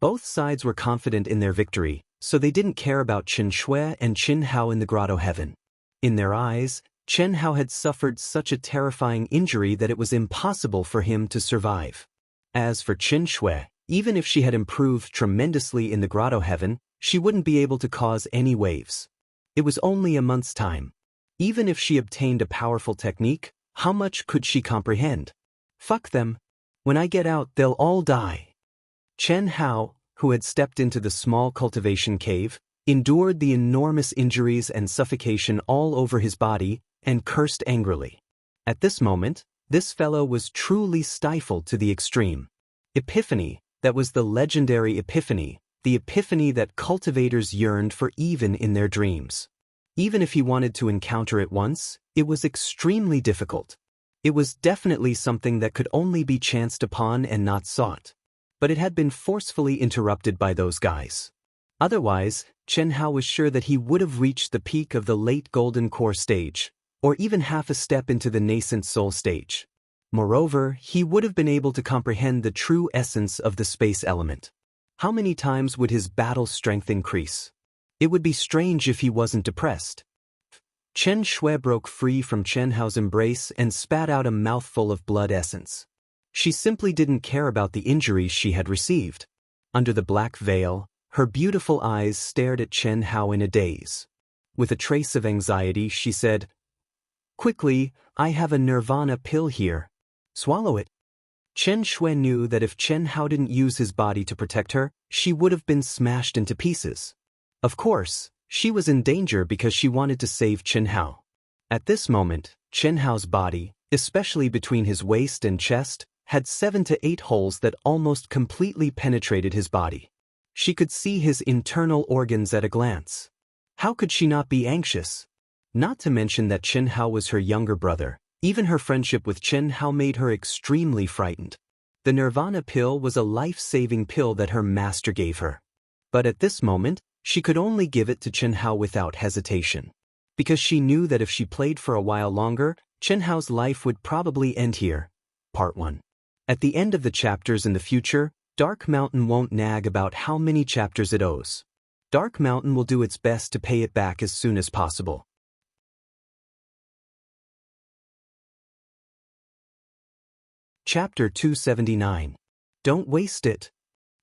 Both sides were confident in their victory, so they didn't care about Chen Shui and Chen Hao in the grotto heaven. In their eyes, Chen Hao had suffered such a terrifying injury that it was impossible for him to survive. As for Chen Shui, even if she had improved tremendously in the grotto heaven, she wouldn't be able to cause any waves. It was only a month's time. Even if she obtained a powerful technique, how much could she comprehend? Fuck them. When I get out, they'll all die. Chen Hao, who had stepped into the small cultivation cave, endured the enormous injuries and suffocation all over his body, and cursed angrily. At this moment, this fellow was truly stifled to the extreme. Epiphany, that was the legendary epiphany, the epiphany that cultivators yearned for even in their dreams. Even if he wanted to encounter it once, it was extremely difficult. It was definitely something that could only be chanced upon and not sought. But it had been forcefully interrupted by those guys. Otherwise, Chen Hao was sure that he would have reached the peak of the late golden core stage, or even half a step into the nascent soul stage. Moreover, he would have been able to comprehend the true essence of the space element. How many times would his battle strength increase? It would be strange if he wasn't depressed. Chen Shui broke free from Chen Hao's embrace and spat out a mouthful of blood essence. She simply didn't care about the injuries she had received. Under the black veil, her beautiful eyes stared at Chen Hao in a daze. With a trace of anxiety, she said, "Quickly, I have a nirvana pill here. Swallow it." Chen Shui knew that if Chen Hao didn't use his body to protect her, she would have been smashed into pieces. Of course, she was in danger because she wanted to save Chen Hao. At this moment, Chen Hao's body, especially between his waist and chest, had 7 to 8 holes that almost completely penetrated his body. She could see his internal organs at a glance. How could she not be anxious? Not to mention that Chen Hao was her younger brother. Even her friendship with Chen Hao made her extremely frightened. The Nirvana pill was a life-saving pill that her master gave her. But at this moment, she could only give it to Chen Hao without hesitation. Because she knew that if she played for a while longer, Chen Hao's life would probably end here. Part 1. At the end of the chapters in the future, Dark Mountain won't nag about how many chapters it owes. Dark Mountain will do its best to pay it back as soon as possible. Chapter 279. Don't waste it.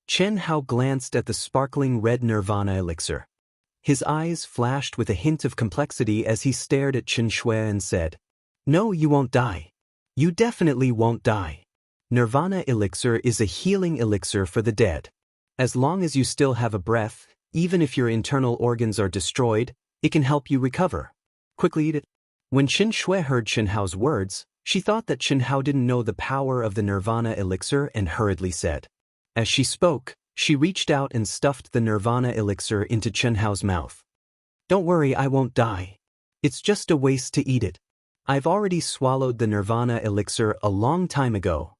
Chen Hao glanced at the sparkling red Nirvana elixir. His eyes flashed with a hint of complexity as he stared at Chen Shui and said, "No, you won't die. You definitely won't die. Nirvana elixir is a healing elixir for the dead. As long as you still have a breath, even if your internal organs are destroyed, it can help you recover. Quickly eat it." When Chen Shui heard Chen Hao's words, she thought that Chen Hao didn't know the power of the Nirvana elixir and hurriedly said. As she spoke, she reached out and stuffed the Nirvana elixir into Chen Hao's mouth. "Don't worry, I won't die. It's just a waste to eat it. I've already swallowed the Nirvana elixir a long time ago.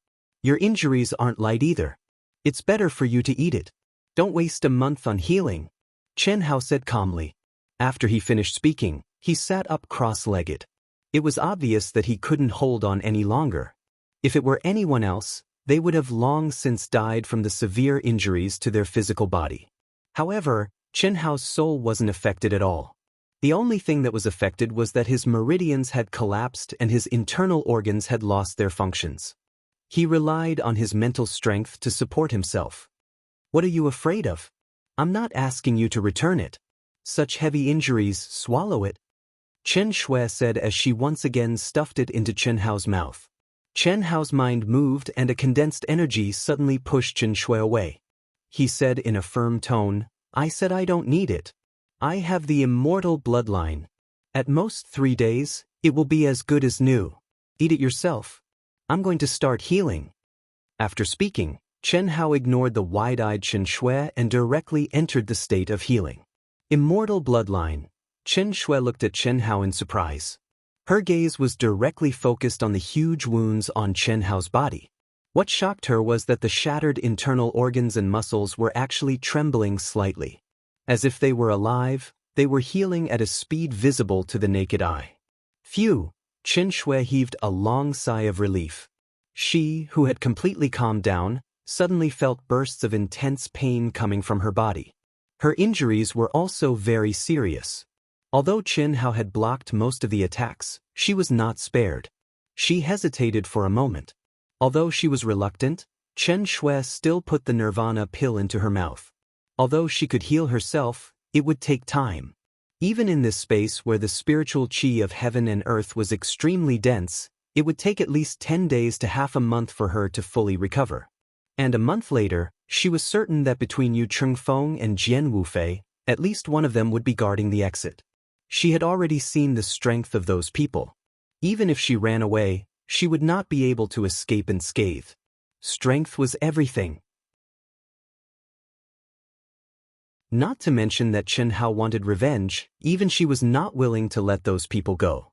Your injuries aren't light either. It's better for you to eat it. Don't waste a month on healing," Chen Hao said calmly. After he finished speaking, he sat up cross-legged. It was obvious that he couldn't hold on any longer. If it were anyone else, they would have long since died from the severe injuries to their physical body. However, Qianhao's soul wasn't affected at all. The only thing that was affected was that his meridians had collapsed and his internal organs had lost their functions. He relied on his mental strength to support himself. What are you afraid of? I'm not asking you to return it. Such heavy injuries, swallow it. Chen Shui said as she once again stuffed it into Chen Hao's mouth. Chen Hao's mind moved and a condensed energy suddenly pushed Chen Shui away. He said in a firm tone, I said I don't need it. I have the immortal bloodline. At most 3 days, it will be as good as new. Eat it yourself. I'm going to start healing. After speaking, Chen Hao ignored the wide-eyed Chen Shui and directly entered the state of healing. Immortal bloodline. Chen Shui looked at Chen Hao in surprise. Her gaze was directly focused on the huge wounds on Chen Hao's body. What shocked her was that the shattered internal organs and muscles were actually trembling slightly. As if they were alive, they were healing at a speed visible to the naked eye. Phew! Chen Shui heaved a long sigh of relief. She, who had completely calmed down, suddenly felt bursts of intense pain coming from her body. Her injuries were also very serious. Although Chen Hao had blocked most of the attacks, she was not spared. She hesitated for a moment. Although she was reluctant, Chen Shui still put the nirvana pill into her mouth. Although she could heal herself, it would take time. Even in this space where the spiritual qi of heaven and earth was extremely dense, it would take at least 10 days to half a month for her to fully recover. And a month later, she was certain that between Yu Chengfeng and Jian Wufei, at least one of them would be guarding the exit. She had already seen the strength of those people. Even if she ran away, she would not be able to escape unscathed. Strength was everything. Not to mention that Chen Hao wanted revenge, even she was not willing to let those people go.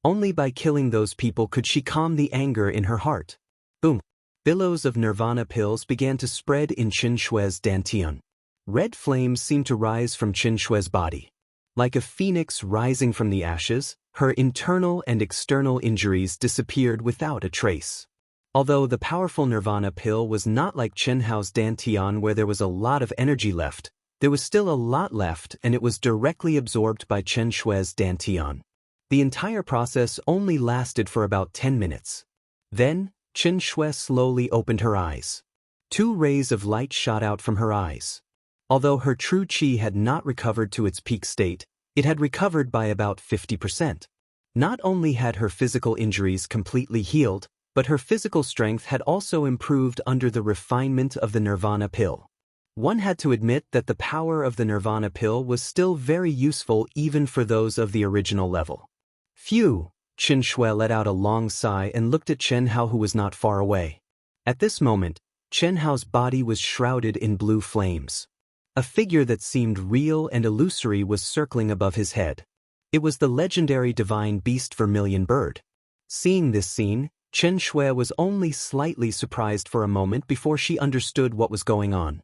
Only by killing those people could she calm the anger in her heart. Boom! Billows of nirvana pills began to spread in Chen Shui's dantian. Red flames seemed to rise from Chen Shui's body. Like a phoenix rising from the ashes, her internal and external injuries disappeared without a trace. Although the powerful nirvana pill was not like Chen Hao's dantian where there was a lot of energy left, there was still a lot left and it was directly absorbed by Chen Shui's dantian. The entire process only lasted for about 10 minutes. Then, Chen Shui slowly opened her eyes. 2 rays of light shot out from her eyes. Although her true qi had not recovered to its peak state, it had recovered by about 50%. Not only had her physical injuries completely healed, but her physical strength had also improved under the refinement of the nirvana pill. One had to admit that the power of the nirvana pill was still very useful even for those of the original level. Phew! Chen Shui let out a long sigh and looked at Chen Hao who was not far away. At this moment, Chen Hao's body was shrouded in blue flames. A figure that seemed real and illusory was circling above his head. It was the legendary divine beast Vermilion Bird. Seeing this scene, Chen Shui was only slightly surprised for a moment before she understood what was going on.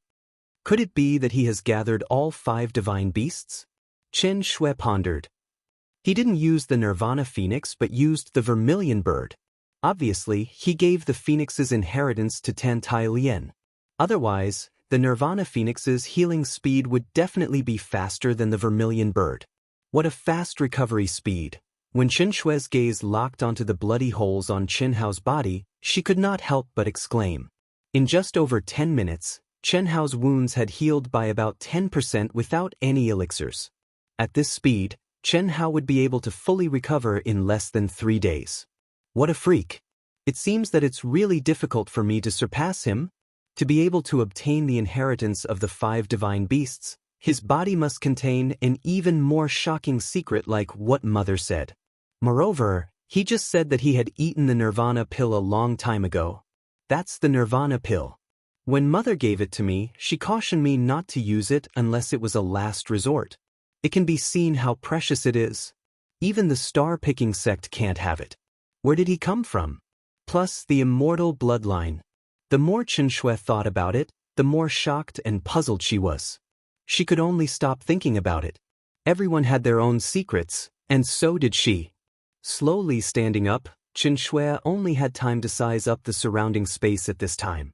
Could it be that he has gathered all 5 divine beasts? Chen Shui pondered. He didn't use the Nirvana Phoenix but used the Vermilion Bird. Obviously, he gave the Phoenix's inheritance to Tan Tai Lian. Otherwise, the Nirvana Phoenix's healing speed would definitely be faster than the Vermilion Bird. What a fast recovery speed! When Chen Shui's gaze locked onto the bloody holes on Chen Hao's body, she could not help but exclaim. In just over 10 minutes, Chen Hao's wounds had healed by about 10% without any elixirs. At this speed, Chen Hao would be able to fully recover in less than 3 days. What a freak! It seems that it's really difficult for me to surpass him. To be able to obtain the inheritance of the 5 divine beasts, his body must contain an even more shocking secret like what Mother said. Moreover, he just said that he had eaten the nirvana pill a long time ago. That's the nirvana pill. When Mother gave it to me, she cautioned me not to use it unless it was a last resort. It can be seen how precious it is. Even the star-picking sect can't have it. Where did he come from? Plus the immortal bloodline. The more Chen Shui thought about it, the more shocked and puzzled she was. She could only stop thinking about it. Everyone had their own secrets, and so did she. Slowly standing up, Xianxia only had time to size up the surrounding space at this time.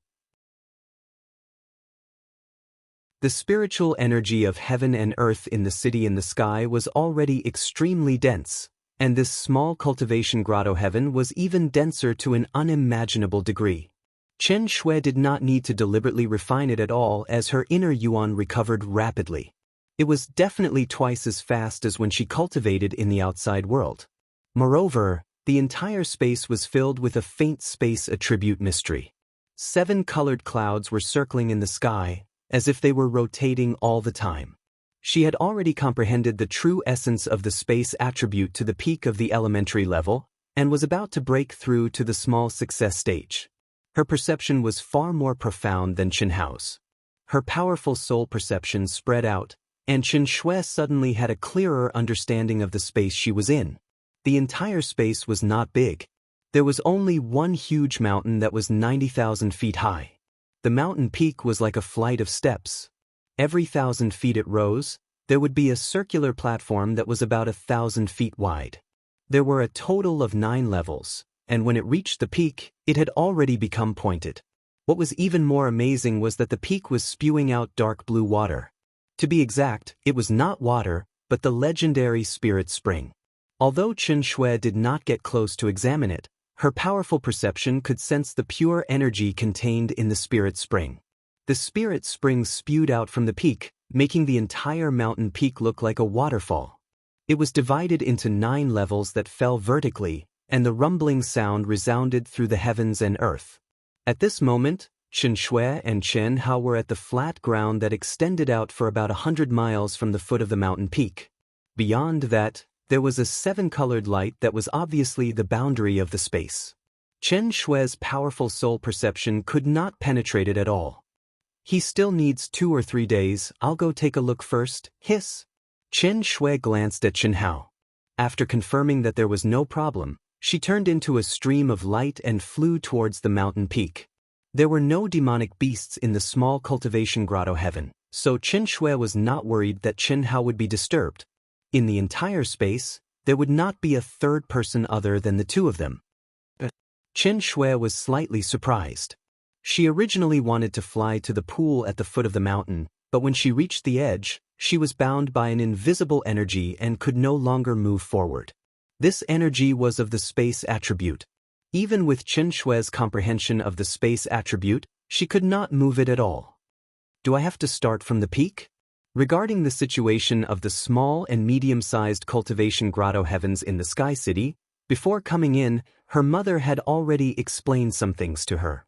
The spiritual energy of heaven and earth in the city in the sky was already extremely dense, and this small cultivation grotto heaven was even denser to an unimaginable degree. Xianxia did not need to deliberately refine it at all as her inner yuan recovered rapidly. It was definitely twice as fast as when she cultivated in the outside world. Moreover, the entire space was filled with a faint space attribute mystery. 7 colored clouds were circling in the sky, as if they were rotating all the time. She had already comprehended the true essence of the space attribute to the peak of the elementary level, and was about to break through to the small success stage. Her perception was far more profound than Qinhao's. Her powerful soul perception spread out, and Xianxia suddenly had a clearer understanding of the space she was in. The entire space was not big. There was only one huge mountain that was 90,000 feet high. The mountain peak was like a flight of steps. Every 1,000 feet it rose, there would be a circular platform that was about 1,000 feet wide. There were a total of 9 levels, and when it reached the peak, it had already become pointed. What was even more amazing was that the peak was spewing out dark blue water. To be exact, it was not water, but the legendary spirit spring. Although Xianxia did not get close to examine it, her powerful perception could sense the pure energy contained in the spirit spring. The spirit spring spewed out from the peak, making the entire mountain peak look like a waterfall. It was divided into 9 levels that fell vertically, and the rumbling sound resounded through the heavens and earth. At this moment, Xianxia and Qianhao were at the flat ground that extended out for about 100 miles from the foot of the mountain peak. Beyond that, there was a 7-colored light that was obviously the boundary of the space. Xianxia's powerful soul perception could not penetrate it at all. He still needs 2 or 3 days, I'll go take a look first, hiss. Xianxia glanced at Qianhao. After confirming that there was no problem, she turned into a stream of light and flew towards the mountain peak. There were no demonic beasts in the small cultivation grotto heaven, so Xianxia was not worried that Qianhao would be disturbed. In the entire space, there would not be a third person other than the two of them. Xianxia was slightly surprised. She originally wanted to fly to the pool at the foot of the mountain, but when she reached the edge, she was bound by an invisible energy and could no longer move forward. This energy was of the space attribute. Even with Xianxia's comprehension of the space attribute, she could not move it at all. Do I have to start from the peak? Regarding the situation of the small and medium-sized cultivation grotto heavens in the Sky City, before coming in, her mother had already explained some things to her.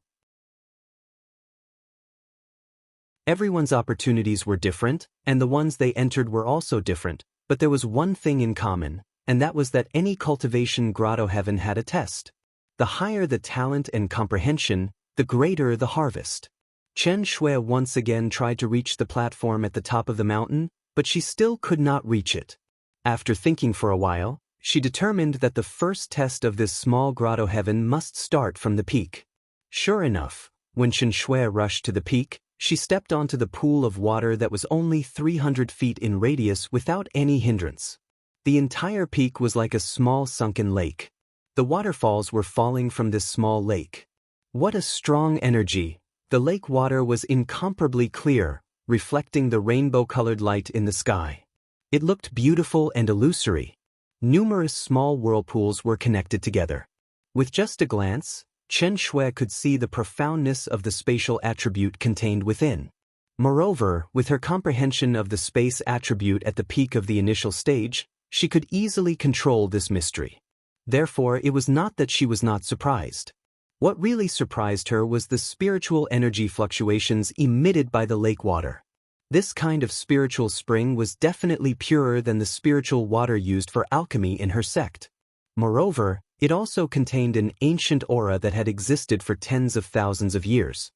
Everyone's opportunities were different, and the ones they entered were also different, but there was one thing in common, and that was that any cultivation grotto heaven had a test. The higher the talent and comprehension, the greater the harvest. Xianxia once again tried to reach the platform at the top of the mountain, but she still could not reach it. After thinking for a while, she determined that the first test of this small grotto heaven must start from the peak. Sure enough, when Xianxia rushed to the peak, she stepped onto the pool of water that was only 300 feet in radius without any hindrance. The entire peak was like a small sunken lake. The waterfalls were falling from this small lake. What a strong energy! The lake water was incomparably clear, reflecting the rainbow-colored light in the sky. It looked beautiful and illusory. Numerous small whirlpools were connected together. With just a glance, Xianxia could see the profoundness of the spatial attribute contained within. Moreover, with her comprehension of the space attribute at the peak of the initial stage, she could easily control this mystery. Therefore, it was not that she was not surprised. What really surprised her was the spiritual energy fluctuations emitted by the lake water. This kind of spiritual spring was definitely purer than the spiritual water used for alchemy in her sect. Moreover, it also contained an ancient aura that had existed for tens of thousands of years.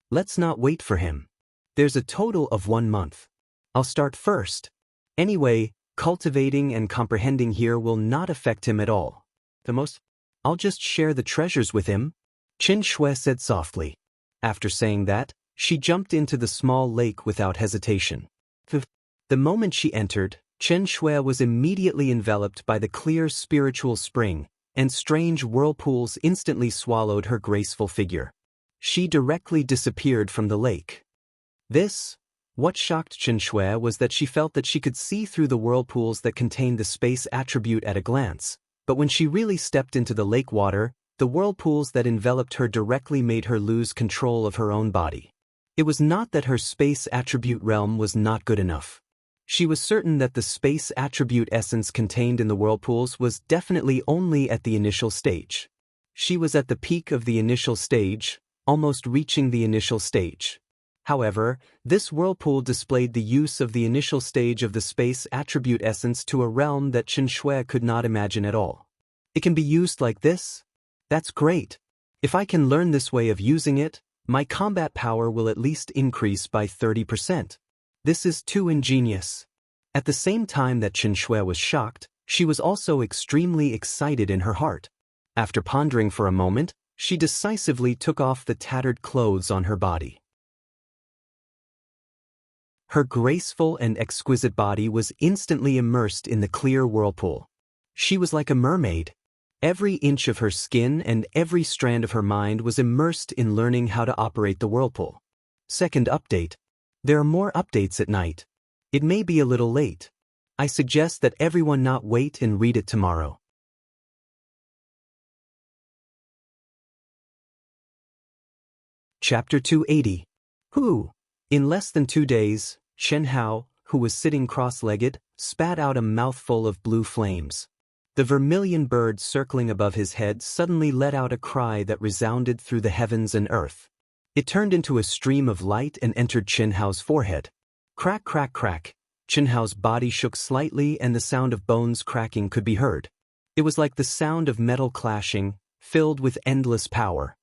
Let's not wait for him. There's a total of 1 month. I'll start first. Anyway, cultivating and comprehending here will not affect him at all. I'll just share the treasures with him, Xianxia said softly. After saying that, she jumped into the small lake without hesitation. The moment she entered, Chen Shui was immediately enveloped by the clear spiritual spring, and strange whirlpools instantly swallowed her graceful figure. She directly disappeared from the lake. What shocked Chen Shui was that she felt that she could see through the whirlpools that contained the space attribute at a glance, but when she really stepped into the lake water, the whirlpools that enveloped her directly made her lose control of her own body. It was not that her space attribute realm was not good enough. She was certain that the space attribute essence contained in the whirlpools was definitely only at the initial stage. She was at the peak of the initial stage, almost reaching the initial stage. However, this whirlpool displayed the use of the initial stage of the space attribute essence to a realm that Chen Shui could not imagine at all. It can be used like this? That's great. If I can learn this way of using it, my combat power will at least increase by 30%. This is too ingenious. At the same time that Chen Shui was shocked, she was also extremely excited in her heart. After pondering for a moment, she decisively took off the tattered clothes on her body. Her graceful and exquisite body was instantly immersed in the clear whirlpool. She was like a mermaid. Every inch of her skin and every strand of her mind was immersed in learning how to operate the whirlpool. Second update. There are more updates at night. It may be a little late. I suggest that everyone not wait and read it tomorrow. Chapter 280. In less than 2 days, Shen Hao, who was sitting cross-legged, spat out a mouthful of blue flames. The vermilion bird circling above his head suddenly let out a cry that resounded through the heavens and earth. It turned into a stream of light and entered Chen Hao's forehead. Crack, crack, crack. Chen Hao's body shook slightly and the sound of bones cracking could be heard. It was like the sound of metal clashing, filled with endless power.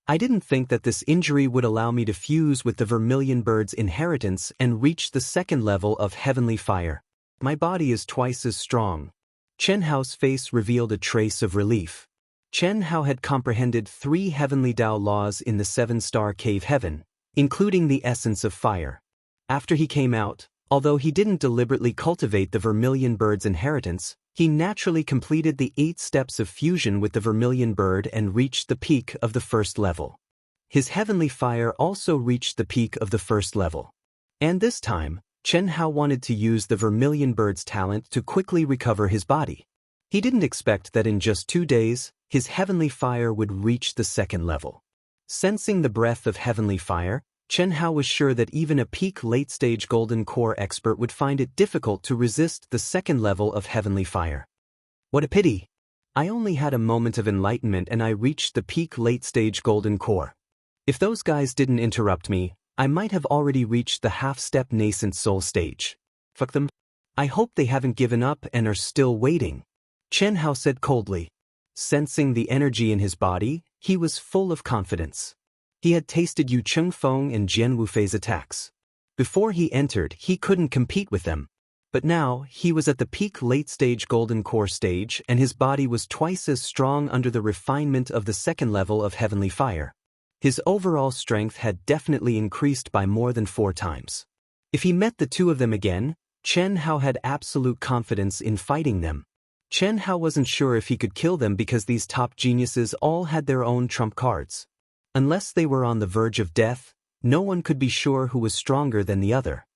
I didn't think that this injury would allow me to fuse with the vermilion bird's inheritance and reach the second level of heavenly fire. My body is twice as strong. Chen Hao's face revealed a trace of relief. Chen Hao had comprehended 3 heavenly Dao laws in the 7-star cave heaven, including the essence of fire. After he came out, although he didn't deliberately cultivate the vermilion bird's inheritance, he naturally completed the 8 steps of fusion with the vermilion bird and reached the peak of the 1st level. His heavenly fire also reached the peak of the 1st level. And this time, Chen Hao wanted to use the vermilion bird's talent to quickly recover his body. He didn't expect that in just 2 days, his heavenly fire would reach the 2nd level. Sensing the breath of heavenly fire, Chen Hao was sure that even a peak late-stage golden core expert would find it difficult to resist the 2nd level of heavenly fire. What a pity! I only had a moment of enlightenment and I reached the peak late-stage golden core. If those guys didn't interrupt me, I might have already reached the half-step nascent soul stage. Fuck them. I hope they haven't given up and are still waiting. Chen Hao said coldly. Sensing the energy in his body, he was full of confidence. He had tasted Yu Chengfeng and Jian Wufei's attacks. Before he entered, he couldn't compete with them. But now, he was at the peak late-stage golden core stage and his body was twice as strong under the refinement of the 2nd level of heavenly fire. His overall strength had definitely increased by more than 4 times. If he met the 2 of them again, Chen Hao had absolute confidence in fighting them. Chen Hao wasn't sure if he could kill them because these top geniuses all had their own trump cards. Unless they were on the verge of death, no one could be sure who was stronger than the other.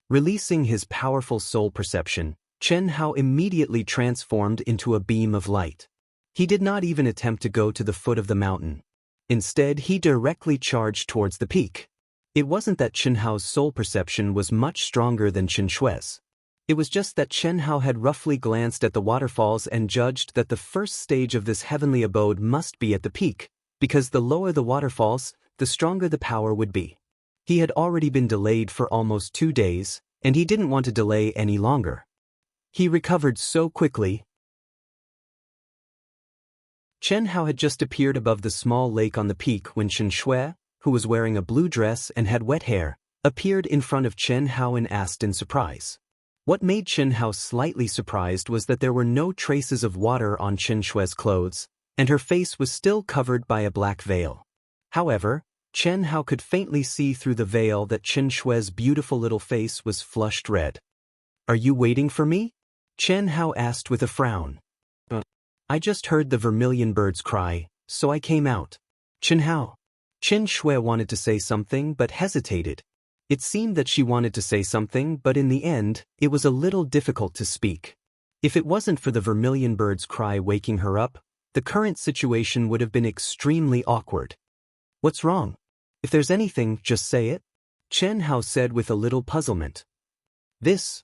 Releasing his powerful soul perception, Chen Hao immediately transformed into a beam of light. He did not even attempt to go to the foot of the mountain. Instead, he directly charged towards the peak. It wasn't that Chen Hao's soul perception was much stronger than Chen Shui's. It was just that Chen Hao had roughly glanced at the waterfalls and judged that the 1st stage of this heavenly abode must be at the peak, because the lower the waterfalls, the stronger the power would be. He had already been delayed for almost 2 days, and he didn't want to delay any longer. He recovered so quickly. Chen Hao had just appeared above the small lake on the peak when Chen Shui, who was wearing a blue dress and had wet hair, appeared in front of Chen Hao and asked in surprise. What made Chen Hao slightly surprised was that there were no traces of water on Chen Shui's clothes, and her face was still covered by a black veil. However, Chen Hao could faintly see through the veil that Chen Shui's beautiful little face was flushed red. Are you waiting for me? Chen Hao asked with a frown. I just heard the vermilion birds cry, so I came out. Chen Hao. Chen Shui wanted to say something but hesitated. It seemed that she wanted to say something, but in the end, it was a little difficult to speak. If it wasn't for the vermilion bird's cry waking her up, the current situation would have been extremely awkward. What's wrong? If there's anything, just say it. Chen Hao said with a little puzzlement. This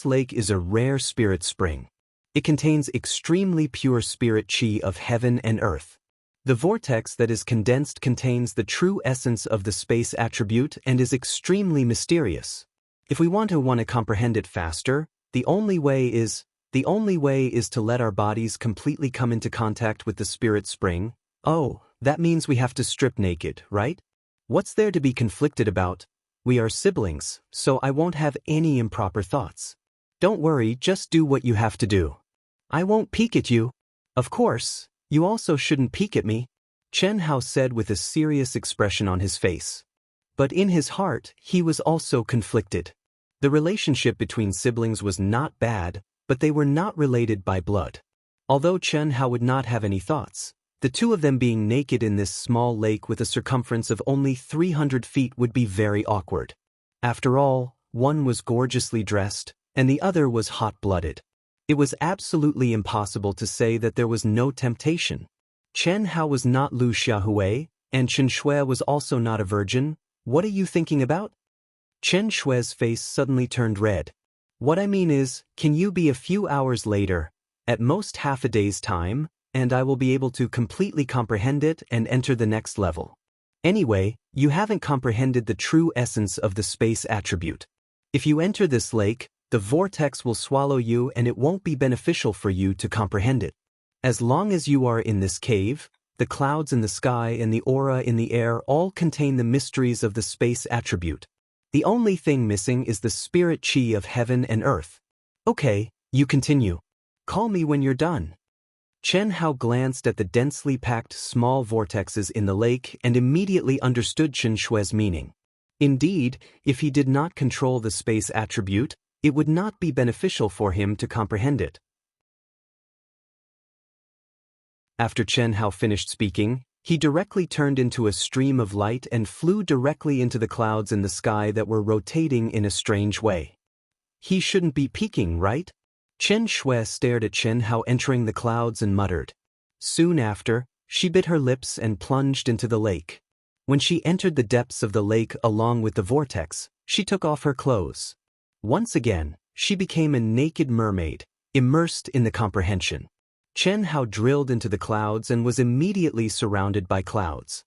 lake is a rare spirit spring. It contains extremely pure spirit qi of heaven and earth. The vortex that is condensed contains the true essence of the space attribute and is extremely mysterious. If we want to comprehend it faster, the only way is to let our bodies completely come into contact with the spirit spring. Oh, that means we have to strip naked, right? What's there to be conflicted about? We are siblings, so I won't have any improper thoughts. Don't worry, just do what you have to do. I won't peek at you. Of course, you also shouldn't peek at me, Chen Hao said with a serious expression on his face. But in his heart, he was also conflicted. The relationship between siblings was not bad, but they were not related by blood. Although Chen Hao would not have any thoughts, the two of them being naked in this small lake with a circumference of only 300 feet would be very awkward. After all, one was gorgeously dressed, and the other was hot-blooded. It was absolutely impossible to say that there was no temptation. Chen Hao was not Lu Xiaohui, and Chen Shui was also not a virgin. What are you thinking about? Chen Shui's face suddenly turned red. What I mean is, can you be a few hours later, at most half a day's time, and I will be able to completely comprehend it and enter the next level. Anyway, you haven't comprehended the true essence of the space attribute. If you enter this lake, the vortex will swallow you and it won't be beneficial for you to comprehend it. As long as you are in this cave, the clouds in the sky and the aura in the air all contain the mysteries of the space attribute. The only thing missing is the spirit qi of heaven and earth. Okay, you continue. Call me when you're done. Chen Hao glanced at the densely packed small vortexes in the lake and immediately understood Chen Shui's meaning. Indeed, if he did not control the space attribute, it would not be beneficial for him to comprehend it. After Chen Hao finished speaking, he directly turned into a stream of light and flew directly into the clouds in the sky that were rotating in a strange way. He shouldn't be peeking, right? Chen Shui stared at Chen Hao entering the clouds and muttered. Soon after, she bit her lips and plunged into the lake. When she entered the depths of the lake along with the vortex, she took off her clothes. Once again, she became a naked mermaid, immersed in the comprehension. Chen Hao drilled into the clouds and was immediately surrounded by clouds.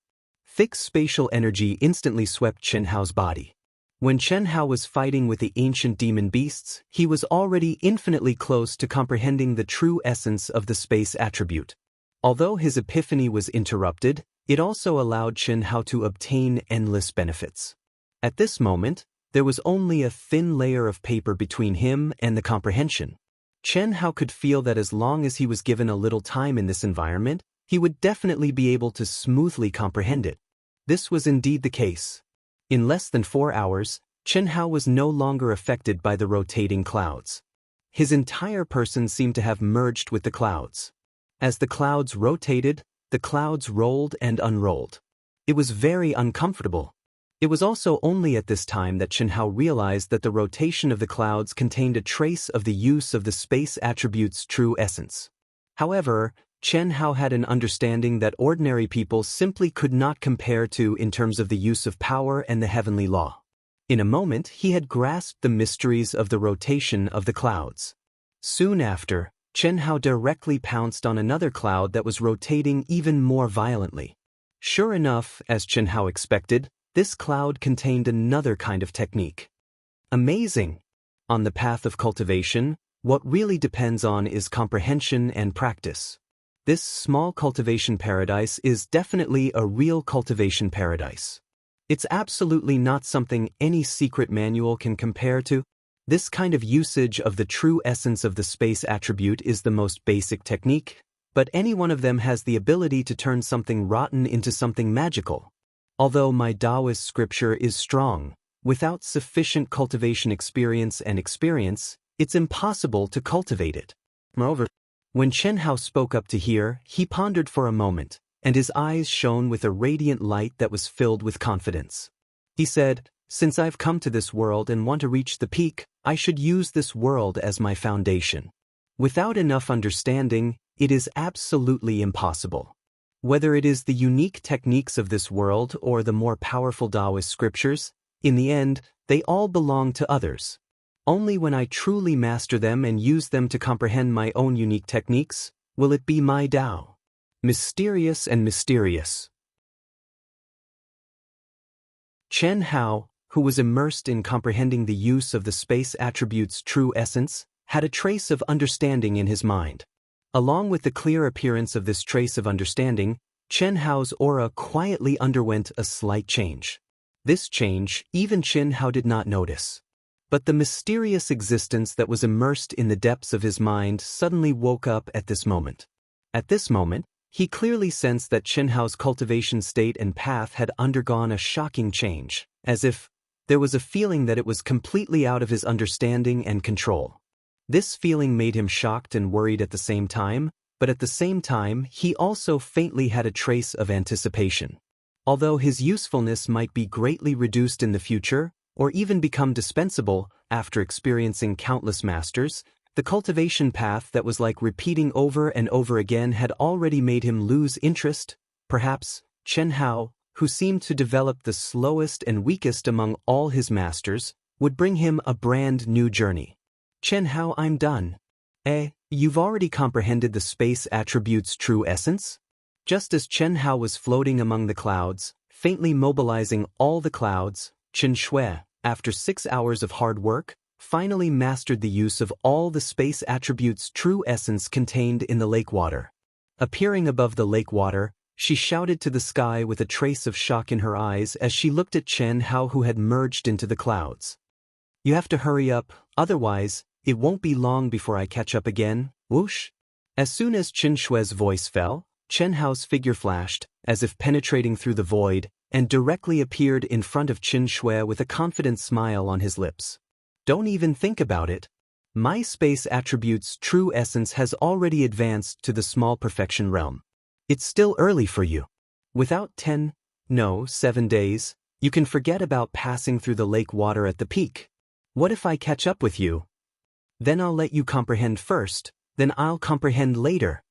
Thick spatial energy instantly swept Chen Hao's body. When Chen Hao was fighting with the ancient demon beasts, he was already infinitely close to comprehending the true essence of the space attribute. Although his epiphany was interrupted, it also allowed Chen Hao to obtain endless benefits. At this moment, there was only a thin layer of paper between him and the comprehension. Chen Hao could feel that as long as he was given a little time in this environment, he would definitely be able to smoothly comprehend it. This was indeed the case. In less than 4 hours, Chen Hao was no longer affected by the rotating clouds. His entire person seemed to have merged with the clouds. As the clouds rotated, the clouds rolled and unrolled. It was very uncomfortable. It was also only at this time that Chen Hao realized that the rotation of the clouds contained a trace of the use of the space attribute's true essence. However, Chen Hao had an understanding that ordinary people simply could not compare to in terms of the use of power and the heavenly law. In a moment, he had grasped the mysteries of the rotation of the clouds. Soon after, Chen Hao directly pounced on another cloud that was rotating even more violently. Sure enough, as Chen Hao expected, this cloud contained another kind of technique. Amazing! On the path of cultivation, what really depends on is comprehension and practice. This small cultivation paradise is definitely a real cultivation paradise. It's absolutely not something any secret manual can compare to. This kind of usage of the true essence of the space attribute is the most basic technique, but any one of them has the ability to turn something rotten into something magical. Although my Daoist scripture is strong, Without sufficient cultivation experience, it's impossible to cultivate it. Moreover, when Chen Hao spoke up to hear, he pondered for a moment, and his eyes shone with a radiant light that was filled with confidence. He said, "Since I've come to this world and want to reach the peak, I should use this world as my foundation. Without enough understanding, it is absolutely impossible. Whether it is the unique techniques of this world or the more powerful Daoist scriptures, in the end, they all belong to others. Only when I truly master them and use them to comprehend my own unique techniques, will it be my Dao." Mysterious and mysterious. Chen Hao, who was immersed in comprehending the use of the space attribute's true essence, had a trace of understanding in his mind. Along with the clear appearance of this trace of understanding, Chen Hao's aura quietly underwent a slight change. This change, even Chen Hao did not notice. But the mysterious existence that was immersed in the depths of his mind suddenly woke up at this moment. At this moment, he clearly sensed that Chen Hao's cultivation state and path had undergone a shocking change, as if there was a feeling that it was completely out of his understanding and control. This feeling made him shocked and worried at the same time, but at the same time, he also faintly had a trace of anticipation. Although his usefulness might be greatly reduced in the future, or even become dispensable after experiencing countless masters, the cultivation path that was like repeating over and over again had already made him lose interest. Perhaps Chen Hao, who seemed to develop the slowest and weakest among all his masters, would bring him a brand new journey. "Chen Hao, I'm done." You've already comprehended the space attribute's true essence? Just as Chen Hao was floating among the clouds, faintly mobilizing all the clouds, Chen Shui, after 6 hours of hard work, finally mastered the use of all the space attribute's true essence contained in the lake water. Appearing above the lake water, she shouted to the sky with a trace of shock in her eyes as she looked at Chen Hao, who had merged into the clouds. "You have to hurry up, otherwise, it won't be long before I catch up again." Whoosh! As soon as Chen Shui's voice fell, Chen Hao's figure flashed, as if penetrating through the void, and directly appeared in front of Chen Shui with a confident smile on his lips. "Don't even think about it. My space attribute's true essence has already advanced to the small perfection realm. It's still early for you. Without 7 days, you can forget about passing through the lake water at the peak. What if I catch up with you? Then I'll let you comprehend first, then I'll comprehend later."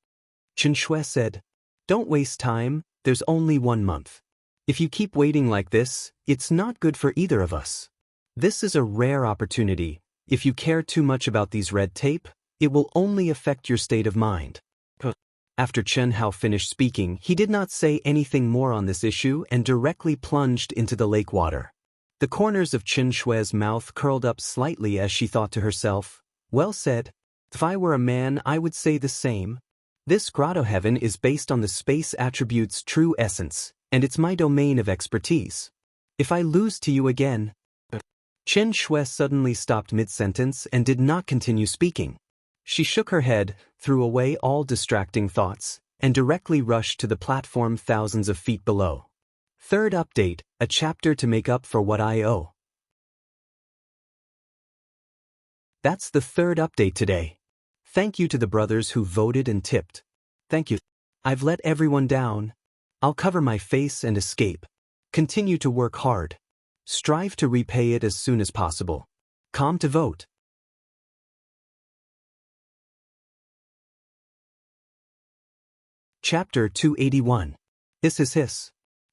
Chen Shui said, "Don't waste time, there's only 1 month. If you keep waiting like this, it's not good for either of us. This is a rare opportunity. If you care too much about these red tape, it will only affect your state of mind." After Chen Hao finished speaking, he did not say anything more on this issue and directly plunged into the lake water. The corners of Chen Shui's mouth curled up slightly as she thought to herself, "Well said. If I were a man, I would say the same. This grotto heaven is based on the space attribute's true essence, and it's my domain of expertise. If I lose to you again..." Chen Shui suddenly stopped mid-sentence and did not continue speaking. She shook her head, threw away all distracting thoughts, and directly rushed to the platform thousands of feet below. Third update, a chapter to make up for what I owe. That's the third update today. Thank you to the brothers who voted and tipped. Thank you. I've let everyone down. I'll cover my face and escape. Continue to work hard. Strive to repay it as soon as possible. Come to vote. Chapter 281. Hiss.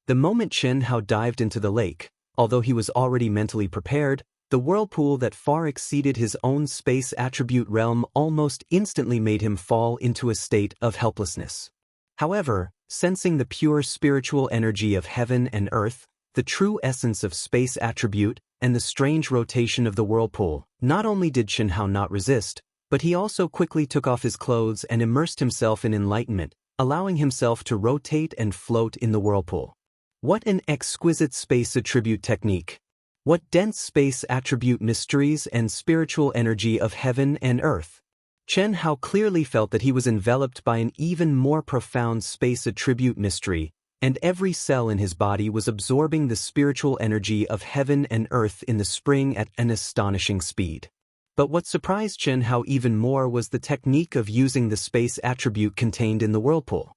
The moment Chen Hao dived into the lake, although he was already mentally prepared, the whirlpool that far exceeded his own space attribute realm almost instantly made him fall into a state of helplessness. However, sensing the pure spiritual energy of heaven and earth, the true essence of space attribute, and the strange rotation of the whirlpool, not only did Chen Hao not resist, but he also quickly took off his clothes and immersed himself in enlightenment, allowing himself to rotate and float in the whirlpool. What an exquisite space attribute technique! What dense space attribute mysteries and spiritual energy of heaven and earth! Chen Hao clearly felt that he was enveloped by an even more profound space attribute mystery, and every cell in his body was absorbing the spiritual energy of heaven and earth in the spring at an astonishing speed. But what surprised Chen Hao even more was the technique of using the space attribute contained in the whirlpool.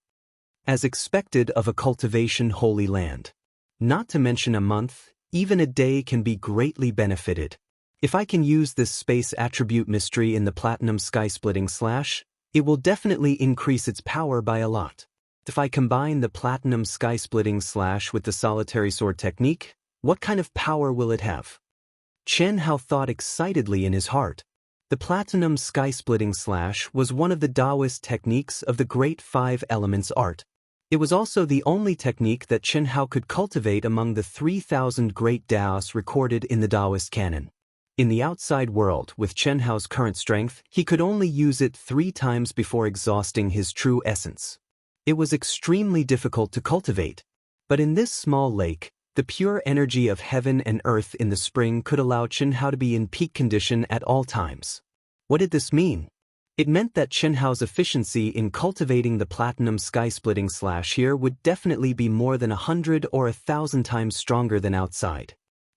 As expected of a cultivation holy land. Not to mention a month, even a day can be greatly benefited. If I can use this space attribute mystery in the platinum sky-splitting slash, it will definitely increase its power by a lot. If I combine the platinum sky-splitting slash with the solitary sword technique, what kind of power will it have? Chen Hao thought excitedly in his heart. The platinum sky-splitting slash was one of the Daoist techniques of the Great Five Elements art. It was also the only technique that Chen Hao could cultivate among the 3,000 great Daos recorded in the Daoist canon. In the outside world, with Chen Hao's current strength, he could only use it 3 times before exhausting his true essence. It was extremely difficult to cultivate. But in this small lake, the pure energy of heaven and earth in the spring could allow Chen Hao to be in peak condition at all times. What did this mean? It meant that Chen Hao's efficiency in cultivating the platinum sky-splitting slash here would definitely be more than 100 or 1,000 times stronger than outside.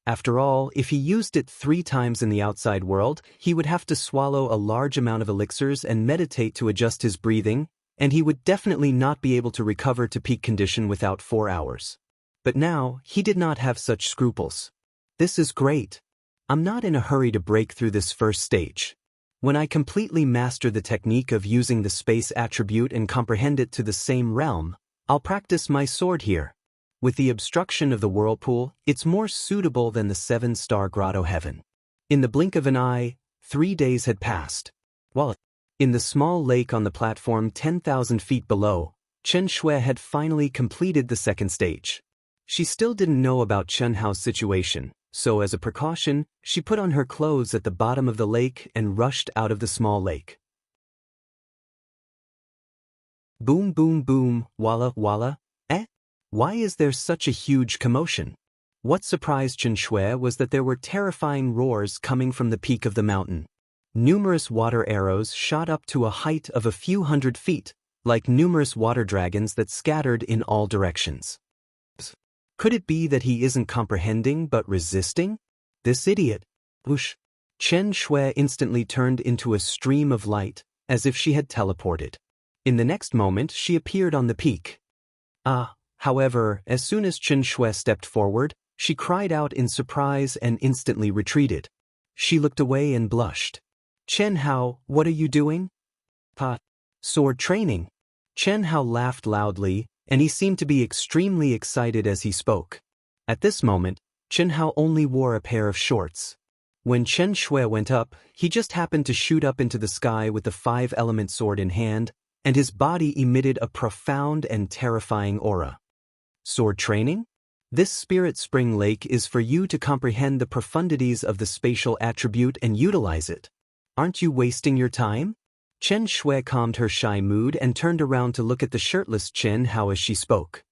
After all, if he used it 3 times in the outside world, he would have to swallow a large amount of elixirs and meditate to adjust his breathing, and he would definitely not be able to recover to peak condition without 4 hours. But now, he did not have such scruples. This is great. I'm not in a hurry to break through this first stage. When I completely master the technique of using the space attribute and comprehend it to the same realm, I'll practice my sword here. With the obstruction of the whirlpool, it's more suitable than the 7-star grotto heaven. In the blink of an eye, 3 days had passed. While in the small lake on the platform 10,000 feet below, Chen Shui had finally completed the second stage. She still didn't know about Chen Hao's situation, so as a precaution, she put on her clothes at the bottom of the lake and rushed out of the small lake. Boom boom boom, walla walla, Why is there such a huge commotion? What surprised Chen Shui was that there were terrifying roars coming from the peak of the mountain. Numerous water arrows shot up to a height of a few hundred feet, like numerous water dragons that scattered in all directions. Could it be that he isn't comprehending but resisting? This idiot. Whoosh. Chen Shui instantly turned into a stream of light, as if she had teleported. In the next moment, she appeared on the peak. However, as soon as Chen Shui stepped forward, she cried out in surprise and instantly retreated. She looked away and blushed. Chen Hao, what are you doing? Sword training. Chen Hao laughed loudly, and he seemed to be extremely excited as he spoke. At this moment, Chen Hao only wore a pair of shorts. When Chen Shui went up, he just happened to shoot up into the sky with the 5-element sword in hand, and his body emitted a profound and terrifying aura. Sword training? This spirit spring lake is for you to comprehend the profundities of the spatial attribute and utilize it. Aren't you wasting your time? Chen Shui calmed her shy mood and turned around to look at the shirtless Chen Hao as she spoke.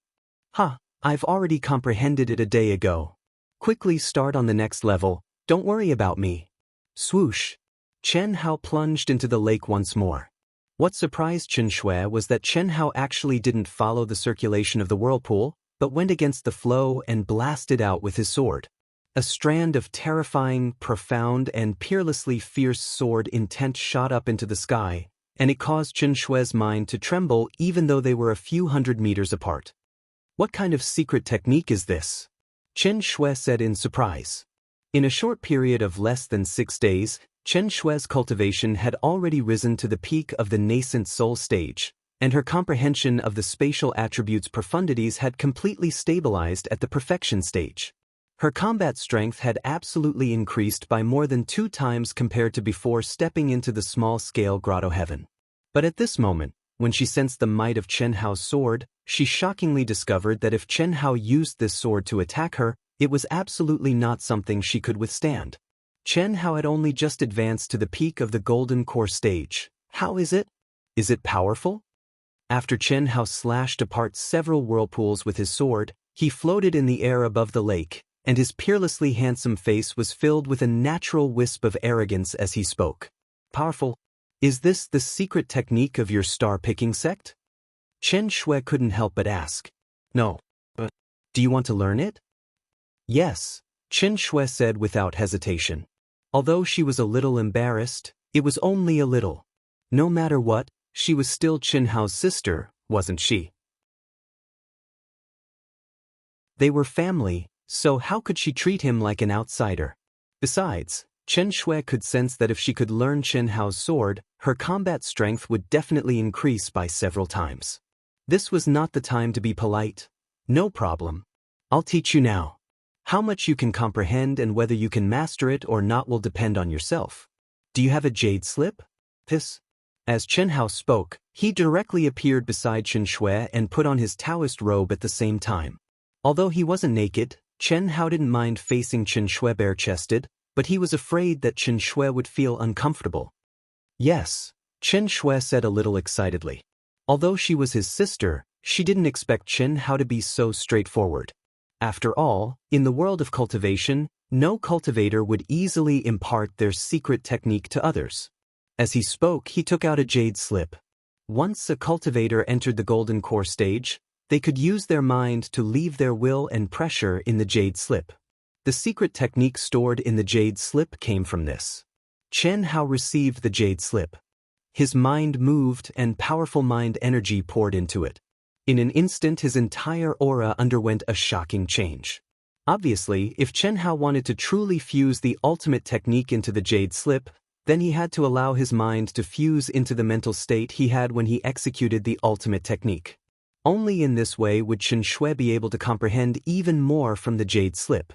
I've already comprehended it a day ago. Quickly start on the next level, don't worry about me. Swoosh. Chen Hao plunged into the lake once more. What surprised Chen Shui was that Chen Hao actually didn't follow the circulation of the whirlpool, but went against the flow and blasted out with his sword. A strand of terrifying, profound, and peerlessly fierce sword intent shot up into the sky, and it caused Chen Shui's mind to tremble even though they were a few hundred meters apart. What kind of secret technique is this? Chen Shui said in surprise. In a short period of less than 6 days, Chen Shui's cultivation had already risen to the peak of the nascent soul stage, and her comprehension of the spatial attributes' profundities had completely stabilized at the perfection stage. Her combat strength had absolutely increased by more than 2 times compared to before stepping into the small-scale grotto heaven. But at this moment, when she sensed the might of Chen Hao's sword, she shockingly discovered that if Chen Hao used this sword to attack her, it was absolutely not something she could withstand. Chen Hao had only just advanced to the peak of the golden core stage. How is it? Is it powerful? After Chen Hao slashed apart several whirlpools with his sword, he floated in the air above the lake, and his peerlessly handsome face was filled with a natural wisp of arrogance as he spoke. Powerful? Is this the secret technique of your star-picking sect? Chen Shui couldn't help but ask. No. Do you want to learn it? Yes, Chen Shui said without hesitation. Although she was a little embarrassed, it was only a little. No matter what, she was still Chen Hao's sister, wasn't she? They were family, so how could she treat him like an outsider? Besides, Chen Shui could sense that if she could learn Chen Hao's sword, her combat strength would definitely increase by several times. This was not the time to be polite. No problem. I'll teach you now. How much you can comprehend and whether you can master it or not will depend on yourself. Do you have a jade slip? This. As Chen Hao spoke, he directly appeared beside Chen Shui and put on his Taoist robe at the same time. Although he wasn't naked, Chen Hao didn't mind facing Chen Shui bare-chested, but he was afraid that Chen Shui would feel uncomfortable. Yes, Chen Shui said a little excitedly. Although she was his sister, she didn't expect Chen Hao to be so straightforward. After all, in the world of cultivation, no cultivator would easily impart their secret technique to others. As he spoke, he took out a jade slip. Once a cultivator entered the golden core stage, they could use their mind to leave their will and pressure in the jade slip. The secret technique stored in the jade slip came from this. Chen Hao received the jade slip. His mind moved and powerful mind energy poured into it. In an instant, his entire aura underwent a shocking change. Obviously, if Chen Hao wanted to truly fuse the ultimate technique into the jade slip, then he had to allow his mind to fuse into the mental state he had when he executed the ultimate technique. Only in this way would Chen Shui be able to comprehend even more from the jade slip.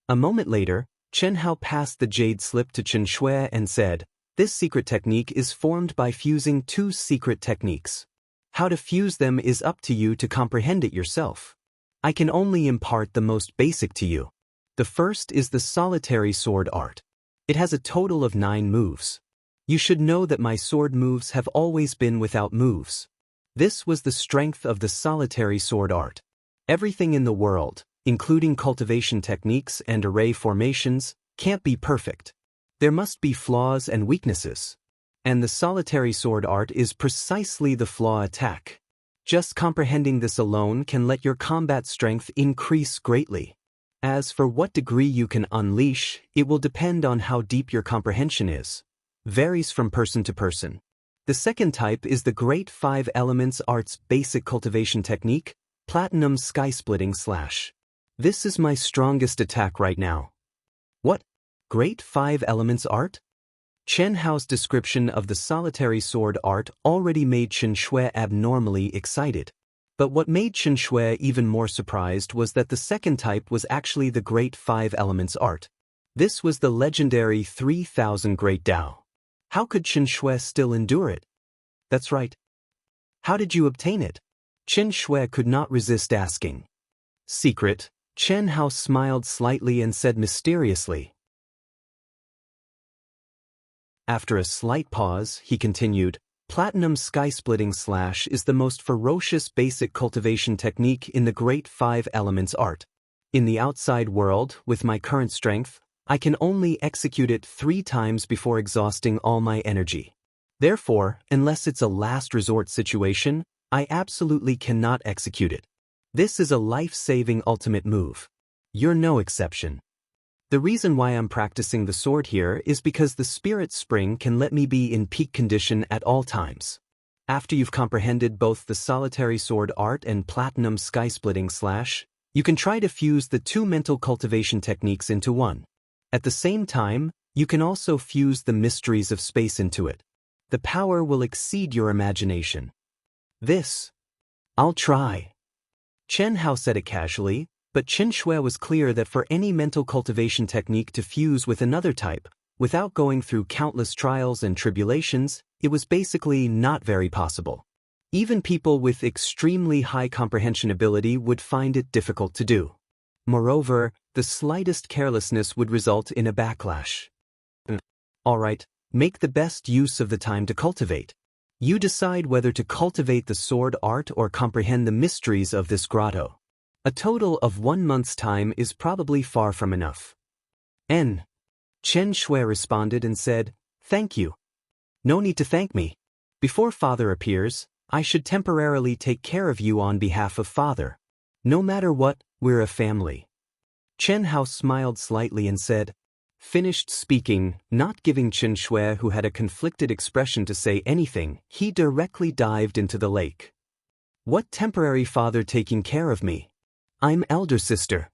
A moment later, Chen Hao passed the jade slip to Chen Shui and said, "This secret technique is formed by fusing two secret techniques. How to fuse them is up to you to comprehend it yourself. I can only impart the most basic to you. The first is the solitary sword art. It has a total of 9 moves. You should know that my sword moves have always been without moves. This was the strength of the solitary sword art. Everything in the world, including cultivation techniques and array formations, can't be perfect. There must be flaws and weaknesses. And the solitary sword art is precisely the flaw attack. Just comprehending this alone can let your combat strength increase greatly. As for what degree you can unleash, it will depend on how deep your comprehension is. Varies from person to person. The second type is the Great 5 Elements Art's basic cultivation technique, Platinum Sky-Splitting Slash. This is my strongest attack right now. What? Great 5 Elements Art? Chen Hao's description of the solitary sword art already made Chen Shui abnormally excited. But what made Chen Shui even more surprised was that the second type was actually the Great 5 Elements art. This was the legendary 3000 Great Dao. How could Chen Shui still endure it? That's right. How did you obtain it? Chen Shui could not resist asking. Secret, Chen Hao smiled slightly and said mysteriously. After a slight pause, he continued, Platinum Sky-Splitting Slash is the most ferocious basic cultivation technique in the Great 5 Elements art. In the outside world, with my current strength, I can only execute it 3 times before exhausting all my energy. Therefore, unless it's a last resort situation, I absolutely cannot execute it. This is a life-saving ultimate move. You're no exception. The reason why I'm practicing the sword here is because the spirit spring can let me be in peak condition at all times. After you've comprehended both the solitary sword art and platinum sky-splitting slash, you can try to fuse the 2 mental cultivation techniques into one. At the same time, you can also fuse the mysteries of space into it. The power will exceed your imagination. I'll try. Chen Hao said it casually, but Chen Shui was clear that for any mental cultivation technique to fuse with another type, without going through countless trials and tribulations, it was basically not very possible. Even people with extremely high comprehension ability would find it difficult to do. Moreover, the slightest carelessness would result in a backlash. Alright, make the best use of the time to cultivate. You decide whether to cultivate the sword art or comprehend the mysteries of this grotto. A total of 1 month's time is probably far from enough. Chen Shui responded and said, Thank you. No need to thank me. Before Father appears, I should temporarily take care of you on behalf of Father. No matter what, we're a family. Chen Hao smiled slightly and said, finished speaking, not giving Chen Shui, who had a conflicted expression, to say anything, he directly dived into the lake. What temporary father taking care of me? I'm elder sister.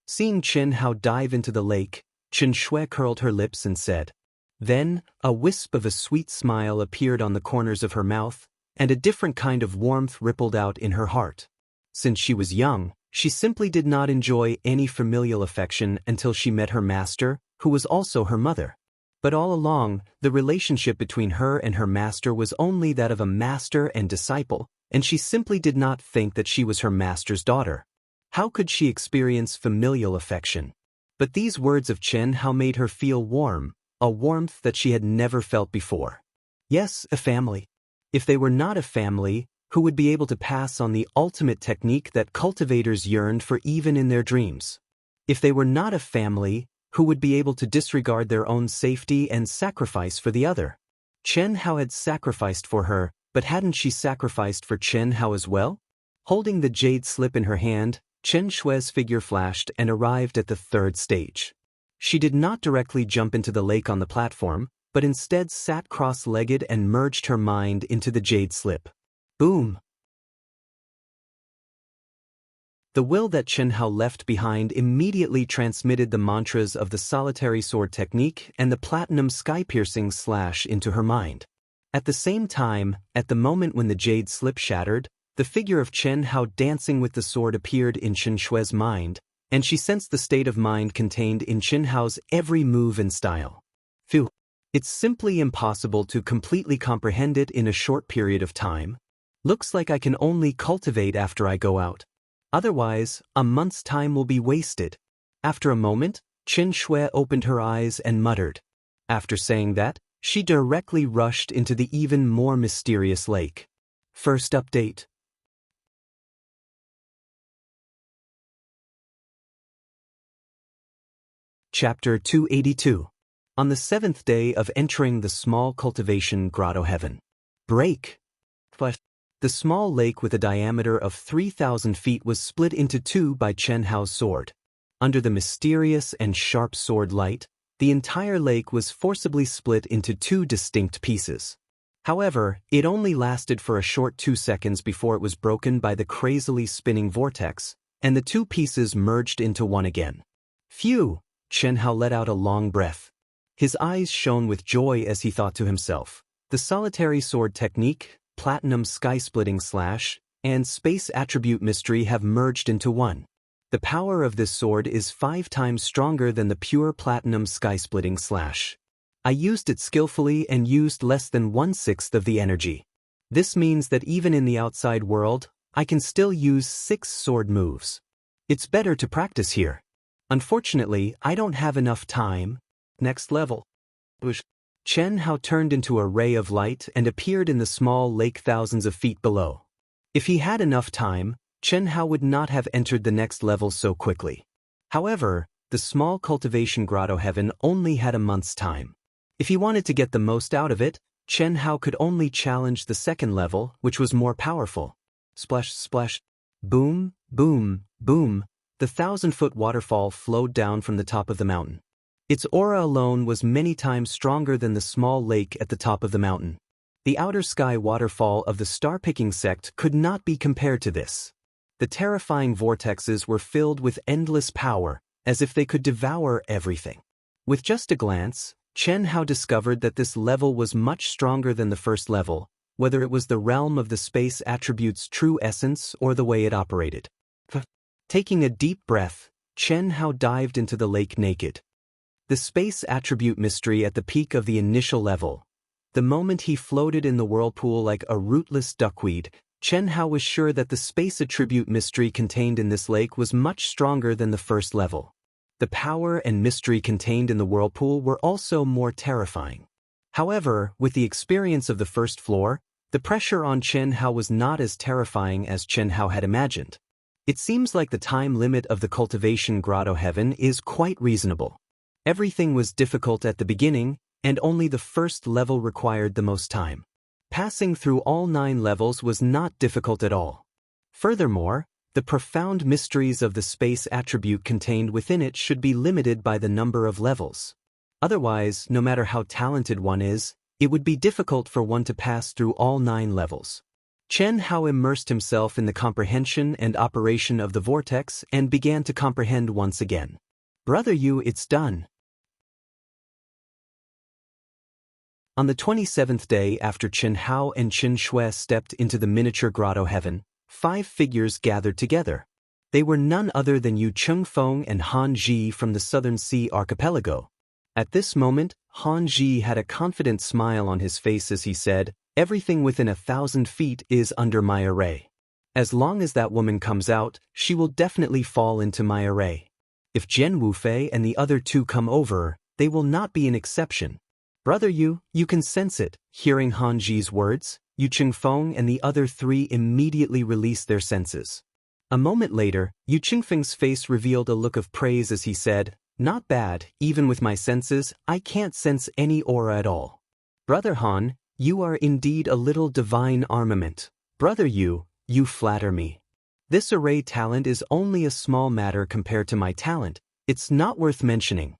Seeing Chen Hao dive into the lake, Chen Shui curled her lips and said. Then, a wisp of a sweet smile appeared on the corners of her mouth, and a different kind of warmth rippled out in her heart. Since she was young, she simply did not enjoy any familial affection until she met her master, who was also her mother. But all along, the relationship between her and her master was only that of a master and disciple, and she simply did not think that she was her master's daughter. How could she experience familial affection? But these words of Chen Hao made her feel warm, a warmth that she had never felt before. Yes, a family. If they were not a family, who would be able to pass on the ultimate technique that cultivators yearned for even in their dreams? If they were not a family, who would be able to disregard their own safety and sacrifice for the other? Chen Hao had sacrificed for her, but hadn't she sacrificed for Chen Hao as well? Holding the jade slip in her hand, Chen Shui's figure flashed and arrived at the third stage. She did not directly jump into the lake on the platform, but instead sat cross-legged and merged her mind into the jade slip. Boom! The will that Chen Hao left behind immediately transmitted the mantras of the solitary sword technique and the platinum sky-piercing slash into her mind. At the same time, at the moment when the jade slip shattered, the figure of Chen Hao dancing with the sword appeared in Chen Shui's mind, and she sensed the state of mind contained in Chen Hao's every move and style. Phew! It's simply impossible to completely comprehend it in a short period of time. Looks like I can only cultivate after I go out. Otherwise, a month's time will be wasted. After a moment, Chen Shui opened her eyes and muttered. After saying that, she directly rushed into the even more mysterious lake. First update. Chapter 282. On the 7th day of entering the small cultivation grotto heaven. Break. The small lake with a diameter of 3,000 feet was split into two by Chen Hao's sword. Under the mysterious and sharp sword light, the entire lake was forcibly split into two distinct pieces. However, it only lasted for a short 2 seconds before it was broken by the crazily spinning vortex, and the two pieces merged into one again. Phew! Chen Hao let out a long breath. His eyes shone with joy as he thought to himself, the solitary sword technique, platinum sky-splitting slash, and space attribute mystery have merged into one. The power of this sword is 5 times stronger than the pure platinum sky-splitting slash. I used it skillfully and used less than 1/6 of the energy. This means that even in the outside world, I can still use 6 sword moves. It's better to practice here. Unfortunately, I don't have enough time. Next level. Chen Hao turned into a ray of light and appeared in the small lake thousands of feet below. If he had enough time, Chen Hao would not have entered the next level so quickly. However, the small cultivation grotto heaven only had a month's time. If he wanted to get the most out of it, Chen Hao could only challenge the second level, which was more powerful. Splash, splash. Boom, boom, boom. The 1,000-foot waterfall flowed down from the top of the mountain. Its aura alone was many times stronger than the small lake at the top of the mountain. The outer sky waterfall of the star-picking sect could not be compared to this. The terrifying vortexes were filled with endless power, as if they could devour everything. With just a glance, Chen Hao discovered that this level was much stronger than the first level, whether it was the realm of the space attribute's true essence or the way it operated. Taking a deep breath, Chen Hao dived into the lake naked. The space attribute mystery at the peak of the initial level. The moment he floated in the whirlpool like a rootless duckweed, Chen Hao was sure that the space attribute mystery contained in this lake was much stronger than the first level. The power and mystery contained in the whirlpool were also more terrifying. However, with the experience of the first floor, the pressure on Chen Hao was not as terrifying as Chen Hao had imagined. It seems like the time limit of the cultivation grotto heaven is quite reasonable. Everything was difficult at the beginning, and only the first level required the most time. Passing through all 9 levels was not difficult at all. Furthermore, The profound mysteries of the space attribute contained within it should be limited by the number of levels. Otherwise, no matter how talented one is, it would be difficult for one to pass through all 9 levels. Chen Hao immersed himself in the comprehension and operation of the vortex and began to comprehend once again. Brother Yu, it's done. On the 27th day after Chen Hao and Chen Shui stepped into the miniature grotto heaven, 5 figures gathered together. They were none other than Yu Chengfeng and Han Ji from the Southern Sea Archipelago. At this moment, Han Ji had a confident smile on his face as he said, "Everything within 1,000 feet is under my array. As long as that woman comes out, she will definitely fall into my array. If Jian Wufei and the other 2 come over, they will not be an exception." Brother Yu, you can sense it. Hearing Han Ji's words, Yu Chengfeng and the other 3 immediately released their senses. A moment later, Yu Chengfeng's face revealed a look of praise as he said, "Not bad, even with my senses, I can't sense any aura at all. Brother Han, you are indeed a little divine armament. Brother Yu, you flatter me. This array talent is only a small matter compared to my talent, it's not worth mentioning,"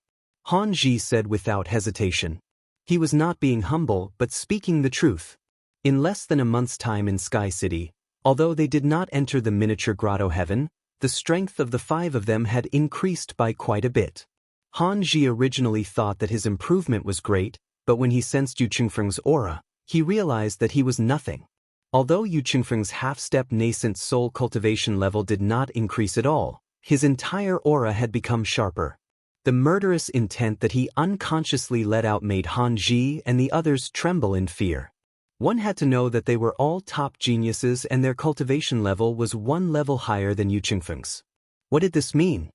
Han Ji said without hesitation. He was not being humble but speaking the truth. In less than a month's time in Sky City, although they did not enter the miniature grotto heaven, the strength of the 5 of them had increased by quite a bit. Han Ji originally thought that his improvement was great, but when he sensed Yu Chengfeng's aura, he realized that he was nothing. Although Yu Chengfeng's half-step nascent soul cultivation level did not increase at all, his entire aura had become sharper. The murderous intent that he unconsciously let out made Han Ji and the others tremble in fear. One had to know that they were all top geniuses and their cultivation level was 1 level higher than Yu Chengfeng's. What did this mean?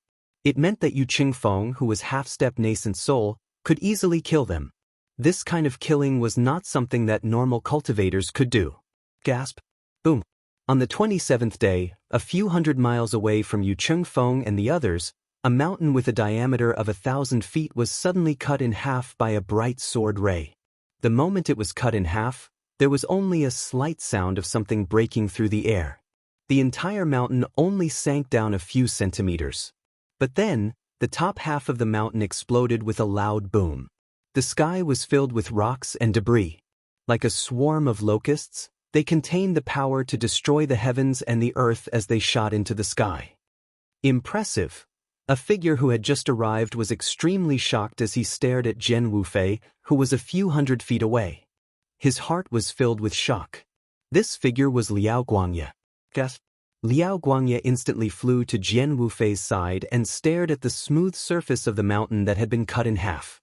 It meant that Yu Chengfeng, who was half-step nascent soul, could easily kill them. This kind of killing was not something that normal cultivators could do. Gasp. Boom. On the 27th day, a few hundred miles away from Yu Chengfeng and the others, a mountain with a diameter of 1,000 feet was suddenly cut in half by a bright sword ray. The moment it was cut in half, there was only a slight sound of something breaking through the air. The entire mountain only sank down a few centimeters. But then, the top half of the mountain exploded with a loud boom. The sky was filled with rocks and debris. Like a swarm of locusts, they contained the power to destroy the heavens and the earth as they shot into the sky. Impressive. A figure who had just arrived was extremely shocked as he stared at Jian Wufei, who was a few hundred feet away. His heart was filled with shock. This figure was Liao Guangye. Gasp. Liao Guangye instantly flew to Jian Wufei's side and stared at the smooth surface of the mountain that had been cut in half.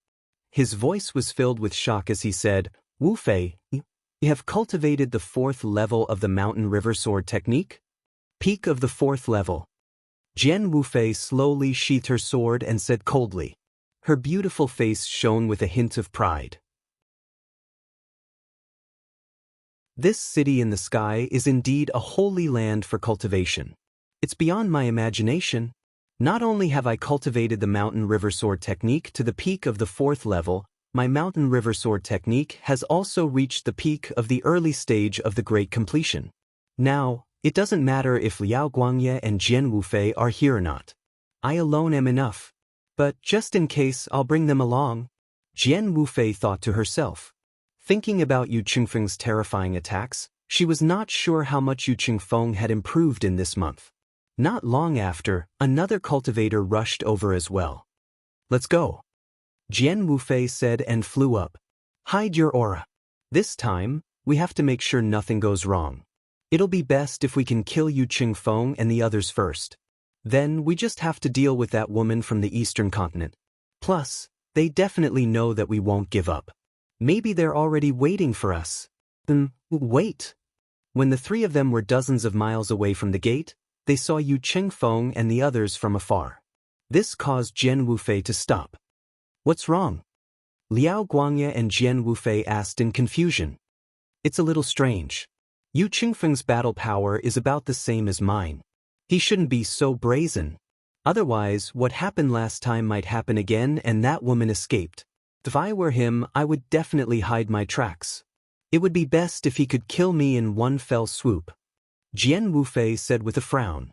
His voice was filled with shock as he said, "Wufei, you have cultivated the 4th level of the Mountain River Sword technique?" Peak of the 4th level. Jian Wufei slowly sheathed her sword and said coldly. Her beautiful face shone with a hint of pride. This city in the sky is indeed a holy land for cultivation. It's beyond my imagination. Not only have I cultivated the Mountain River Sword technique to the peak of the 4th level, my Mountain River Sword technique has also reached the peak of the early stage of the Great Completion. Now, it doesn't matter if Liao Guangye and Jian Wufei are here or not. I alone am enough. But just in case, I'll bring them along. Jian Wufei thought to herself. Thinking about Yu Chengfeng's terrifying attacks, she was not sure how much Yu Chengfeng had improved in this month. Not long after, another cultivator rushed over as well. "Let's go," Jian Wufei said and flew up. "Hide your aura. This time, we have to make sure nothing goes wrong. It'll be best if we can kill Yu Chengfeng and the others first. Then we just have to deal with that woman from the eastern continent. Plus, they definitely know that we won't give up. Maybe they're already waiting for us." Wait. When the 3 of them were dozens of miles away from the gate, they saw Yu Chengfeng and the others from afar. This caused Jian Wufei to stop. "What's wrong?" Liao Guangye and Jian Wufei asked in confusion. "It's a little strange. Yu Chengfeng's battle power is about the same as mine. He shouldn't be so brazen. Otherwise, what happened last time might happen again and that woman escaped. If I were him, I would definitely hide my tracks. It would be best if he could kill me in one fell swoop," Jian Wufei said with a frown.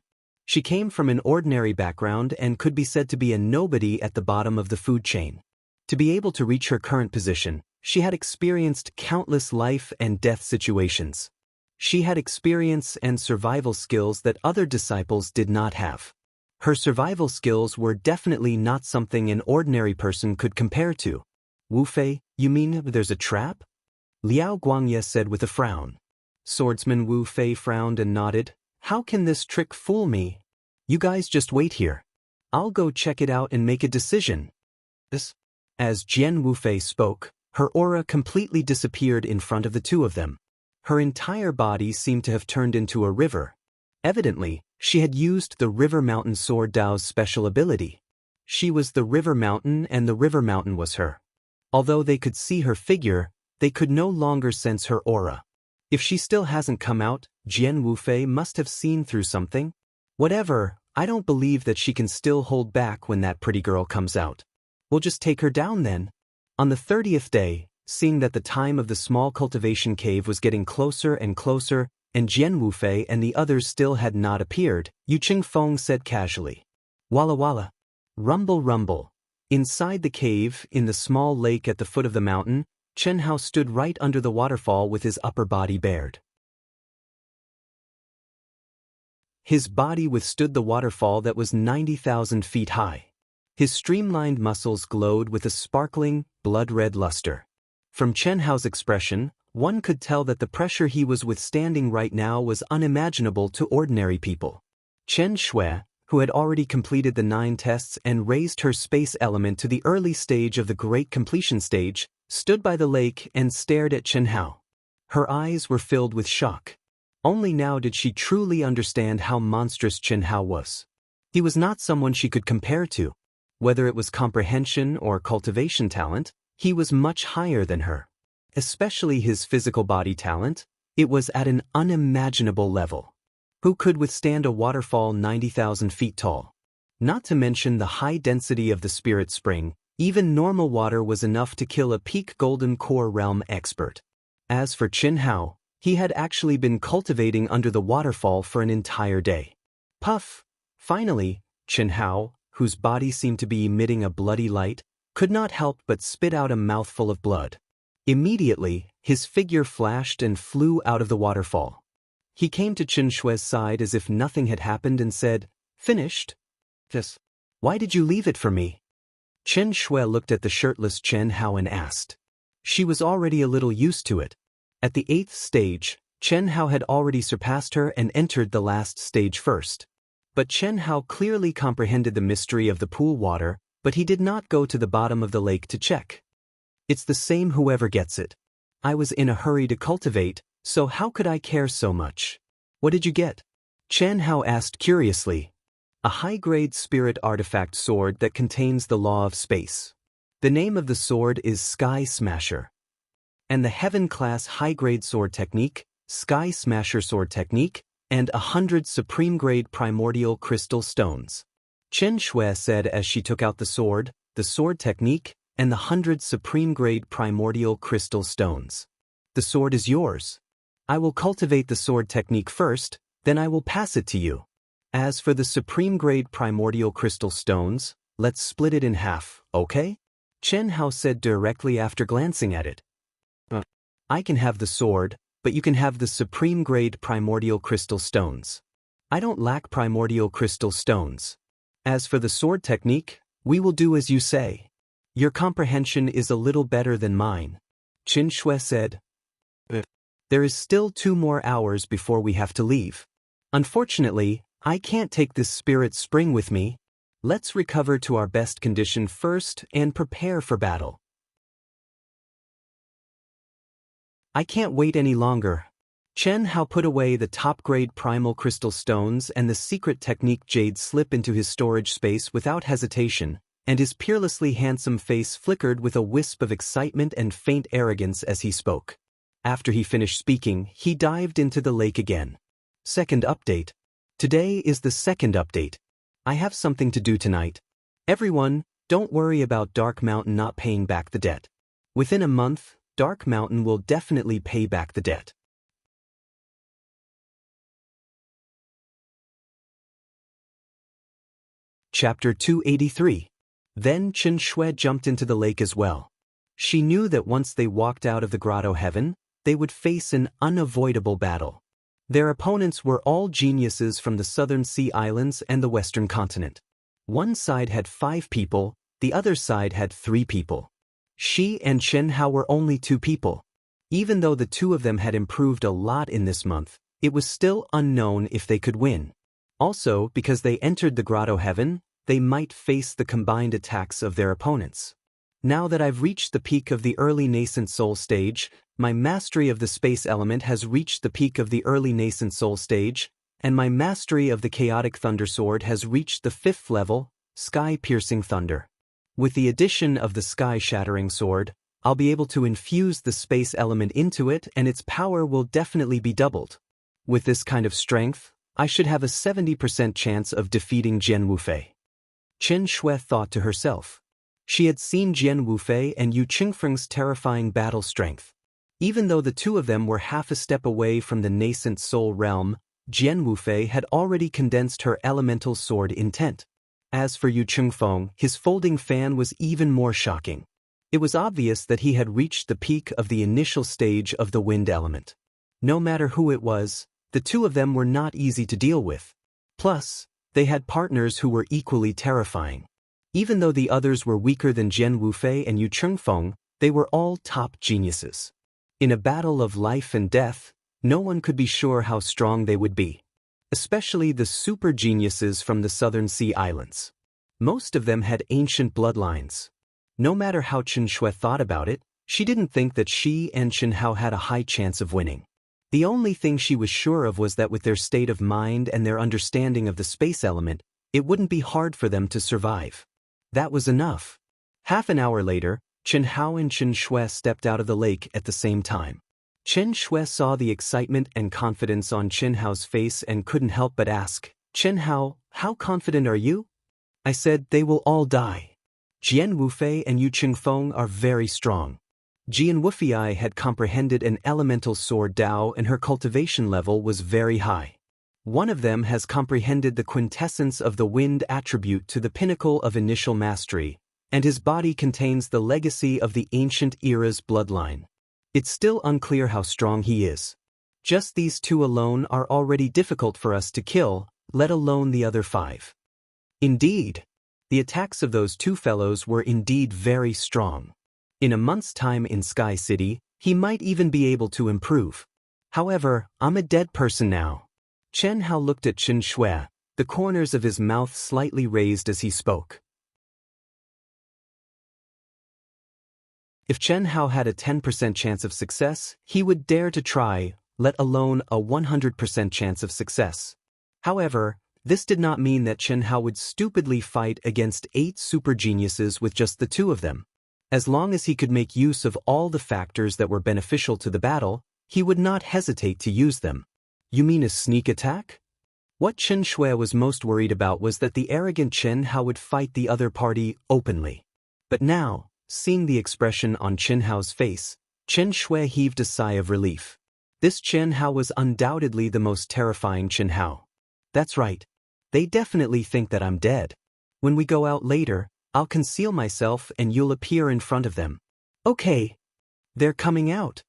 She came from an ordinary background and could be said to be a nobody at the bottom of the food chain. To be able to reach her current position, she had experienced countless life and death situations. She had experience and survival skills that other disciples did not have. Her survival skills were definitely not something an ordinary person could compare to. Wu Fei, you mean there's a trap? Liao Guangye said with a frown. Swordsman Wu Fei frowned and nodded. How can this trick fool me? You guys just wait here. I'll go check it out and make a decision. As Jian Wu Fei spoke, her aura completely disappeared in front of the two of them. Her entire body seemed to have turned into a river. Evidently, she had used the River Mountain Sword Dao's special ability. She was the River Mountain and the River Mountain was her. Although they could see her figure, they could no longer sense her aura. If she still hasn't come out, Jian Wu Fei must have seen through something. Whatever, I don't believe that she can still hold back when that pretty girl comes out. We'll just take her down then. On the 30th day, seeing that the time of the small cultivation cave was getting closer and closer, and Jian Wu Fei and the others still had not appeared, Yu Qingfeng said casually. Walla walla. Rumble rumble. Inside the cave, in the small lake at the foot of the mountain, Chen Hao stood right under the waterfall with his upper body bared. His body withstood the waterfall that was 90,000 feet high. His streamlined muscles glowed with a sparkling, blood-red luster. From Chen Hao's expression, one could tell that the pressure he was withstanding right now was unimaginable to ordinary people. Chen Shui, who had already completed the 9 tests and raised her space element to the early stage of the Great Completion stage, stood by the lake and stared at Chen Hao. Her eyes were filled with shock. Only now did she truly understand how monstrous Chen Hao was. He was not someone she could compare to. Whether it was comprehension or cultivation talent, he was much higher than her. Especially his physical body talent, it was at an unimaginable level. Who could withstand a waterfall 90,000 feet tall? Not to mention the high density of the spirit spring, even normal water was enough to kill a peak golden core realm expert. As for Chen Hao, he had actually been cultivating under the waterfall for an entire day. Puff! Finally, Chen Hao, whose body seemed to be emitting a bloody light, could not help but spit out a mouthful of blood. Immediately, his figure flashed and flew out of the waterfall. He came to Chen Shui's side as if nothing had happened and said, "Finished? Yes. Why did you leave it for me?" Chen Shui looked at the shirtless Chen Hao and asked. She was already a little used to it. At the 8th stage, Chen Hao had already surpassed her and entered the last stage first. But Chen Hao clearly comprehended the mystery of the pool water, but he did not go to the bottom of the lake to check. It's the same whoever gets it. I was in a hurry to cultivate, so how could I care so much? What did you get? Chen Hao asked curiously. A high-grade spirit artifact sword that contains the law of space. The name of the sword is Sky Smasher. And the Heaven-class high-grade sword technique, Sky Smasher sword technique, and 100 supreme-grade primordial crystal stones. Chen Shui said as she took out the sword technique, and the 100 supreme-grade primordial crystal stones. The sword is yours. I will cultivate the sword technique first, then I will pass it to you. As for the supreme-grade primordial crystal stones, let's split it in half, okay? Chen Hao said directly after glancing at it. I can have the sword, but you can have the supreme-grade primordial crystal stones. I don't lack primordial crystal stones. As for the sword technique, we will do as you say. Your comprehension is a little better than mine. Chen Shui said. There is still 2 more hours before we have to leave. Unfortunately, I can't take this spirit spring with me. Let's recover to our best condition first and prepare for battle. I can't wait any longer. Chen Hao put away the top-grade primal crystal stones and the secret technique jade slip into his storage space without hesitation, and his peerlessly handsome face flickered with a wisp of excitement and faint arrogance as he spoke. After he finished speaking, he dived into the lake again. Second update. Today is the second update. I have something to do tonight. Everyone, don't worry about Dark Mountain not paying back the debt. Within a month, Dark Mountain will definitely pay back the debt. Chapter 283. Then Chen Shui jumped into the lake as well. She knew that once they walked out of the grotto heaven, they would face an unavoidable battle. Their opponents were all geniuses from the southern sea islands and the western continent. One side had 5 people, the other side had 3 people. She and Chen Hao were only 2 people. Even though the 2 of them had improved a lot in this month, it was still unknown if they could win. Also, because they entered the grotto heaven, they might face the combined attacks of their opponents. Now that I've reached the peak of the early nascent soul stage, my mastery of the space element has reached the peak of the early nascent soul stage, and my mastery of the chaotic thunder sword has reached the 5th level, sky-piercing thunder. With the addition of the sky-shattering sword, I'll be able to infuse the space element into it and its power will definitely be doubled. With this kind of strength, I should have a 70% chance of defeating Jian Wufei. Chen Shui thought to herself. She had seen Jian Wufei and Yu Qingfeng's terrifying battle strength. Even though the 2 of them were half a step away from the nascent soul realm, Jian Wufei had already condensed her elemental sword intent. As for Yu Qingfeng, his folding fan was even more shocking. It was obvious that he had reached the peak of the initial stage of the wind element. No matter who it was, the 2 of them were not easy to deal with. Plus, they had partners who were equally terrifying. Even though the others were weaker than Jian Wufei and Yu Qingfeng, they were all top geniuses. In a battle of life and death, no one could be sure how strong they would be. Especially the super geniuses from the southern sea islands. Most of them had ancient bloodlines. No matter how Chen Shui thought about it, she didn't think that she and Chen Hao had a high chance of winning. The only thing she was sure of was that with their state of mind and their understanding of the space element, it wouldn't be hard for them to survive. That was enough. Half an hour later, Chen Hao and Chen Shui stepped out of the lake at the same time. Chen Shui saw the excitement and confidence on Chen Hao's face and couldn't help but ask, "Chen Hao, how confident are you?" I said, "They will all die. Jian Wufei and Yu Qingfeng are very strong." Jian Wufei had comprehended an elemental sword Dao and her cultivation level was very high. One of them has comprehended the quintessence of the wind attribute to the pinnacle of initial mastery, and his body contains the legacy of the ancient era's bloodline. It's still unclear how strong he is. Just these 2 alone are already difficult for us to kill, let alone the other 5. Indeed, the attacks of those 2 fellows were indeed very strong. In a month's time in Sky City, he might even be able to improve. However, I'm a dead person now. Chen Hao looked at Chen Shui, the corners of his mouth slightly raised as he spoke. If Chen Hao had a 10% chance of success, he would dare to try, let alone a 100% chance of success. However, this did not mean that Chen Hao would stupidly fight against 8 super geniuses with just the 2 of them. As long as he could make use of all the factors that were beneficial to the battle, he would not hesitate to use them. You mean a sneak attack? What Chen Shui was most worried about was that the arrogant Chen Hao would fight the other party openly. But now, seeing the expression on Chen Hao's face, Chen Shui heaved a sigh of relief. This Chen Hao was undoubtedly the most terrifying Chen Hao. That's right. They definitely think that I'm dead. When we go out later, I'll conceal myself and you'll appear in front of them. Okay. They're coming out.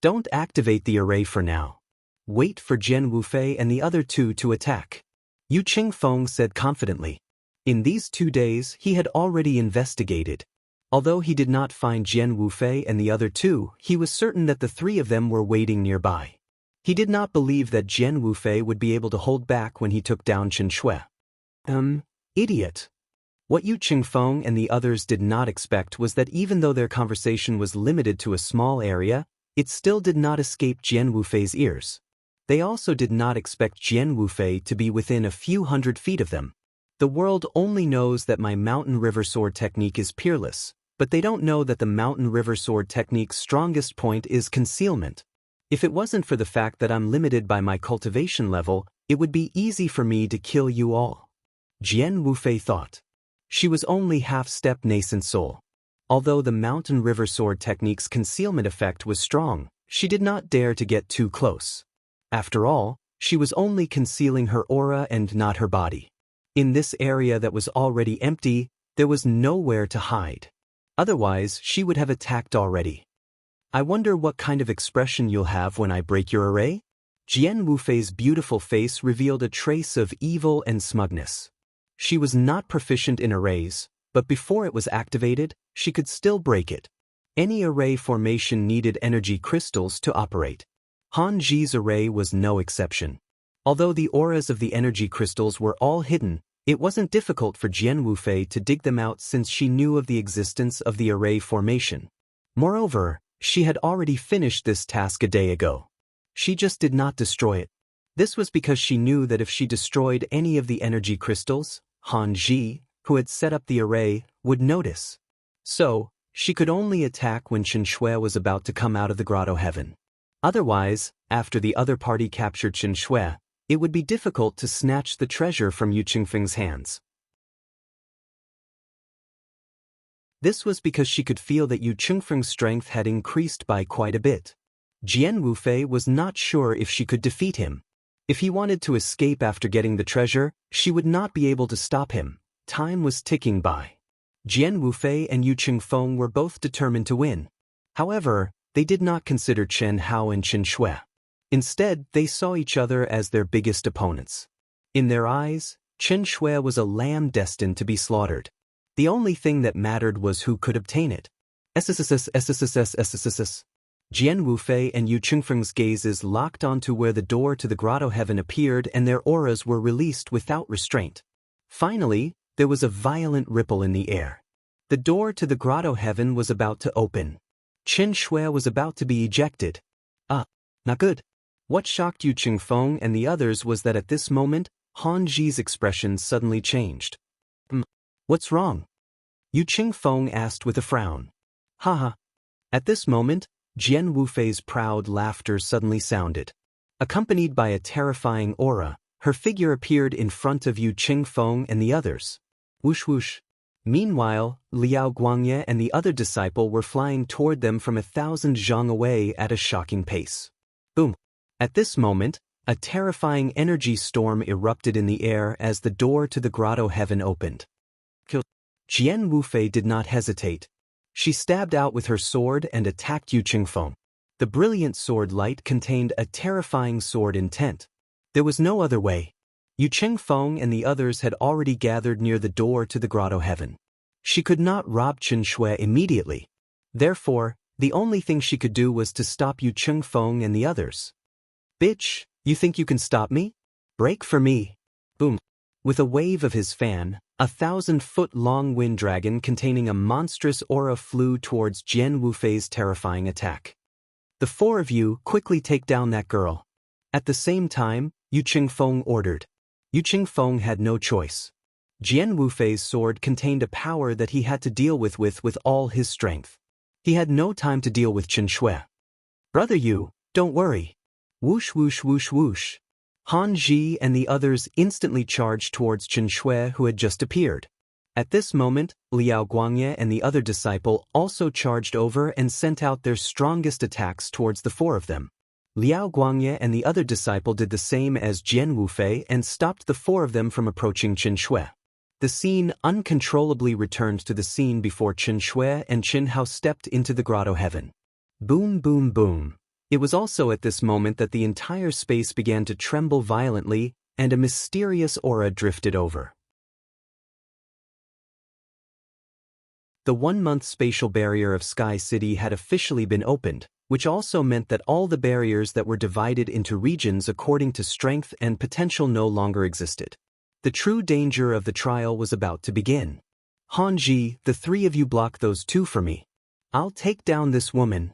Don't activate the array for now. Wait for Jian Wufei and the other 2 to attack. Yu Qingfeng said confidently. In these 2 days, he had already investigated. Although he did not find Jian Wufei and the other 2, he was certain that the 3 of them were waiting nearby. He did not believe that Jian Wufei would be able to hold back when he took down Chen Shui. Idiot. What Yu Qingfeng and the others did not expect was that even though their conversation was limited to a small area, it still did not escape Jian Wufei's ears. They also did not expect Jian Wufei to be within a few hundred feet of them. The world only knows that my mountain river sword technique is peerless, but they don't know that the mountain river sword technique's strongest point is concealment. If it wasn't for the fact that I'm limited by my cultivation level, it would be easy for me to kill you all. Jian Wufei thought. She was only half-step nascent soul. Although the mountain river sword technique's concealment effect was strong, she did not dare to get too close. After all, she was only concealing her aura and not her body. In this area that was already empty, there was nowhere to hide. Otherwise, she would have attacked already. I wonder what kind of expression you'll have when I break your array? Jian Wufei's beautiful face revealed a trace of evil and smugness. She was not proficient in arrays, but before it was activated, she could still break it. Any array formation needed energy crystals to operate. Han Ji's array was no exception. Although the auras of the energy crystals were all hidden, it wasn't difficult for Jian Wufei to dig them out since she knew of the existence of the array formation. Moreover, she had already finished this task a day ago. She just did not destroy it. This was because she knew that if she destroyed any of the energy crystals, Han Ji, who had set up the array, would notice. So, she could only attack when Xianxia was about to come out of the grotto heaven. Otherwise, after the other party captured Xianxia, it would be difficult to snatch the treasure from Yu Qingfeng's hands. This was because she could feel that Yu Qingfeng's strength had increased by quite a bit. Jian Wufei was not sure if she could defeat him. If he wanted to escape after getting the treasure, she would not be able to stop him. Time was ticking by. Jian Wufei and Yu Qingfeng were both determined to win. However, they did not consider Chen Hao and Xianxia. Instead, they saw each other as their biggest opponents. In their eyes, Xianxia was a lamb destined to be slaughtered. The only thing that mattered was who could obtain it. SSSS. Jian Wufei and Yu Qingfeng's gazes locked onto where the door to the grotto heaven appeared, and their auras were released without restraint. Finally, there was a violent ripple in the air. The door to the grotto heaven was about to open. Xianxia was about to be ejected. Not good. What shocked Yu Qingfeng and the others was that at this moment, Han Ji's expression suddenly changed. What's wrong? Yu Qingfeng asked with a frown. Haha. At this moment, Jian Wufei's proud laughter suddenly sounded. Accompanied by a terrifying aura, her figure appeared in front of Yu Qingfeng and the others. Whoosh whoosh. Meanwhile, Liao Guangye and the other disciple were flying toward them from 1,000 zhang away at a shocking pace. Boom. At this moment, a terrifying energy storm erupted in the air as the door to the grotto heaven opened. Jian Wufei did not hesitate. She stabbed out with her sword and attacked Yu Qingfeng. The brilliant sword light contained a terrifying sword intent. There was no other way. Yu Qingfeng and the others had already gathered near the door to the grotto heaven. She could not rob Xianxia immediately. Therefore, the only thing she could do was to stop Yu Qingfeng and the others. Bitch, you think you can stop me? Break for me. Boom. With a wave of his fan, a 1,000-foot-long wind dragon containing a monstrous aura flew towards Jian Wufei's terrifying attack. The four of you quickly take down that girl. At the same time, Yu Qingfeng ordered. Yu Qingfeng had no choice. Jian Wufei's sword contained a power that he had to deal with all his strength. He had no time to deal with Xianxia. Brother Yu, don't worry. Whoosh whoosh whoosh whoosh. Han Ji and the others instantly charged towards Xianxia, who had just appeared. At this moment, Liao Guangye and the other disciple also charged over and sent out their strongest attacks towards the four of them. Liao Guangye and the other disciple did the same as Jian Wufei and stopped the four of them from approaching Xianxia. The scene uncontrollably returned to the scene before Xianxia and Chen Hao stepped into the grotto heaven. Boom boom boom. It was also at this moment that the entire space began to tremble violently, and a mysterious aura drifted over. The 1-month spatial barrier of Sky City had officially been opened, which also meant that all the barriers that were divided into regions according to strength and potential no longer existed. The true danger of the trial was about to begin. Han Ji, the three of you block those two for me. I'll take down this woman.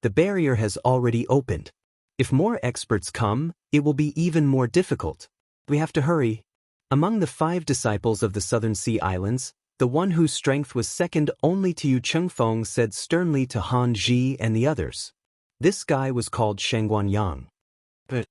The barrier has already opened. If more experts come, it will be even more difficult. We have to hurry. Among the 5 disciples of the Southern Sea Islands, the one whose strength was second only to Yu Qingfeng said sternly to Han Ji and the others. This guy was called Shangguan Yang. But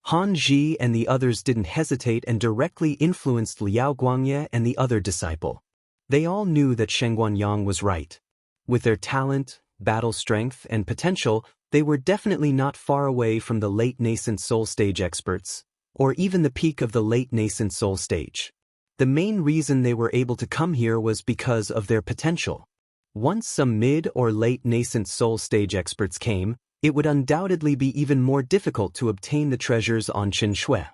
Han Ji and the others didn't hesitate and directly influenced Liao Guangye and the other disciple. They all knew that Shangguan Yang was right. With their talent, battle strength, and potential, they were definitely not far away from the late nascent soul stage experts, or even the peak of the late nascent soul stage. The main reason they were able to come here was because of their potential. Once some mid or late nascent soul stage experts came, it would undoubtedly be even more difficult to obtain the treasures on Qinshui.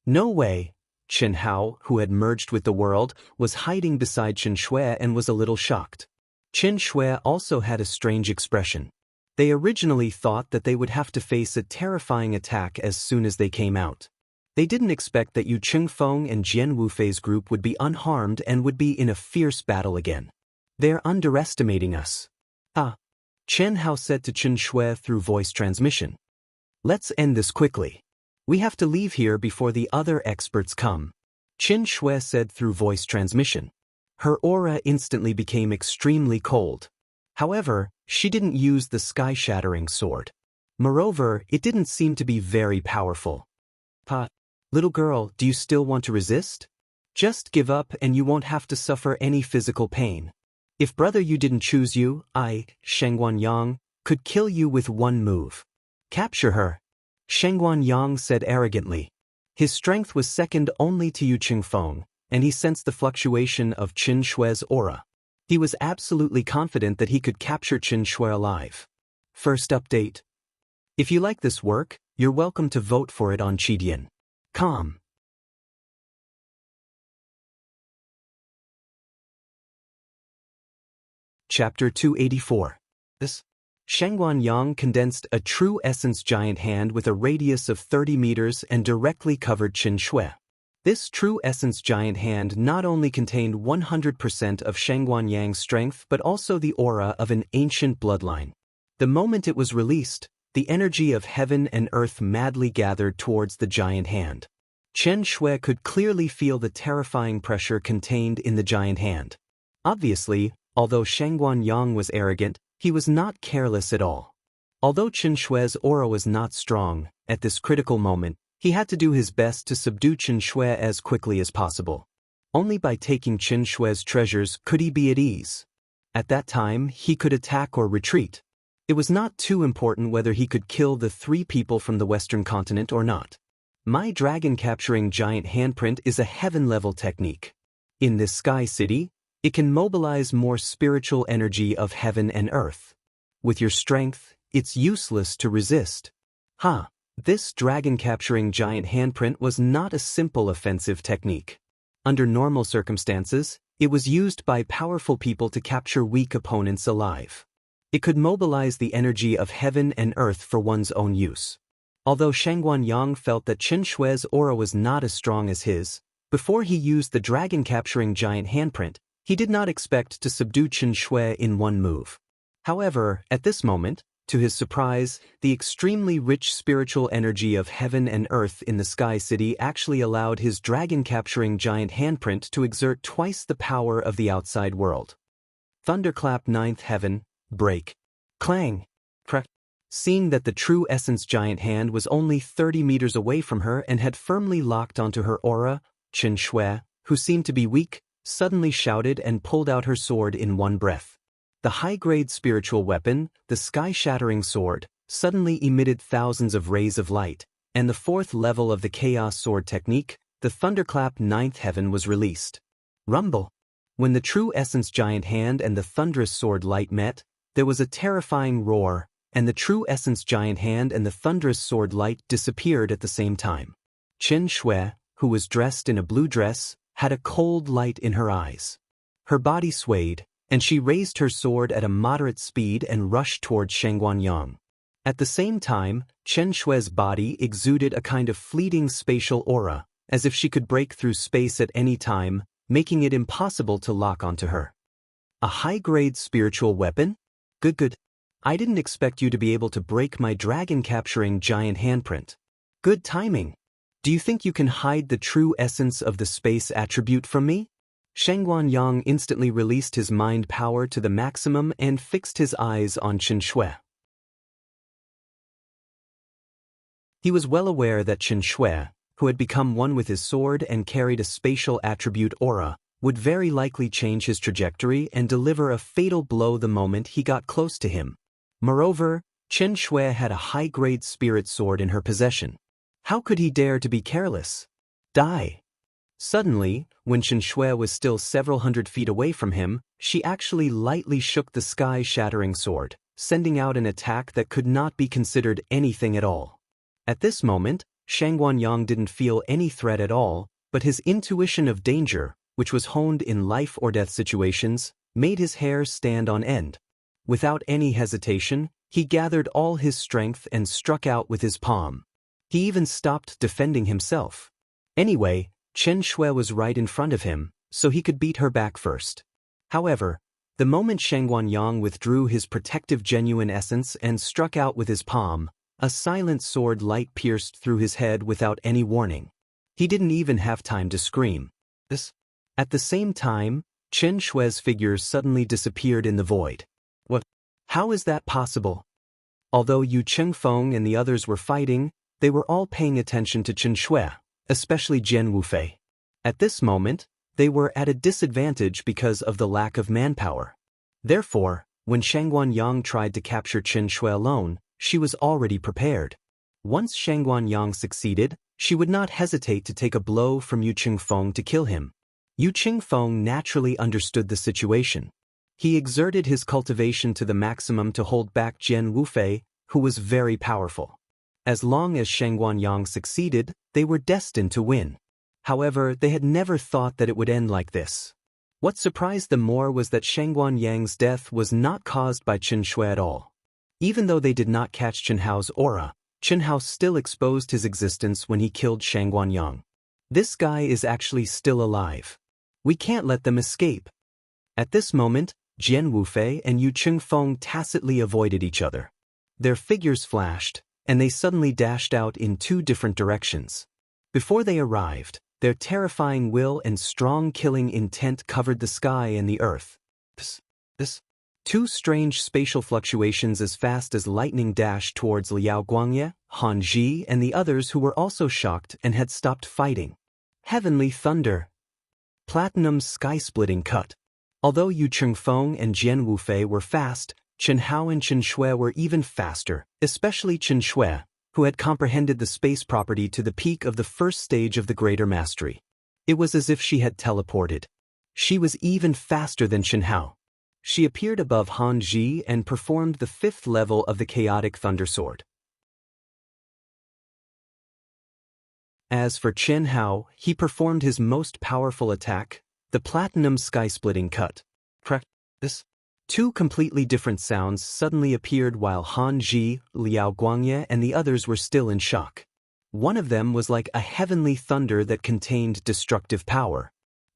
No way. Chen Hao, who had merged with the world, was hiding beside Qinshui and was a little shocked. Qinshui also had a strange expression. They originally thought that they would have to face a terrifying attack as soon as they came out. They didn't expect that Yu Qingfeng and Jian Wufei's group would be unharmed and would be in a fierce battle again. They're underestimating us. Chen Hao said to Qinshui through voice transmission. Let's end this quickly. We have to leave here before the other experts come. Qinshui said through voice transmission. Her aura instantly became extremely cold. However, she didn't use the sky-shattering sword. Moreover, it didn't seem to be very powerful. Little girl, do you still want to resist? Just give up and you won't have to suffer any physical pain. If brother you didn't choose you, I, Shengguan Yang, could kill you with one move. Capture her. Shengguan Yang said arrogantly. His strength was second only to Yu Qingfeng, and he sensed the fluctuation of Qinshui's aura. He was absolutely confident that he could capture Qinshui alive. First update. If you like this work, you're welcome to vote for it on Qidian.com. Chapter 284. Shengguan Yang condensed a true essence giant hand with a radius of 30 meters and directly covered Qinshui. This true essence giant hand not only contained 100% of Shengguan Yang's strength but also the aura of an ancient bloodline. The moment it was released, the energy of heaven and earth madly gathered towards the giant hand. Qinshui could clearly feel the terrifying pressure contained in the giant hand. Obviously, although Shengguan Yang was arrogant, he was not careless at all. Although Qinshui's aura was not strong, at this critical moment, he had to do his best to subdue Qinshui as quickly as possible. Only by taking Qinshui's treasures could he be at ease. At that time, he could attack or retreat. It was not too important whether he could kill the 3 people from the Western continent or not. My dragon-capturing giant handprint is a heaven-level technique. In this sky city, it can mobilize more spiritual energy of heaven and earth. With your strength, it's useless to resist. This dragon-capturing giant handprint was not a simple offensive technique. Under normal circumstances, it was used by powerful people to capture weak opponents alive. It could mobilize the energy of heaven and earth for one's own use. Although Shengguan Yang felt that Qinshui's aura was not as strong as his, before he used the dragon-capturing giant handprint, he did not expect to subdue Qinshui in one move. However, at this moment, to his surprise, the extremely rich spiritual energy of heaven and earth in the Sky City actually allowed his dragon-capturing giant handprint to exert twice the power of the outside world. Thunderclap 9th Heaven, break. Clang. Crack. Seeing that the true essence giant hand was only 30 meters away from her and had firmly locked onto her aura, Qinshui, who seemed to be weak, suddenly shouted and pulled out her sword in one breath. The high-grade spiritual weapon, the sky-shattering sword, suddenly emitted thousands of rays of light, and the 4th level of the chaos sword technique, the Thunderclap 9th Heaven, was released. Rumble. When the true essence giant hand and the thunderous sword light met, there was a terrifying roar, and the true essence giant hand and the thunderous sword light disappeared at the same time. Qinshui, who was dressed in a blue dress, had a cold light in her eyes. Her body swayed, and she raised her sword at a moderate speed and rushed toward Shengguan Yang. At the same time, Qinshui's body exuded a kind of fleeting spatial aura, as if she could break through space at any time, making it impossible to lock onto her. A high-grade spiritual weapon? Good. I didn't expect you to be able to break my dragon-capturing giant handprint. Good timing. Do you think you can hide the true essence of the space attribute from me? Shengguan Yang instantly released his mind power to the maximum and fixed his eyes on Qinshui. He was well aware that Qinshui, who had become one with his sword and carried a spatial attribute aura, would very likely change his trajectory and deliver a fatal blow the moment he got close to him. Moreover, Qinshui had a high-grade spirit sword in her possession. How could he dare to be careless? Die. Suddenly, when Xianxia was still several hundred feet away from him, she actually lightly shook the sky-shattering sword, sending out an attack that could not be considered anything at all. At this moment, Shang Guanyang didn't feel any threat at all, but his intuition of danger, which was honed in life-or-death situations, made his hair stand on end. Without any hesitation, he gathered all his strength and struck out with his palm. He even stopped defending himself. Anyway, Chen Shui was right in front of him, so he could beat her back first. However, the moment Shang Guanyang withdrew his protective genuine essence and struck out with his palm, a silent sword light pierced through his head without any warning. He didn't even have time to scream. At the same time, Chen Shui's figure suddenly disappeared in the void. What? How is that possible? Although Yu Chengfeng and the others were fighting, they were all paying attention to Chen Shui, especially Jian Wufei. At this moment, they were at a disadvantage because of the lack of manpower. Therefore, when Shang Guanyang tried to capture Chen Shui alone, she was already prepared. Once Shang Guanyang succeeded, she would not hesitate to take a blow from Yu Chengfeng to kill him. Yu Chengfeng naturally understood the situation. He exerted his cultivation to the maximum to hold back Jian Wufei, who was very powerful. As long as Shang Guanyang succeeded, they were destined to win. However, they had never thought that it would end like this. What surprised them more was that Shang Guanyang's death was not caused by Chen Shui at all. Even though they did not catch Chen Hao's aura, Chen Hao still exposed his existence when he killed Shang Guanyang. This guy is actually still alive. We can't let them escape. At this moment, Jian Wufei and Yu Chengfeng tacitly avoided each other. Their figures flashed, and they suddenly dashed out in two different directions. Before they arrived, their terrifying will and strong killing intent covered the sky and the earth. Two strange spatial fluctuations as fast as lightning dashed towards Liao Guangye, Han Ji, and the others who were also shocked and had stopped fighting. Heavenly thunder. Platinum's sky-splitting cut. Although Yu Chengfeng and Jian Wufei were fast, Chen Hao and Chen Shui were even faster, especially Chen Shui, who had comprehended the space property to the peak of the first stage of the greater mastery. It was as if she had teleported. She was even faster than Chen Hao. She appeared above Han Ji and performed the 5th level of the chaotic thunder sword. As for Chen Hao, he performed his most powerful attack, the platinum sky-splitting cut. Two completely different sounds suddenly appeared while Han Ji, Liao Guangye, and the others were still in shock. One of them was like a heavenly thunder that contained destructive power.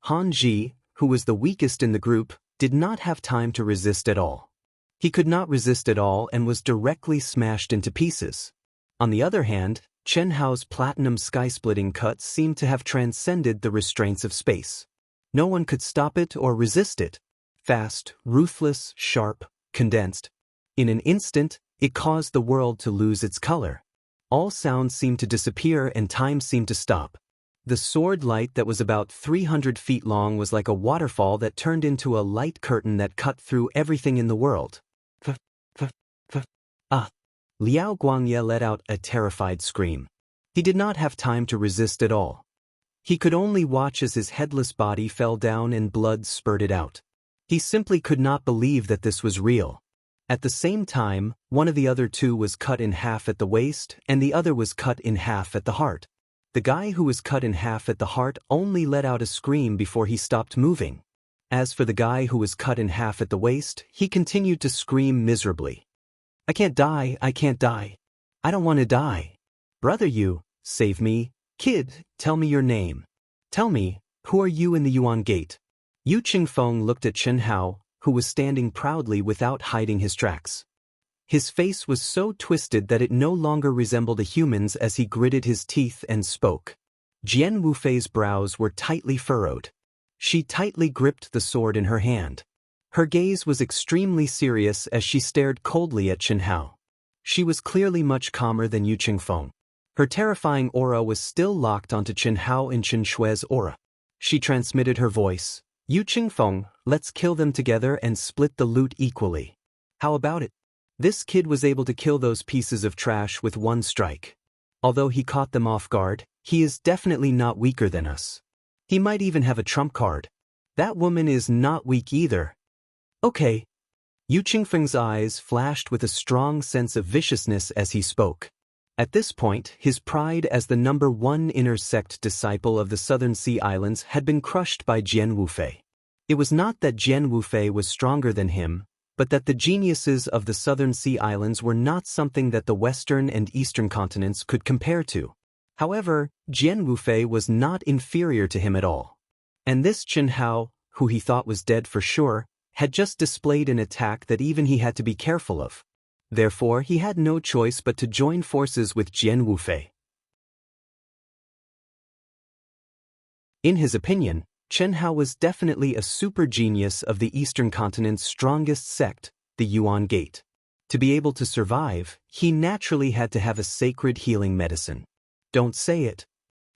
Han Ji, who was the weakest in the group, did not have time to resist at all. He could not resist at all and was directly smashed into pieces. On the other hand, Chen Hao's platinum sky-splitting cut seemed to have transcended the restraints of space. No one could stop it or resist it. Fast, ruthless, sharp, condensed. In an instant, it caused the world to lose its color. All sounds seemed to disappear and time seemed to stop. The sword light that was about 300 feet long was like a waterfall that turned into a light curtain that cut through everything in the world. Liao Guangye let out a terrified scream. He did not have time to resist at all. He could only watch as his headless body fell down and blood spurted out. He simply could not believe that this was real. At the same time, one of the other two was cut in half at the waist and the other was cut in half at the heart. The guy who was cut in half at the heart only let out a scream before he stopped moving. As for the guy who was cut in half at the waist, he continued to scream miserably. I can't die, I can't die. I don't want to die. Brother Yu, save me. Kid, tell me your name. Tell me, who are you in the Yuan Gate? Yu Chengfeng looked at Chen Hao, who was standing proudly without hiding his tracks. His face was so twisted that it no longer resembled a human's as he gritted his teeth and spoke. Jian Wufei's brows were tightly furrowed. She tightly gripped the sword in her hand. Her gaze was extremely serious as she stared coldly at Chen Hao. She was clearly much calmer than Yu Chengfeng. Her terrifying aura was still locked onto Chen Hao and Chen Shui's aura. She transmitted her voice. Yu Chengfeng, let's kill them together and split the loot equally. How about it? This kid was able to kill those pieces of trash with one strike. Although he caught them off guard, he is definitely not weaker than us. He might even have a trump card. That woman is not weak either. Okay. Yu Qingfeng's eyes flashed with a strong sense of viciousness as he spoke. At this point, his pride as the #1 inner sect disciple of the Southern Sea Islands had been crushed by Jian Wufei. It was not that Jian Wufei was stronger than him, but that the geniuses of the Southern Sea Islands were not something that the Western and Eastern continents could compare to. However, Jian Wufei was not inferior to him at all. And this Chen Hao, who he thought was dead for sure, had just displayed an attack that even he had to be careful of. Therefore, he had no choice but to join forces with Jian Wufei. In his opinion, Chen Hao was definitely a super genius of the Eastern continent's strongest sect, the Yuan Gate. To be able to survive, he naturally had to have a sacred healing medicine. Don't say it.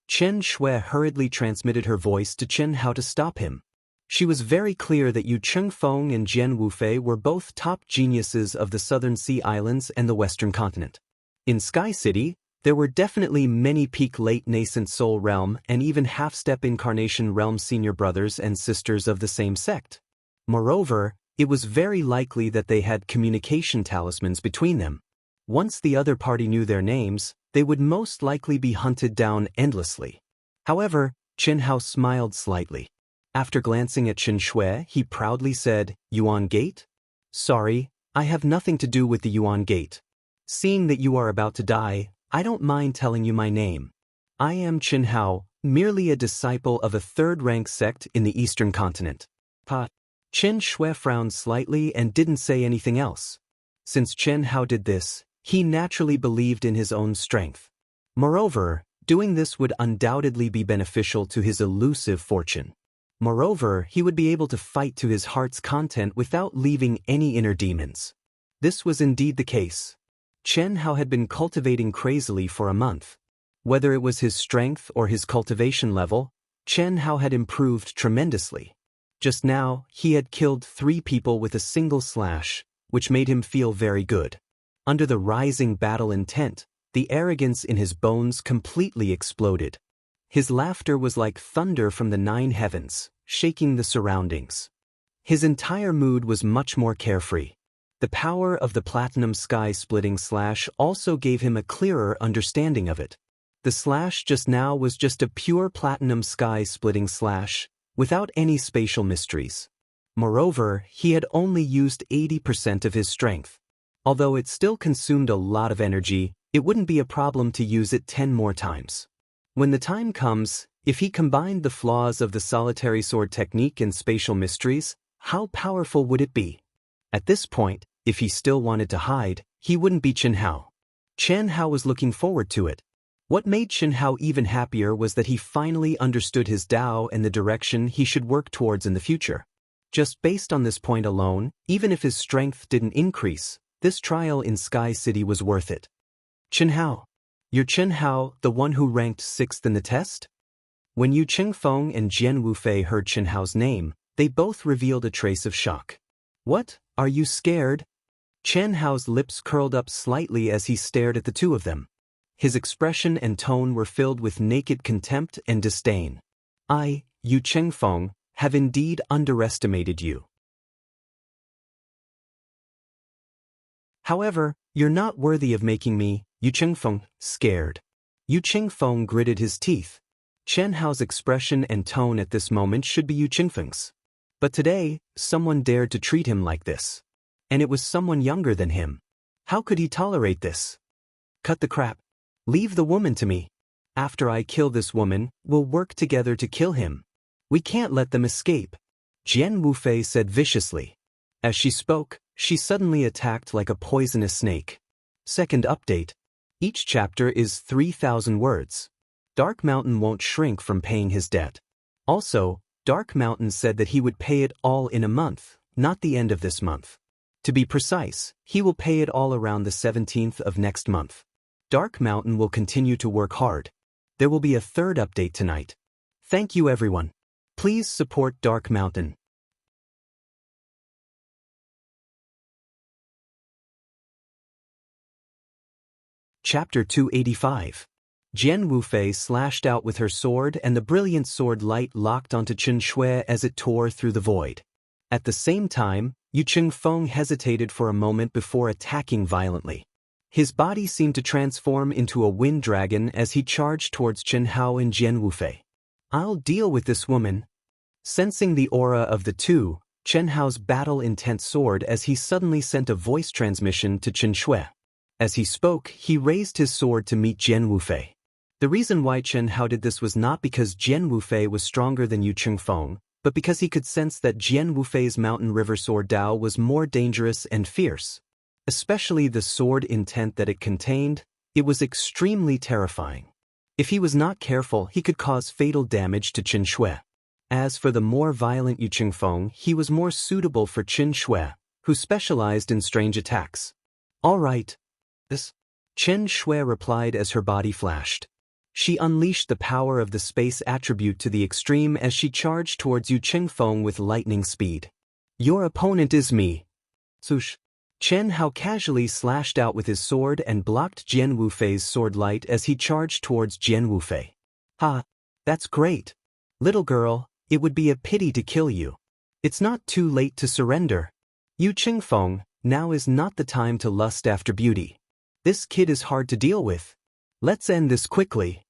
Chen Shui hurriedly transmitted her voice to Chen Hao to stop him. She was very clear that Yu Qingfeng and Jian Wufei were both top geniuses of the Southern Sea Islands and the Western continent. In Sky City, there were definitely many peak late nascent soul realm and even half-step incarnation realm senior brothers and sisters of the same sect. Moreover, it was very likely that they had communication talismans between them. Once the other party knew their names, they would most likely be hunted down endlessly. However, Chen Hao smiled slightly. After glancing at Chen Shui, he proudly said, "Yuan Gate? Sorry, I have nothing to do with the Yuan Gate. Seeing that you are about to die, I don't mind telling you my name. I am Chen Hao, merely a disciple of a third-rank sect in the Eastern continent." Chen Shui frowned slightly and didn't say anything else. Since Chen Hao did this, he naturally believed in his own strength. Moreover, doing this would undoubtedly be beneficial to his elusive fortune. Moreover, he would be able to fight to his heart's content without leaving any inner demons. This was indeed the case. Chen Hao had been cultivating crazily for a month. Whether it was his strength or his cultivation level, Chen Hao had improved tremendously. Just now, he had killed 3 people with a single slash, which made him feel very good. Under the rising battle intent, the arrogance in his bones completely exploded. His laughter was like thunder from the 9 heavens, shaking the surroundings. His entire mood was much more carefree. The power of the platinum sky-splitting slash also gave him a clearer understanding of it. The slash just now was just a pure platinum sky-splitting slash, without any spatial mysteries. Moreover, he had only used 80% of his strength. Although it still consumed a lot of energy, it wouldn't be a problem to use it 10 more times. When the time comes, if he combined the flaws of the solitary sword technique and spatial mysteries, how powerful would it be? At this point, if he still wanted to hide, he wouldn't be Chen Hao. Chen Hao was looking forward to it. What made Chen Hao even happier was that he finally understood his Dao and the direction he should work towards in the future. Just based on this point alone, even if his strength didn't increase, this trial in Sky City was worth it. Chen Hao. You're Chen Hao, the one who ranked 6th in the test? When Yu Qingfeng and Jian Wufei heard Chen Hao's name, they both revealed a trace of shock. What? Are you scared? Chen Hao's lips curled up slightly as he stared at the two of them. His expression and tone were filled with naked contempt and disdain. I, Yu Qingfeng, have indeed underestimated you. However, you're not worthy of making me, Yu Qingfeng, scared. Yu Qingfeng gritted his teeth. Chen Hao's expression and tone at this moment should be Yu Qingfeng's. But today, someone dared to treat him like this. And it was someone younger than him. How could he tolerate this? Cut the crap. Leave the woman to me. After I kill this woman, we'll work together to kill him. We can't let them escape. Jian Wufei said viciously. As she spoke, she suddenly attacked like a poisonous snake. Second update. Each chapter is 3,000 words. Dark Mountain won't shrink from paying his debt. Also, Dark Mountain said that he would pay it all in a month, not the end of this month. To be precise, he will pay it all around the 17th of next month. Dark Mountain will continue to work hard. There will be a third update tonight. Thank you everyone. Please support Dark Mountain. Chapter 285. Jian Wufei slashed out with her sword and the brilliant sword light locked onto Chen Shui as it tore through the void. At the same time, Yu Chengfeng hesitated for a moment before attacking violently. His body seemed to transform into a wind dragon as he charged towards Chen Hao and Jian Wufei. "I'll deal with this woman." Sensing the aura of the two, Chen Hao's battle-intent soared as he suddenly sent a voice transmission to Chen Shui. As he spoke, he raised his sword to meet Jian Wufei. The reason why Chen Hao did this was not because Jian Wufei was stronger than Yu Chengfeng, but because he could sense that Jian Wufei's mountain river sword Dao was more dangerous and fierce. Especially the sword intent that it contained, it was extremely terrifying. If he was not careful, he could cause fatal damage to Chen Shui. As for the more violent Yu Chengfeng, he was more suitable for Chen Shui, who specialized in strange attacks. "All right. This," Chen Shui replied as her body flashed. She unleashed the power of the space attribute to the extreme as she charged towards Yu Chengfeng with lightning speed. "Your opponent is me." Swoosh. Chen Hao casually slashed out with his sword and blocked Jian Wufei's sword light as he charged towards Jian Wufei. "Ha! That's great. Little girl, it would be a pity to kill you. It's not too late to surrender. Yu Chengfeng, now is not the time to lust after beauty. This kid is hard to deal with. Let's end this quickly."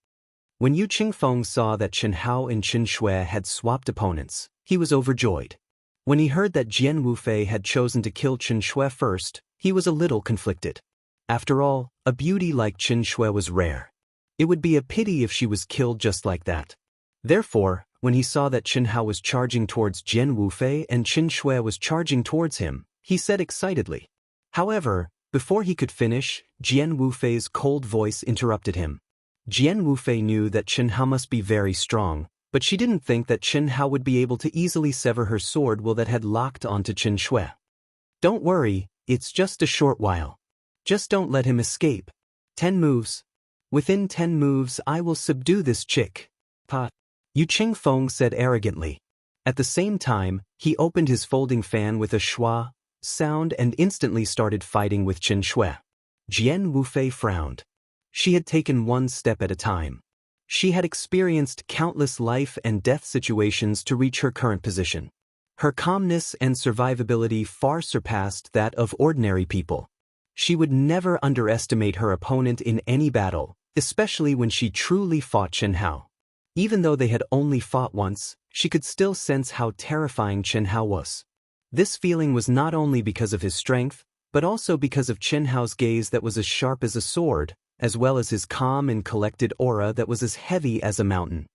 When Yu Chengfeng saw that Chen Hao and Chen Shui had swapped opponents, he was overjoyed. When he heard that Jian Wufei had chosen to kill Chen Shui first, he was a little conflicted. After all, a beauty like Chen Shui was rare. It would be a pity if she was killed just like that. Therefore, when he saw that Chen Hao was charging towards Jian Wufei and Chen Shui was charging towards him, he said excitedly. However, before he could finish, Jian Wufei's cold voice interrupted him. Jian Wufei knew that Chen Hao must be very strong, but she didn't think that Chen Hao would be able to easily sever her sword will that had locked onto Chen Shui. "Don't worry, it's just a short while. Just don't let him escape. 10 moves. Within 10 moves I will subdue this chick." "Pa," Yu Chengfeng said arrogantly. At the same time, he opened his folding fan with a schwa sound and instantly started fighting with Chen Shui. Jian Wufei frowned. She had taken one step at a time. She had experienced countless life and death situations to reach her current position. Her calmness and survivability far surpassed that of ordinary people. She would never underestimate her opponent in any battle, especially when she truly fought Chen Hao. Even though they had only fought once, she could still sense how terrifying Chen Hao was. This feeling was not only because of his strength, but also because of Chen Hao's gaze that was as sharp as a sword, as well as his calm and collected aura that was as heavy as a mountain.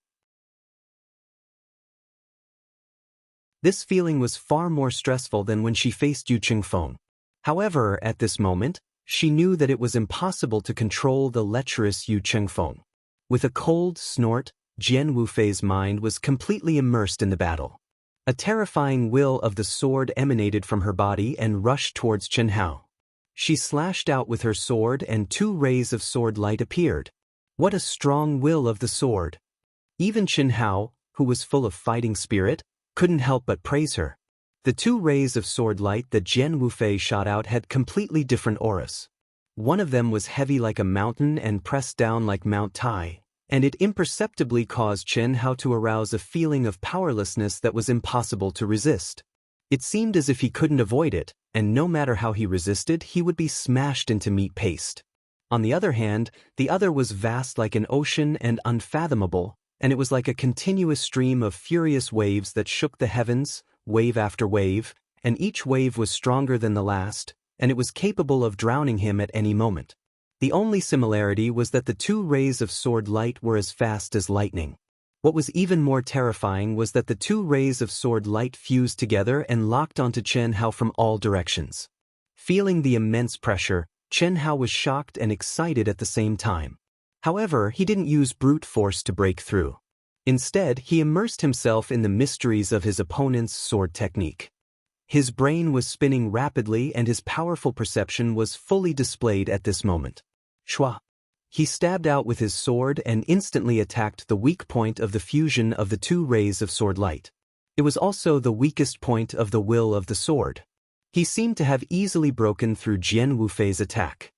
This feeling was far more stressful than when she faced Yu Chengfeng. However, at this moment, she knew that it was impossible to control the lecherous Yu Chengfeng. With a cold snort, Jian Wufei's mind was completely immersed in the battle. A terrifying will of the sword emanated from her body and rushed towards Chen Hao. She slashed out with her sword and 2 rays of sword light appeared. What a strong will of the sword! Even Chen Hao, who was full of fighting spirit, couldn't help but praise her. The 2 rays of sword light that Jian Wufei shot out had completely different auras. One of them was heavy like a mountain and pressed down like Mount Tai, and it imperceptibly caused Chen Hao to arouse a feeling of powerlessness that was impossible to resist. It seemed as if he couldn't avoid it, and no matter how he resisted, he would be smashed into meat paste. On the other hand, the other was vast like an ocean and unfathomable, and it was like a continuous stream of furious waves that shook the heavens, wave after wave, and each wave was stronger than the last, and it was capable of drowning him at any moment. The only similarity was that the 2 rays of sword light were as fast as lightning. What was even more terrifying was that the 2 rays of sword light fused together and locked onto Chen Hao from all directions. Feeling the immense pressure, Chen Hao was shocked and excited at the same time. However, he didn't use brute force to break through. Instead, he immersed himself in the mysteries of his opponent's sword technique. His brain was spinning rapidly and his powerful perception was fully displayed at this moment. Shua! He stabbed out with his sword and instantly attacked the weak point of the fusion of the 2 rays of sword light. It was also the weakest point of the will of the sword. He seemed to have easily broken through Jian Wufei's attack.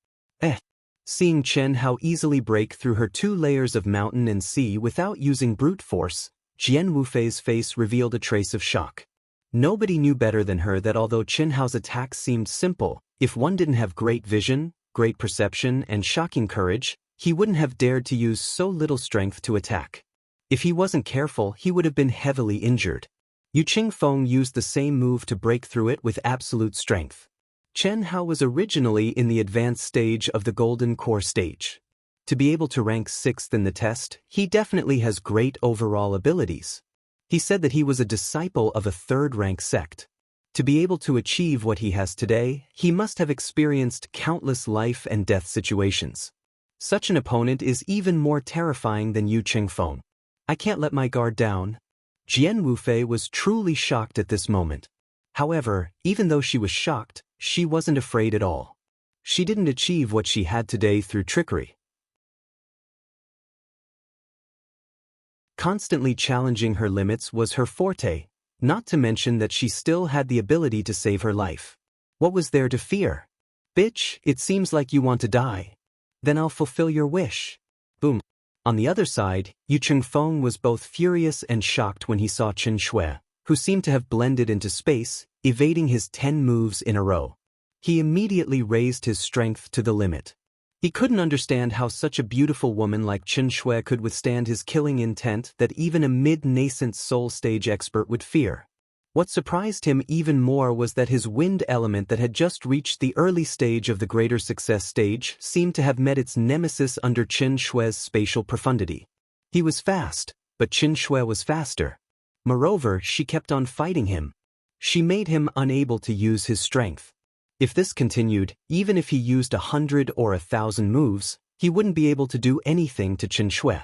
Seeing Chen Hao easily break through her 2 layers of mountain and sea without using brute force, Jian Wufei's face revealed a trace of shock. Nobody knew better than her that although Chen Hao's attacks seemed simple, if one didn't have great vision, great perception, and shocking courage, he wouldn't have dared to use so little strength to attack. If he wasn't careful, he would have been heavily injured. Yu Qingfeng used the same move to break through it with absolute strength. Chen Hao was originally in the advanced stage of the Golden Core stage. To be able to rank 6th in the test, he definitely has great overall abilities. He said that he was a disciple of a 3rd-rank sect. To be able to achieve what he has today, he must have experienced countless life and death situations. Such an opponent is even more terrifying than Yu Qingfeng. I can't let my guard down. Jian Wufei was truly shocked at this moment. However, even though she was shocked, she wasn't afraid at all. She didn't achieve what she had today through trickery. Constantly challenging her limits was her forte, not to mention that she still had the ability to save her life. What was there to fear? Bitch, it seems like you want to die. Then I'll fulfill your wish. Boom. On the other side, Yu Qingfeng was both furious and shocked when he saw Chen Shui, who seemed to have blended into space, evading his 10 moves in a row. He immediately raised his strength to the limit. He couldn't understand how such a beautiful woman like Chen Shui could withstand his killing intent that even a mid-nascent soul stage expert would fear. What surprised him even more was that his wind element that had just reached the early stage of the greater success stage seemed to have met its nemesis under Chen Shui's spatial profundity. He was fast, but Chen Shui was faster. Moreover, she kept on fighting him. She made him unable to use his strength. If this continued, even if he used 100 or 1,000 moves, he wouldn't be able to do anything to Chen Shui.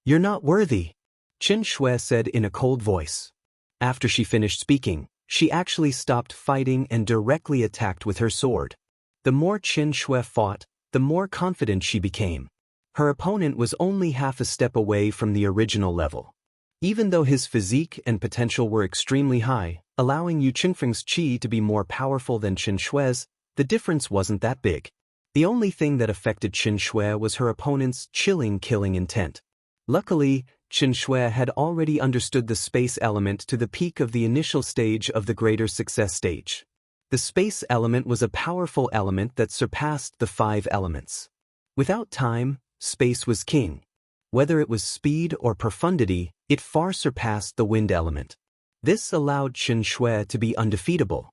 You're not worthy, Chen Shui said in a cold voice. After she finished speaking, she actually stopped fighting and directly attacked with her sword. The more Chen Shui fought, the more confident she became. Her opponent was only half a step away from the original level. Even though his physique and potential were extremely high, allowing Yu Qingfeng's qi to be more powerful than Chen Shui's, the difference wasn't that big. The only thing that affected Chen Shui was her opponent's chilling killing intent. Luckily, Chen Shui had already understood the space element to the peak of the initial stage of the greater success stage. The space element was a powerful element that surpassed the 5 elements. Without time, space was king. Whether it was speed or profundity, it far surpassed the wind element. This allowed Chen Shui to be undefeatable.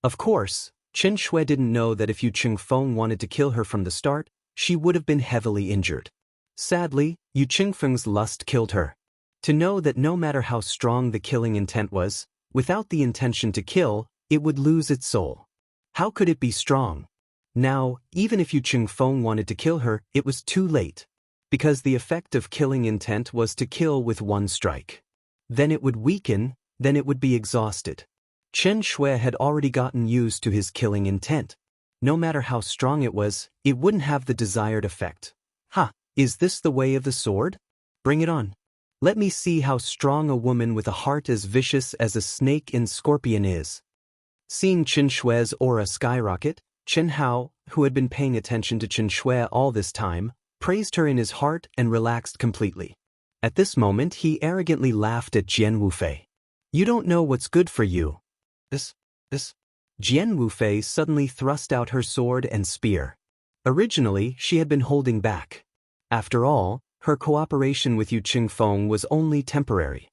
Of course, Chen Shui didn't know that if Yu Qingfeng wanted to kill her from the start, she would have been heavily injured. Sadly, Yu Qingfeng's lust killed her. To know that no matter how strong the killing intent was, without the intention to kill, it would lose its soul. How could it be strong? Now, even if Yu Qingfeng wanted to kill her, it was too late. Because the effect of killing intent was to kill with one strike. Then it would weaken, then it would be exhausted. Chen Shui had already gotten used to his killing intent. No matter how strong it was, it wouldn't have the desired effect. Ha! Is this the way of the sword? Bring it on. Let me see how strong a woman with a heart as vicious as a snake in scorpion is. Seeing Chen Shui's aura skyrocket, Chen Hao, who had been paying attention to Chen Shui all this time, praised her in his heart and relaxed completely. At this moment he arrogantly laughed at Jian Wufei. You don't know what's good for you. This. Jian Wufei suddenly thrust out her sword and spear. Originally, she had been holding back. After all, her cooperation with Yu Qingfeng was only temporary.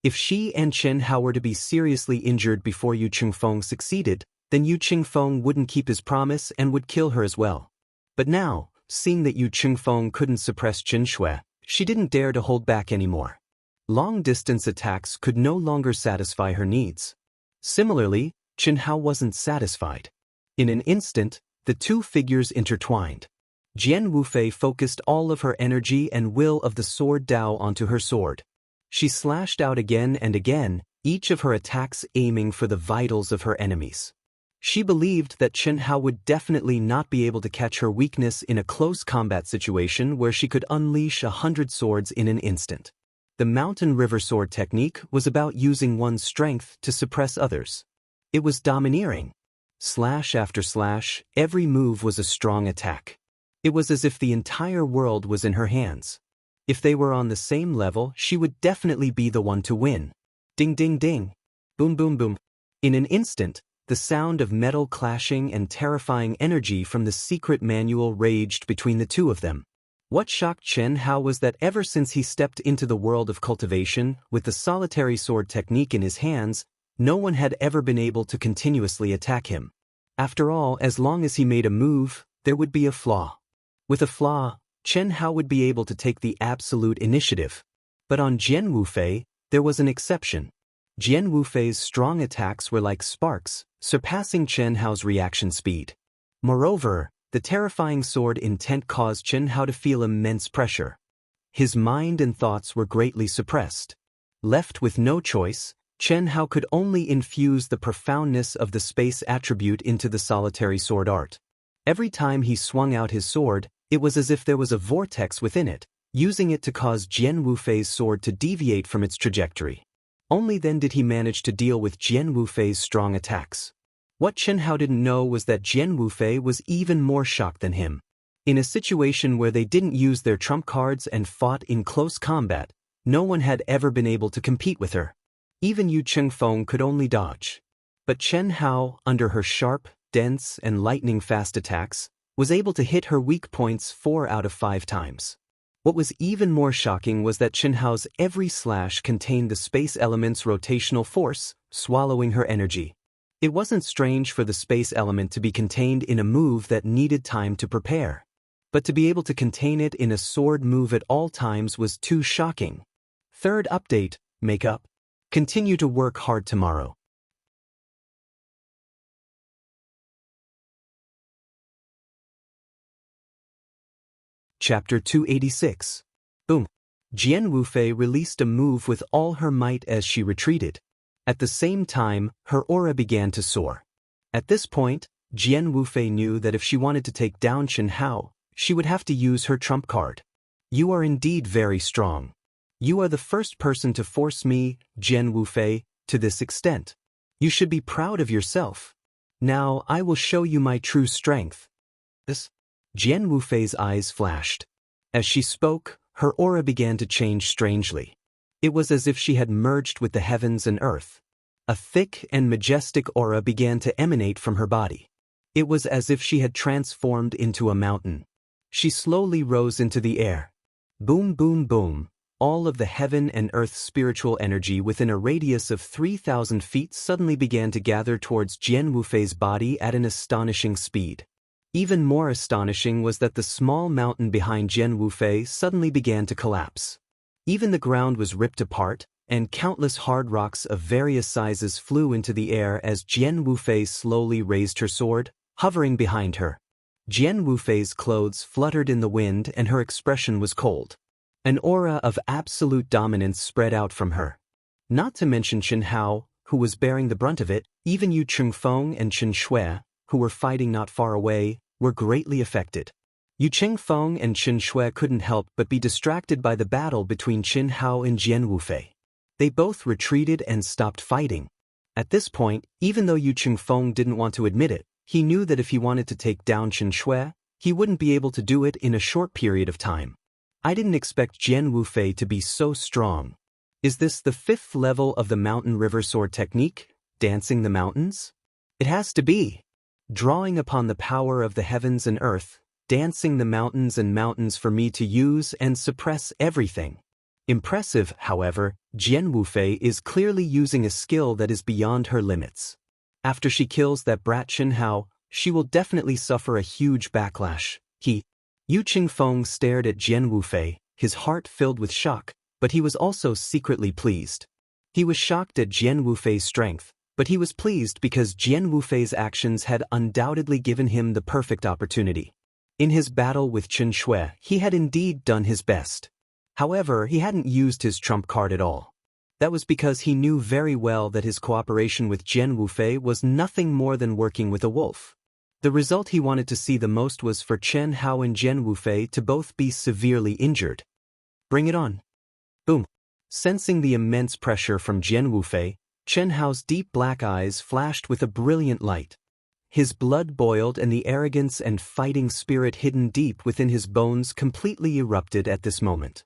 If she and Chen Hao were to be seriously injured before Yu Qingfeng succeeded, then Yu Qingfeng wouldn't keep his promise and would kill her as well. But now, seeing that Yu Qingfeng couldn't suppress Chen Shui, she didn't dare to hold back anymore. Long-distance attacks could no longer satisfy her needs. Similarly, Chen Hao wasn't satisfied. In an instant, the two figures intertwined. Jian Wufei focused all of her energy and will of the sword Dao onto her sword. She slashed out again and again, each of her attacks aiming for the vitals of her enemies. She believed that Chen Hao would definitely not be able to catch her weakness in a close combat situation where she could unleash 100 swords in an instant. The mountain river sword technique was about using one's strength to suppress others. It was domineering. Slash after slash, every move was a strong attack. It was as if the entire world was in her hands. If they were on the same level, she would definitely be the one to win. Ding ding ding. Boom boom boom. In an instant, the sound of metal clashing and terrifying energy from the secret manual raged between the two of them. What shocked Chen Hao was that ever since he stepped into the world of cultivation, with the solitary sword technique in his hands, no one had ever been able to continuously attack him. After all, as long as he made a move, there would be a flaw. With a flaw, Chen Hao would be able to take the absolute initiative. But on Jian Wufei, there was an exception. Jian Wufei's strong attacks were like sparks, surpassing Chen Hao's reaction speed. Moreover, the terrifying sword intent caused Chen Hao to feel immense pressure. His mind and thoughts were greatly suppressed. Left with no choice, Chen Hao could only infuse the profoundness of the space attribute into the solitary sword art. Every time he swung out his sword, it was as if there was a vortex within it, using it to cause Jian Wufei's sword to deviate from its trajectory. Only then did he manage to deal with Jian Wufei's strong attacks. What Chen Hao didn't know was that Jian Wufei was even more shocked than him. In a situation where they didn't use their trump cards and fought in close combat, no one had ever been able to compete with her. Even Yu Chengfeng could only dodge. But Chen Hao, under her sharp, dense, and lightning-fast attacks, was able to hit her weak points 4 out of 5 times. What was even more shocking was that Chen Hao's every slash contained the space element's rotational force, swallowing her energy. It wasn't strange for the space element to be contained in a move that needed time to prepare. But to be able to contain it in a sword move at all times was too shocking. Third update, make up. Continue to work hard tomorrow. Chapter 286. Boom. Jian Wufei released a move with all her might as she retreated. At the same time, her aura began to soar. At this point, Jian Wufei knew that if she wanted to take down Chen Hao, she would have to use her trump card. You are indeed very strong. You are the first person to force me, Jian Wufei, to this extent. You should be proud of yourself. Now I will show you my true strength. Jian Wufei's eyes flashed. As she spoke, her aura began to change strangely. It was as if she had merged with the heavens and earth. A thick and majestic aura began to emanate from her body. It was as if she had transformed into a mountain. She slowly rose into the air. Boom boom boom. All of the heaven and earth's spiritual energy within a radius of 3,000 feet suddenly began to gather towards Jian Wufei's body at an astonishing speed. Even more astonishing was that the small mountain behind Jian Wufei suddenly began to collapse. Even the ground was ripped apart, and countless hard rocks of various sizes flew into the air as Jian Wufei slowly raised her sword, hovering behind her. Jian Wufei's clothes fluttered in the wind and her expression was cold. An aura of absolute dominance spread out from her. Not to mention Chen Hao, who was bearing the brunt of it, even Yu Chengfeng and Chen Shui, who were fighting not far away, were greatly affected. Yu Chengfeng and Chen Shui couldn't help but be distracted by the battle between Chen Hao and Jian Wufei. They both retreated and stopped fighting. At this point, even though Yu Chengfeng didn't want to admit it, he knew that if he wanted to take down Chen Shui, he wouldn't be able to do it in a short period of time. I didn't expect Jian Wufei to be so strong. Is this the 5th level of the Mountain River Sword technique, dancing the mountains? It has to be. Drawing upon the power of the heavens and earth, dancing the mountains and mountains for me to use and suppress everything. Impressive, however, Jian Wufei is clearly using a skill that is beyond her limits. After she kills that brat Chen Hao, she will definitely suffer a huge backlash. Yu Chengfeng stared at Jian Wufei, his heart filled with shock, but he was also secretly pleased. He was shocked at Jian Wufei's strength, but he was pleased because Jian Wufei's actions had undoubtedly given him the perfect opportunity. In his battle with Chen Shui, he had indeed done his best. However, he hadn't used his trump card at all. That was because he knew very well that his cooperation with Jian Wufei was nothing more than working with a wolf. The result he wanted to see the most was for Chen Hao and Jian Wufei to both be severely injured. Bring it on. Boom. Sensing the immense pressure from Jian Wufei, Chen Hao's deep black eyes flashed with a brilliant light. His blood boiled and the arrogance and fighting spirit hidden deep within his bones completely erupted at this moment.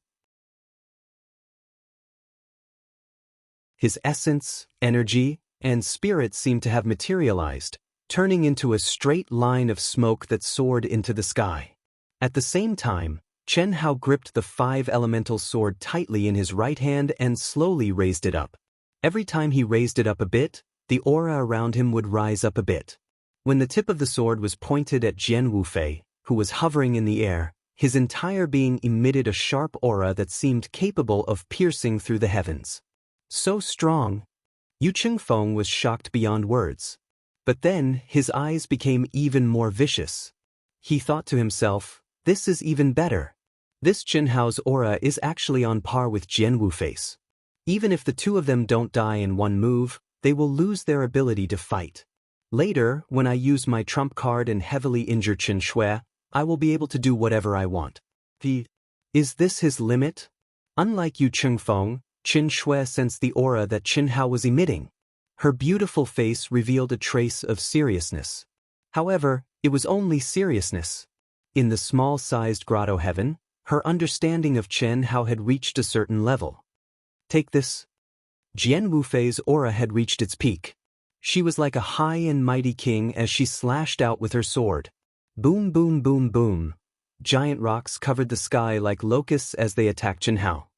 His essence, energy, and spirit seemed to have materialized, turning into a straight line of smoke that soared into the sky. At the same time, Chen Hao gripped the 5-elemental sword tightly in his right hand and slowly raised it up. Every time he raised it up a bit, the aura around him would rise up a bit. When the tip of the sword was pointed at Jian Wufei, who was hovering in the air, his entire being emitted a sharp aura that seemed capable of piercing through the heavens. So strong! Yu Chengfeng was shocked beyond words. But then, his eyes became even more vicious. He thought to himself, this is even better. This Chen Hao's aura is actually on par with Jian Wufei's. Even if the two of them don't die in one move, they will lose their ability to fight. Later, when I use my trump card and heavily injure Qin Shui, I will be able to do whatever I want. Is this his limit? Unlike Yu Chengfeng, Qin Shui sensed the aura that Chen Hao was emitting. Her beautiful face revealed a trace of seriousness. However, it was only seriousness. In the small-sized grotto heaven, her understanding of Chen Hao had reached a certain level. Take this. Jian Wufei's aura had reached its peak. She was like a high and mighty king as she slashed out with her sword. Boom, boom, boom, boom. Giant rocks covered the sky like locusts as they attacked Chen Hao.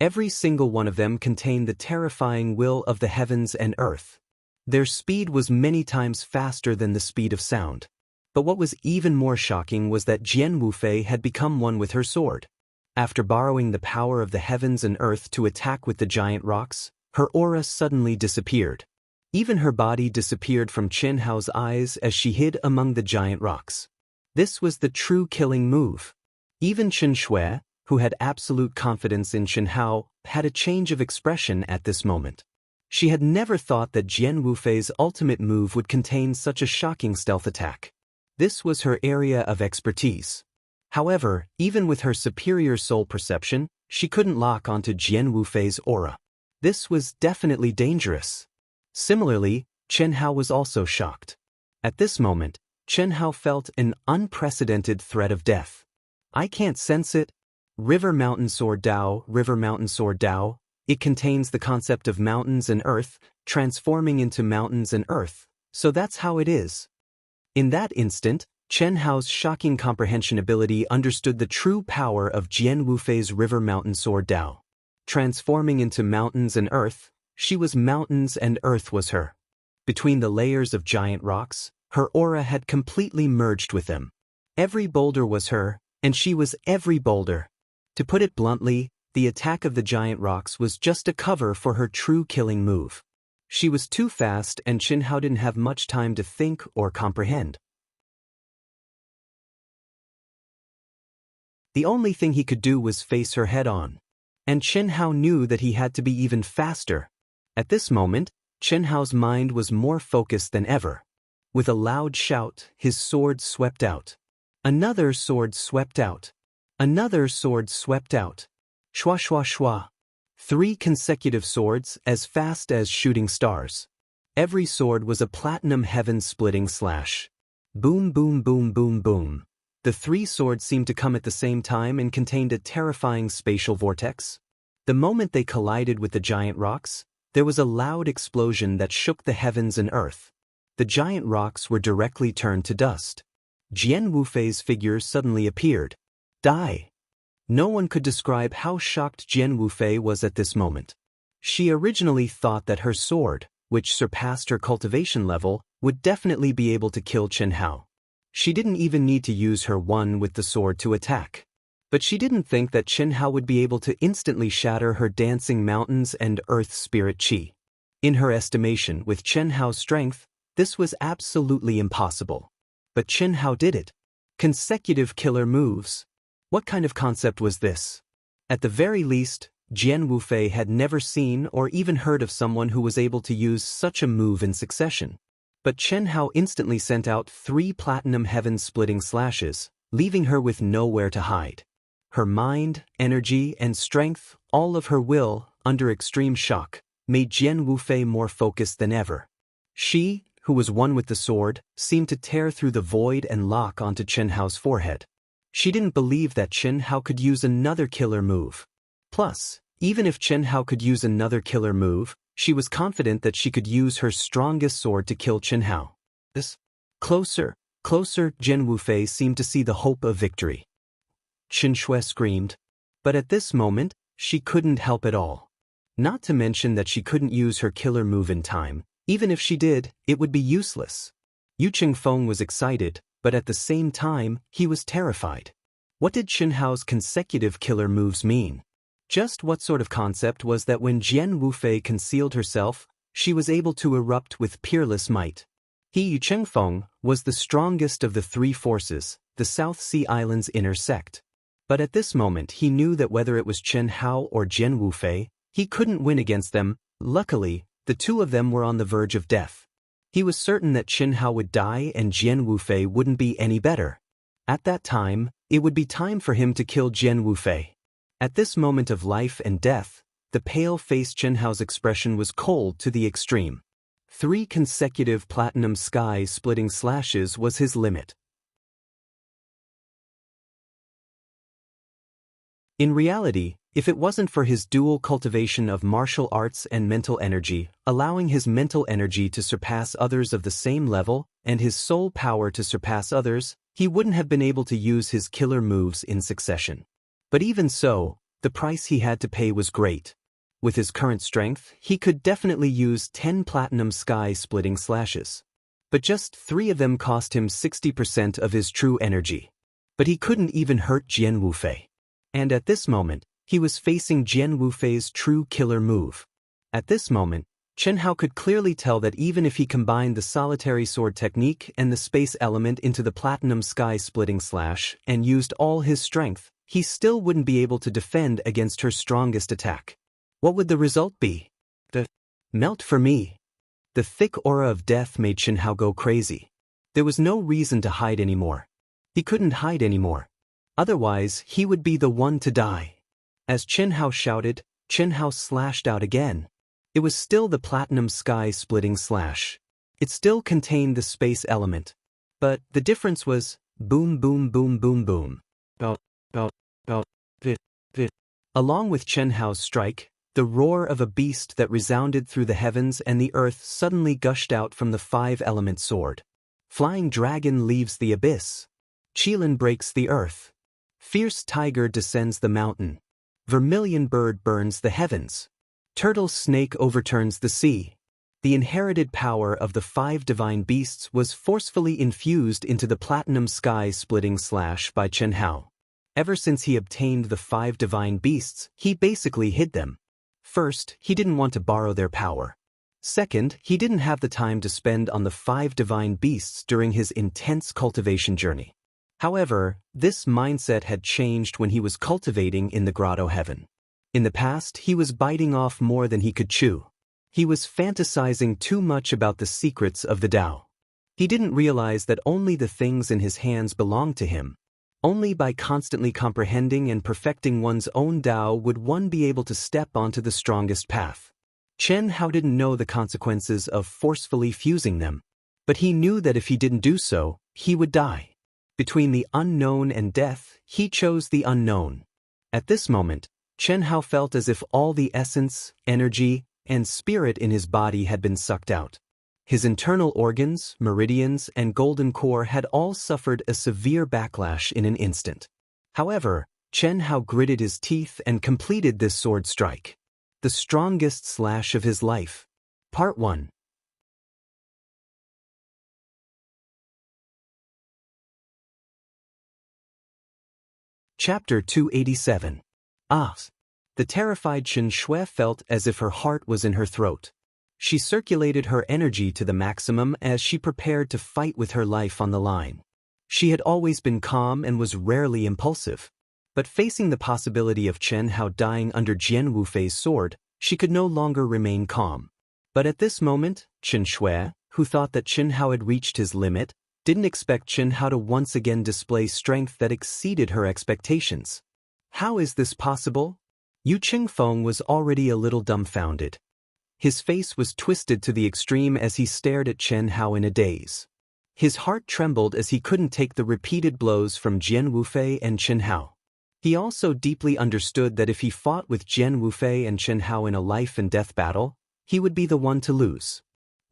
Every single one of them contained the terrifying will of the heavens and earth. Their speed was many times faster than the speed of sound. But what was even more shocking was that Jian Wufei had become one with her sword. After borrowing the power of the heavens and earth to attack with the giant rocks, her aura suddenly disappeared. Even her body disappeared from Chen Hao's eyes as she hid among the giant rocks. This was the true killing move. Even Qin Shui, who had absolute confidence in Chen Hao, had a change of expression at this moment. She had never thought that Jian Wufei's ultimate move would contain such a shocking stealth attack. This was her area of expertise. However, even with her superior soul perception, she couldn't lock onto Jian Wufei's aura. This was definitely dangerous. Similarly, Chen Hao was also shocked. At this moment, Chen Hao felt an unprecedented threat of death. I can't sense it. River Mountain Sword Dao, River Mountain Sword Dao. It contains the concept of mountains and earth, transforming into mountains and earth, so that's how it is. In that instant, Chen Hao's shocking comprehension ability understood the true power of Jian Wufei's River Mountain Sword Dao. Transforming into mountains and earth, she was mountains and earth was her. Between the layers of giant rocks, her aura had completely merged with them. Every boulder was her, and she was every boulder. To put it bluntly, the attack of the giant rocks was just a cover for her true killing move. She was too fast and Chen Hao didn't have much time to think or comprehend. The only thing he could do was face her head-on. And Chen Hao knew that he had to be even faster. At this moment, Chen Hao's mind was more focused than ever. With a loud shout, his sword swept out. Another sword swept out. Another sword swept out. Shwa shwa shwa. 3 consecutive swords as fast as shooting stars. Every sword was a platinum heaven-splitting slash. Boom boom boom boom boom. The 3 swords seemed to come at the same time and contained a terrifying spatial vortex. The moment they collided with the giant rocks, there was a loud explosion that shook the heavens and earth. The giant rocks were directly turned to dust. Jian Wufei's figure suddenly appeared. Die! No one could describe how shocked Jian Wufei was at this moment. She originally thought that her sword, which surpassed her cultivation level, would definitely be able to kill Chen Hao. She didn't even need to use her one with the sword to attack. But she didn't think that Chen Hao would be able to instantly shatter her dancing mountains and earth spirit chi. In her estimation, with Chen Hao's strength, this was absolutely impossible. But Chen Hao did it. Consecutive killer moves. What kind of concept was this? At the very least, Jian Wufei had never seen or even heard of someone who was able to use such a move in succession. But Chen Hao instantly sent out 3 platinum heaven-splitting slashes, leaving her with nowhere to hide. Her mind, energy, and strength, all of her will, under extreme shock, made Jian Wufei more focused than ever. She, who was one with the sword, seemed to tear through the void and lock onto Chen Hao's forehead. She didn't believe that Chen Hao could use another killer move. Plus, even if Chen Hao could use another killer move, she was confident that she could use her strongest sword to kill Chen Hao. Closer, closer, Jian Wufei seemed to see the hope of victory. Chen Shui screamed. But at this moment, she couldn't help at all. Not to mention that she couldn't use her killer move in time. Even if she did, it would be useless. Yu Qingfeng was excited, but at the same time, he was terrified. What did Chen Hao's consecutive killer moves mean? Just what sort of concept was that when Jian Wufei concealed herself, she was able to erupt with peerless might? He, Yu Qingfeng, was the strongest of the three forces, the South Sea Island's inner sect. But at this moment he knew that whether it was Chen Hao or Jian Wufei, he couldn't win against them. Luckily, the two of them were on the verge of death. He was certain that Chen Hao would die and Jian Wufei wouldn't be any better. At that time, it would be time for him to kill Jian Wufei. At this moment of life and death, the pale-faced Chen Hao's expression was cold to the extreme. 3 consecutive platinum sky-splitting slashes was his limit. In reality, if it wasn't for his dual cultivation of martial arts and mental energy, allowing his mental energy to surpass others of the same level, and his soul power to surpass others, he wouldn't have been able to use his killer moves in succession. But even so, the price he had to pay was great. With his current strength, he could definitely use 10 platinum sky-splitting slashes. But just 3 of them cost him 60% of his true energy. But he couldn't even hurt Jian Wufei. And at this moment, he was facing Jian Wufei's true killer move. At this moment, Chen Hao could clearly tell that even if he combined the solitary sword technique and the space element into the platinum sky-splitting slash and used all his strength, he still wouldn't be able to defend against her strongest attack. What would the result be? Melt for me. The thick aura of death made Chen Hao go crazy. There was no reason to hide anymore. He couldn't hide anymore. Otherwise, he would be the one to die. As Chen Hao shouted, Chen Hao slashed out again. It was still the platinum sky-splitting slash. It still contained the space element. But the difference was boom boom boom boom boom. Along with Chen Hao's strike, the roar of a beast that resounded through the heavens and the earth suddenly gushed out from the 5-element sword. Flying dragon leaves the abyss. Qilin breaks the earth. Fierce tiger descends the mountain. Vermilion bird burns the heavens. Turtle snake overturns the sea. The inherited power of the 5 divine beasts was forcefully infused into the platinum sky-splitting slash by Chen Hao. Ever since he obtained the 5 divine beasts, he basically hid them. First, he didn't want to borrow their power. Second, he didn't have the time to spend on the 5 divine beasts during his intense cultivation journey. However, this mindset had changed when he was cultivating in the grotto heaven. In the past, he was biting off more than he could chew. He was fantasizing too much about the secrets of the Tao. He didn't realize that only the things in his hands belonged to him. Only by constantly comprehending and perfecting one's own Tao would one be able to step onto the strongest path. Chen Hao didn't know the consequences of forcefully fusing them. But he knew that if he didn't do so, he would die. Between the unknown and death, he chose the unknown. At this moment, Chen Hao felt as if all the essence, energy, and spirit in his body had been sucked out. His internal organs, meridians, and golden core had all suffered a severe backlash in an instant. However, Chen Hao gritted his teeth and completed this sword strike. The strongest slash of his life. Part 1. Chapter 287. The terrified Chen Shui felt as if her heart was in her throat. She circulated her energy to the maximum as she prepared to fight with her life on the line. She had always been calm and was rarely impulsive. But facing the possibility of Chen Hao dying under Jian Wufei's sword, she could no longer remain calm. But at this moment, Chen Shui, who thought that Chen Hao had reached his limit, didn't expect Chen Hao to once again display strength that exceeded her expectations. How is this possible? Yu Qingfeng was already a little dumbfounded. His face was twisted to the extreme as he stared at Chen Hao in a daze. His heart trembled as he couldn't take the repeated blows from Jian Wufei and Chen Hao. He also deeply understood that if he fought with Jian Wufei and Chen Hao in a life-and-death battle, he would be the one to lose.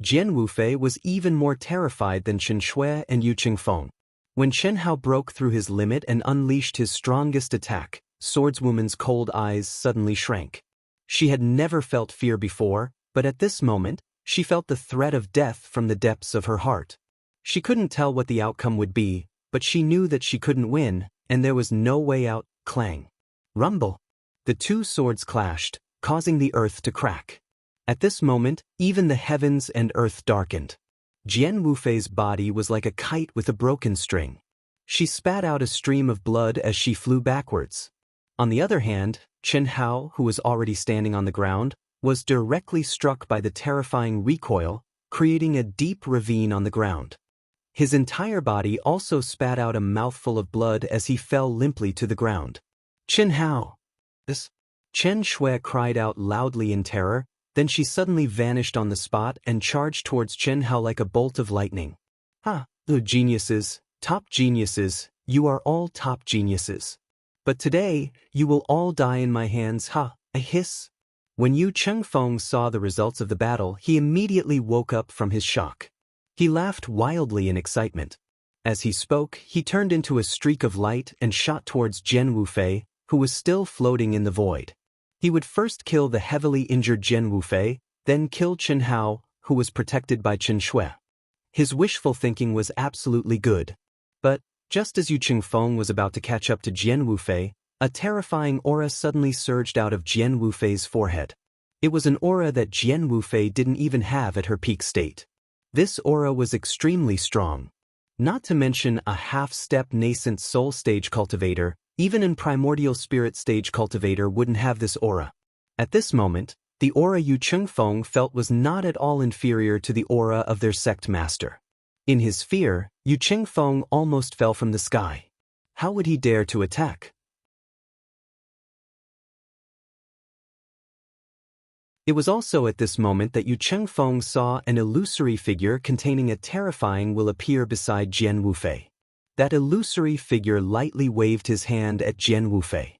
Jian Wufei was even more terrified than Chen Shui and Yu Qingfeng. When Chen Hao broke through his limit and unleashed his strongest attack, Swordswoman's cold eyes suddenly shrank. She had never felt fear before, but at this moment, she felt the threat of death from the depths of her heart. She couldn't tell what the outcome would be, but she knew that she couldn't win, and there was no way out. Clang. Rumble. The two swords clashed, causing the earth to crack. At this moment, even the heavens and earth darkened. Jian Wufei's body was like a kite with a broken string. She spat out a stream of blood as she flew backwards. On the other hand, Chen Hao, who was already standing on the ground, was directly struck by the terrifying recoil, creating a deep ravine on the ground. His entire body also spat out a mouthful of blood as he fell limply to the ground. Chen Hao! This? Chen Shui cried out loudly in terror, then she suddenly vanished on the spot and charged towards Chen Hao like a bolt of lightning. Geniuses, top geniuses, you are all top geniuses. But today, you will all die in my hands, a hiss. When Yu Qingfeng saw the results of the battle, he immediately woke up from his shock. He laughed wildly in excitement. As he spoke, he turned into a streak of light and shot towards Jian Wufei, who was still floating in the void. He would first kill the heavily injured Jian Wufei, then kill Chen Hao, who was protected by Chen Shui. His wishful thinking was absolutely good. But, just as Yu Qingfeng was about to catch up to Jian Wufei, a terrifying aura suddenly surged out of Jian Wufei's forehead. It was an aura that Jian Wufei didn't even have at her peak state. This aura was extremely strong. Not to mention a half-step nascent soul stage cultivator, even in primordial spirit stage cultivator wouldn't have this aura. At this moment, the aura Yu Qingfeng felt was not at all inferior to the aura of their sect master. In his fear, Yu Qingfeng almost fell from the sky. How would he dare to attack? It was also at this moment that Yu Qingfeng saw an illusory figure containing a terrifying will appear beside Jian Wufei. That illusory figure lightly waved his hand at Jian Wufei.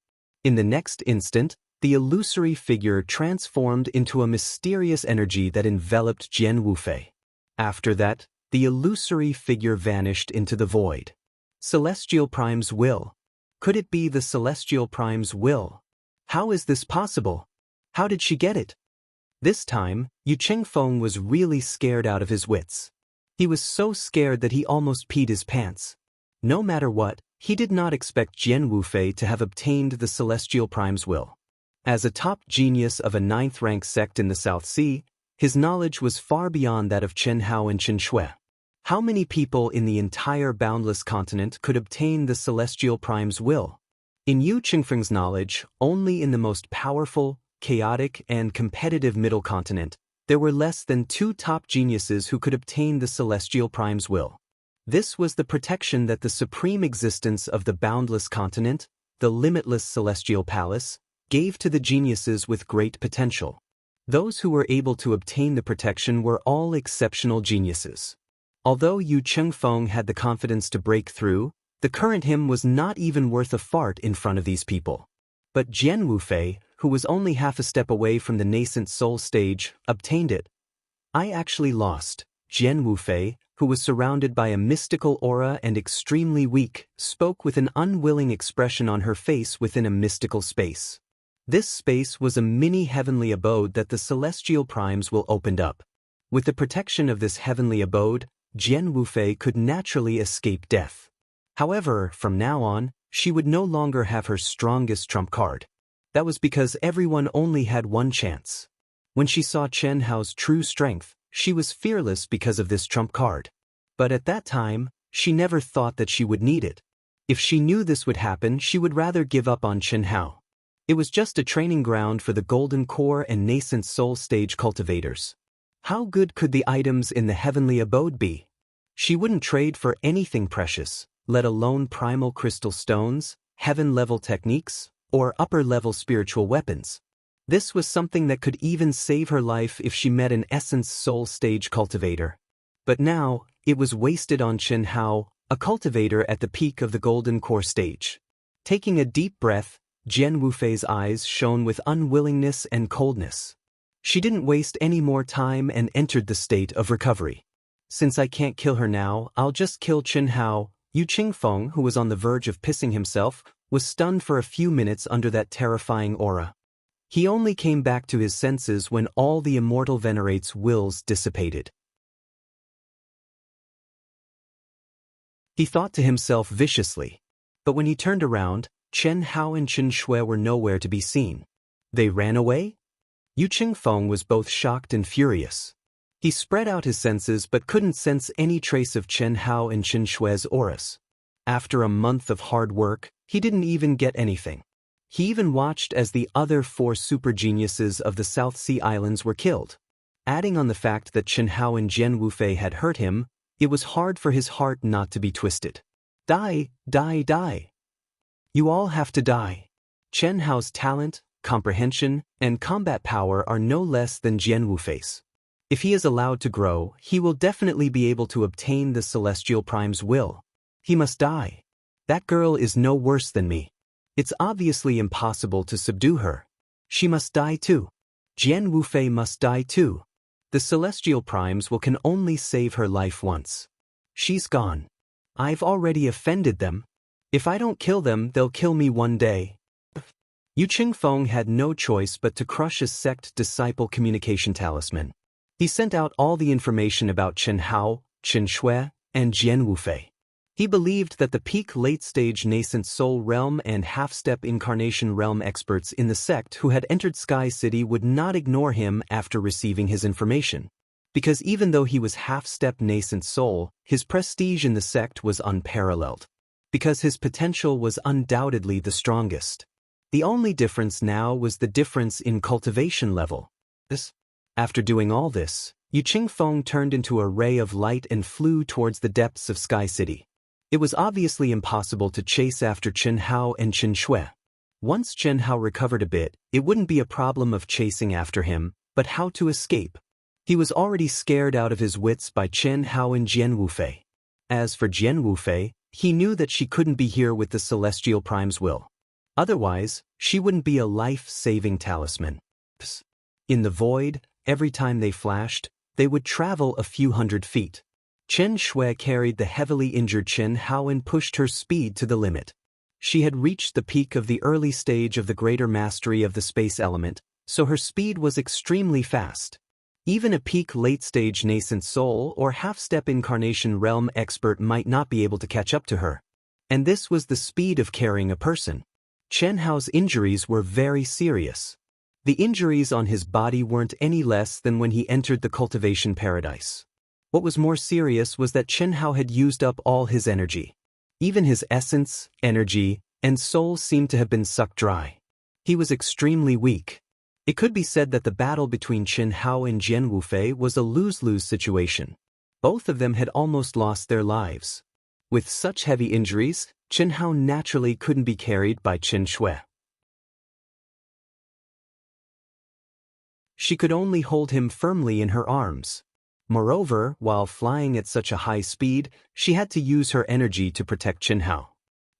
In the next instant, the illusory figure transformed into a mysterious energy that enveloped Jian Wufei. After that, the illusory figure vanished into the void. Celestial Prime's will. Could it be the Celestial Prime's will? How is this possible? How did she get it? This time, Yu Qingfeng was really scared out of his wits. He was so scared that he almost peed his pants. No matter what, he did not expect Jian Wufei to have obtained the Celestial Prime's will. As a top genius of a 9th-rank sect in the South Sea, his knowledge was far beyond that of Chen Hao and Chen Shui. How many people in the entire boundless continent could obtain the Celestial Prime's will? In Yu Qingfeng's knowledge, only in the most powerful, chaotic, and competitive middle continent, there were less than 2 top geniuses who could obtain the Celestial Prime's will. This was the protection that the supreme existence of the boundless continent, the limitless celestial palace, gave to the geniuses with great potential. Those who were able to obtain the protection were all exceptional geniuses. Although Yu Qingfeng had the confidence to break through, the current him was not even worth a fart in front of these people. But Jian Wufei, who was only half a step away from the nascent soul stage, obtained it. I actually lost. Jian Wufei, who was surrounded by a mystical aura and extremely weak, spoke with an unwilling expression on her face within a mystical space. This space was a mini heavenly abode that the Celestial Primes will opened up. With the protection of this heavenly abode, Jian Wufei could naturally escape death. However, from now on, she would no longer have her strongest trump card. That was because everyone only had one chance. When she saw Chen Hao's true strength, she was fearless because of this trump card. But at that time, she never thought that she would need it. If she knew this would happen, she would rather give up on Chen Hao. It was just a training ground for the Golden Core and Nascent Soul Stage cultivators. How good could the items in the heavenly abode be? She wouldn't trade for anything precious, let alone primal crystal stones, heaven-level techniques, or upper-level spiritual weapons. This was something that could even save her life if she met an essence soul stage cultivator. But now, it was wasted on Chen Hao, a cultivator at the peak of the golden core stage. Taking a deep breath, Jian Wufei's eyes shone with unwillingness and coldness. She didn't waste any more time and entered the state of recovery. Since I can't kill her now, I'll just kill Chen Hao. Yu Qingfeng, who was on the verge of pissing himself, was stunned for a few minutes under that terrifying aura. He only came back to his senses when all the immortal venerate's wills dissipated. He thought to himself viciously. But when he turned around, Chen Hao and Chen Shui were nowhere to be seen. They ran away? Yu Qingfeng was both shocked and furious. He spread out his senses but couldn't sense any trace of Chen Hao and Chen Shui's auras. After a month of hard work, he didn't even get anything. He even watched as the other 4 super geniuses of the South Sea Islands were killed. Adding on the fact that Chen Hao and Jian Wufei had hurt him, it was hard for his heart not to be twisted. Die, die, die. You all have to die. Chen Hao's talent, comprehension, and combat power are no less than Jian Wufei's. If he is allowed to grow, he will definitely be able to obtain the Celestial Prime's will. He must die. That girl is no worse than me. It's obviously impossible to subdue her. She must die too. Jian Wufei must die too. The Celestial Primes can only save her life once. She's gone. I've already offended them. If I don't kill them, they'll kill me one day. Yu Qingfeng had no choice but to crush his sect-disciple communication talisman. He sent out all the information about Chen Hao, Chen Shui, and Jian Wufei. He believed that the peak late-stage nascent soul realm and half-step incarnation realm experts in the sect who had entered Sky City would not ignore him after receiving his information. Because even though he was half-step nascent soul, his prestige in the sect was unparalleled. Because his potential was undoubtedly the strongest. The only difference now was the difference in cultivation level. After doing all this, Yu Qingfeng turned into a ray of light and flew towards the depths of Sky City. It was obviously impossible to chase after Chen Hao and Chen Shui. Once Chen Hao recovered a bit, it wouldn't be a problem of chasing after him, but how to escape. He was already scared out of his wits by Chen Hao and Jian Wufei. As for Jian Wufei, he knew that she couldn't be here with the Celestial Prime's will. Otherwise, she wouldn't be a life-saving talisman. In the void, every time they flashed, they would travel a few hundred feet. Chen Shui carried the heavily injured Chen Hao and pushed her speed to the limit. She had reached the peak of the early stage of the greater mastery of the space element, so her speed was extremely fast. Even a peak late-stage nascent soul or half-step incarnation realm expert might not be able to catch up to her. And this was the speed of carrying a person. Chen Hao's injuries were very serious. The injuries on his body weren't any less than when he entered the cultivation paradise. What was more serious was that Chen Hao had used up all his energy. Even his essence, energy, and soul seemed to have been sucked dry. He was extremely weak. It could be said that the battle between Chen Hao and Jian Wufei was a lose-lose situation. Both of them had almost lost their lives. With such heavy injuries, Chen Hao naturally couldn't be carried by Chen Shui. She could only hold him firmly in her arms. Moreover, while flying at such a high speed, she had to use her energy to protect Chen Hao.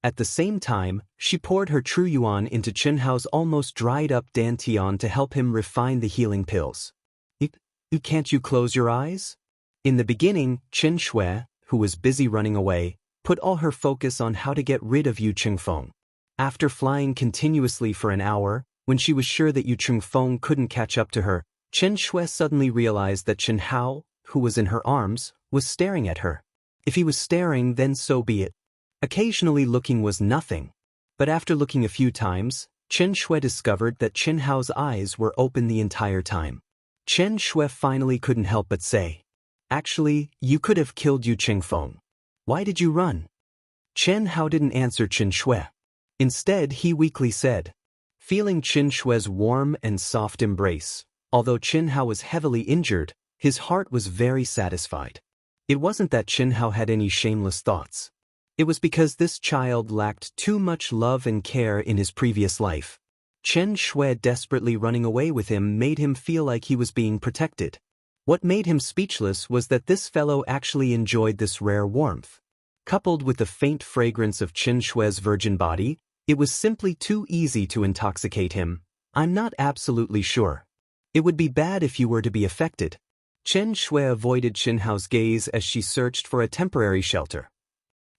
At the same time, she poured her true yuan into Chen Hao's almost dried-up dantian to help him refine the healing pills. Can't you close your eyes? In the beginning, Chen Shui, who was busy running away, put all her focus on how to get rid of Yu Qingfeng. After flying continuously for an hour, when she was sure that Yu Qingfeng couldn't catch up to her, Chen Shui suddenly realized that Chen Hao, who was in her arms, was staring at her. If he was staring, then so be it. Occasionally looking was nothing. But after looking a few times, Chen Shui discovered that Chen Hao's eyes were open the entire time. Chen Shui finally couldn't help but say, "Actually, you could have killed Yu Qingfeng. Why did you run?" Chen Hao didn't answer Chen Shui. Instead, he weakly said, feeling Chen Shui's warm and soft embrace, although Chen Hao was heavily injured, his heart was very satisfied. It wasn't that Chen Hao had any shameless thoughts. It was because this child lacked too much love and care in his previous life. Chen Shui desperately running away with him made him feel like he was being protected. What made him speechless was that this fellow actually enjoyed this rare warmth. Coupled with the faint fragrance of Chen Shui's virgin body, it was simply too easy to intoxicate him. I'm not absolutely sure. It would be bad if you were to be affected. Chen Shui avoided Qin Hao's gaze as she searched for a temporary shelter.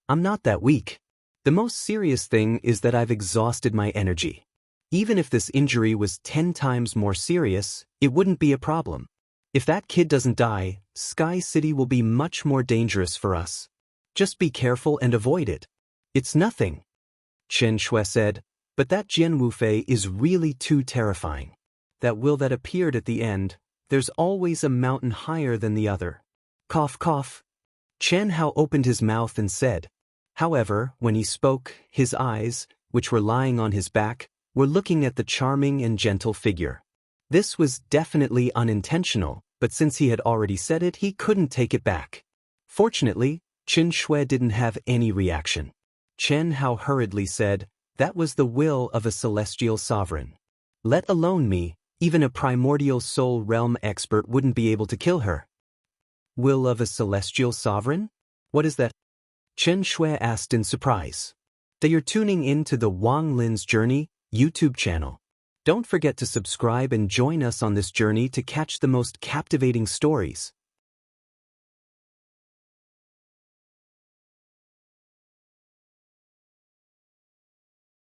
I'm not that weak. The most serious thing is that I've exhausted my energy. Even if this injury was 10 times more serious, it wouldn't be a problem. If that kid doesn't die, Sky City will be much more dangerous for us. Just be careful and avoid it. It's nothing, Chen Shui said, but that Jian Wufei is really too terrifying. That will that appeared at the end, there's always a mountain higher than the other. Cough cough. Chen Hao opened his mouth and said. However, when he spoke, his eyes, which were lying on his back, were looking at the charming and gentle figure. This was definitely unintentional, but since he had already said it, he couldn't take it back. Fortunately, Chen Shui didn't have any reaction. Chen Hao hurriedly said, that was the will of a celestial sovereign. Let alone me, even a primordial soul realm expert wouldn't be able to kill her. Will of a celestial sovereign? What is that? Chen Shui asked in surprise. That you're tuning in to the Wang Lin's Journey YouTube channel. Don't forget to subscribe and join us on this journey to catch the most captivating stories.